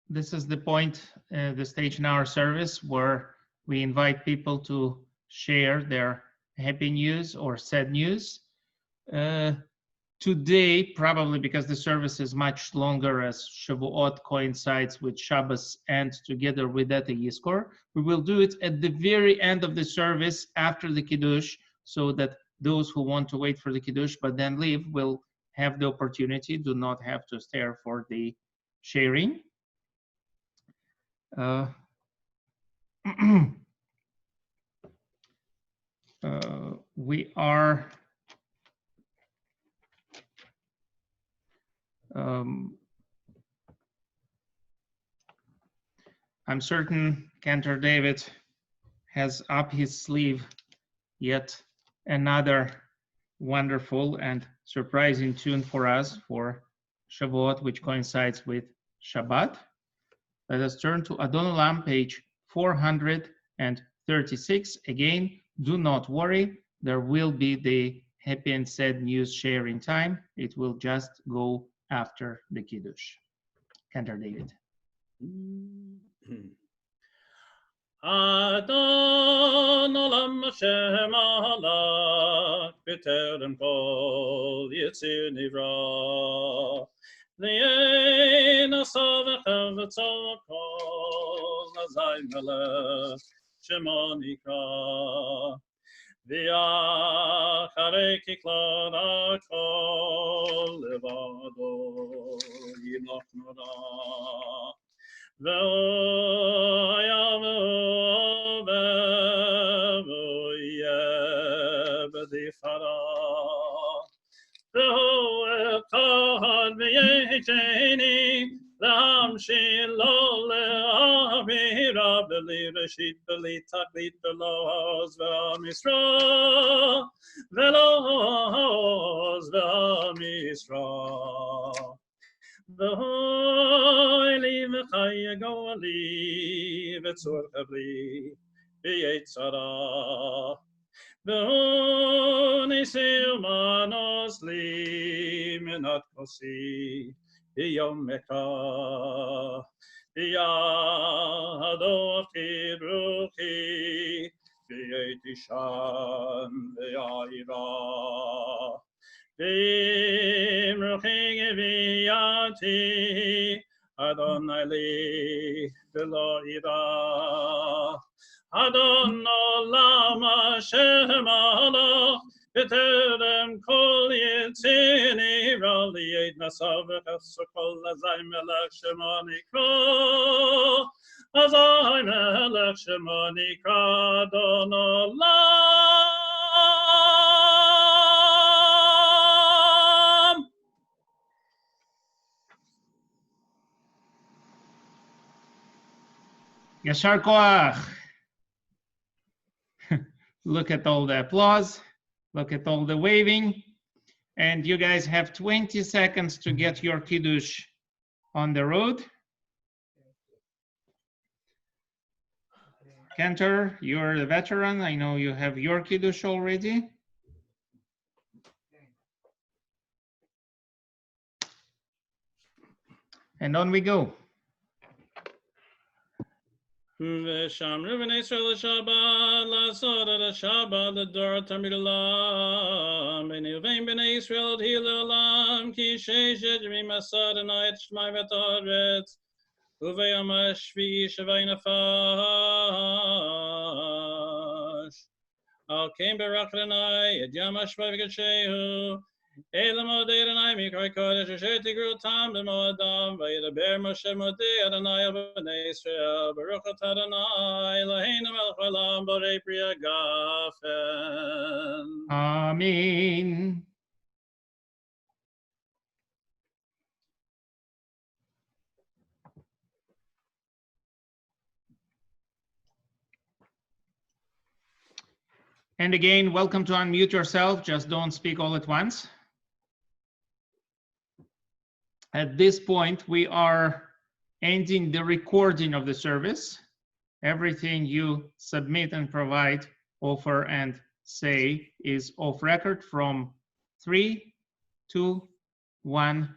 the point, the stage in our service where we invite people to share their happy news or sad news. Today, probably because the service is much longer as Shavuot coincides with Shabbos and together with that a Yizkor, we will do it at the very end of the service after the Kiddush, so that those who want to wait for the Kiddush but then leave will have the opportunity, do not have to stay for the sharing. We are I'm certain Cantor David has up his sleeve yet another wonderful and surprising tune for us for Shavuot, which coincides with Shabbat. Let us turn to Adon Olam, page 436. Again, do not worry, there will be the happy and sad news sharing time. It will just go after the Kiddush. Cantor David. Adon Olam Hashem Alak B'terem Kol Yitzir Nivra V'yein Asa V'chevetzo Kol Azay Melech Shemo Nikra ואחרי ככלות הכל לבדו ימלוך נורא. והוא יבוא והוא יהיה בתפארה. והוא אחד ויהישני להמשיל לו לאווירה בלי ראשית בלי תכלית ולא עוז והמשרה ולא עוז והמשרה. ואוי לי וחי גואלי וצור חברי ביצרה. והוא ניסי ומנוס לי מנת כוסי ביום מקרא. בידו תברוכי והייתי שם וירא. במרוחי גבייתי אדוני לי ולא ירא. אדון עולם אשר מלך בטרם כל יציר נברא לי את נשא וחפשו כל אזי מלך שמו נקרא. אזי מלך שמו נקרא אדון עולם. Yashar koach. Look at all the applause. Look at all the waving. And you guys have 20 seconds to get your kiddush on the road. Cantor, you're the veteran. I know you have your kiddush already. And on we go. ושמרו בני ישראל לשבת, לעשות את השבת לדור תמיד עולם. בני ובין בני ישראל תהי לעולם, כי ששת ימים עשה אדוני את שמיים ואת הארץ, וביום השביעי שבי נפש. על כן ברך אדוני את ים השבוע וקדשהו, אלה מודי אדוני מקרא קודש אשר תגרו אותם במועדם, וידבר משה מודי אדוני על בני ישראל, ברוך אתה אדוני אלוהינו מלך העולם בורא פרי הגפן. Amen. And again, welcome to unmute yourself. Just don't speak all at once. At this point, we are ending the recording of the service. Everything you submit and provide, offer and say is off record from 3, 2, 1.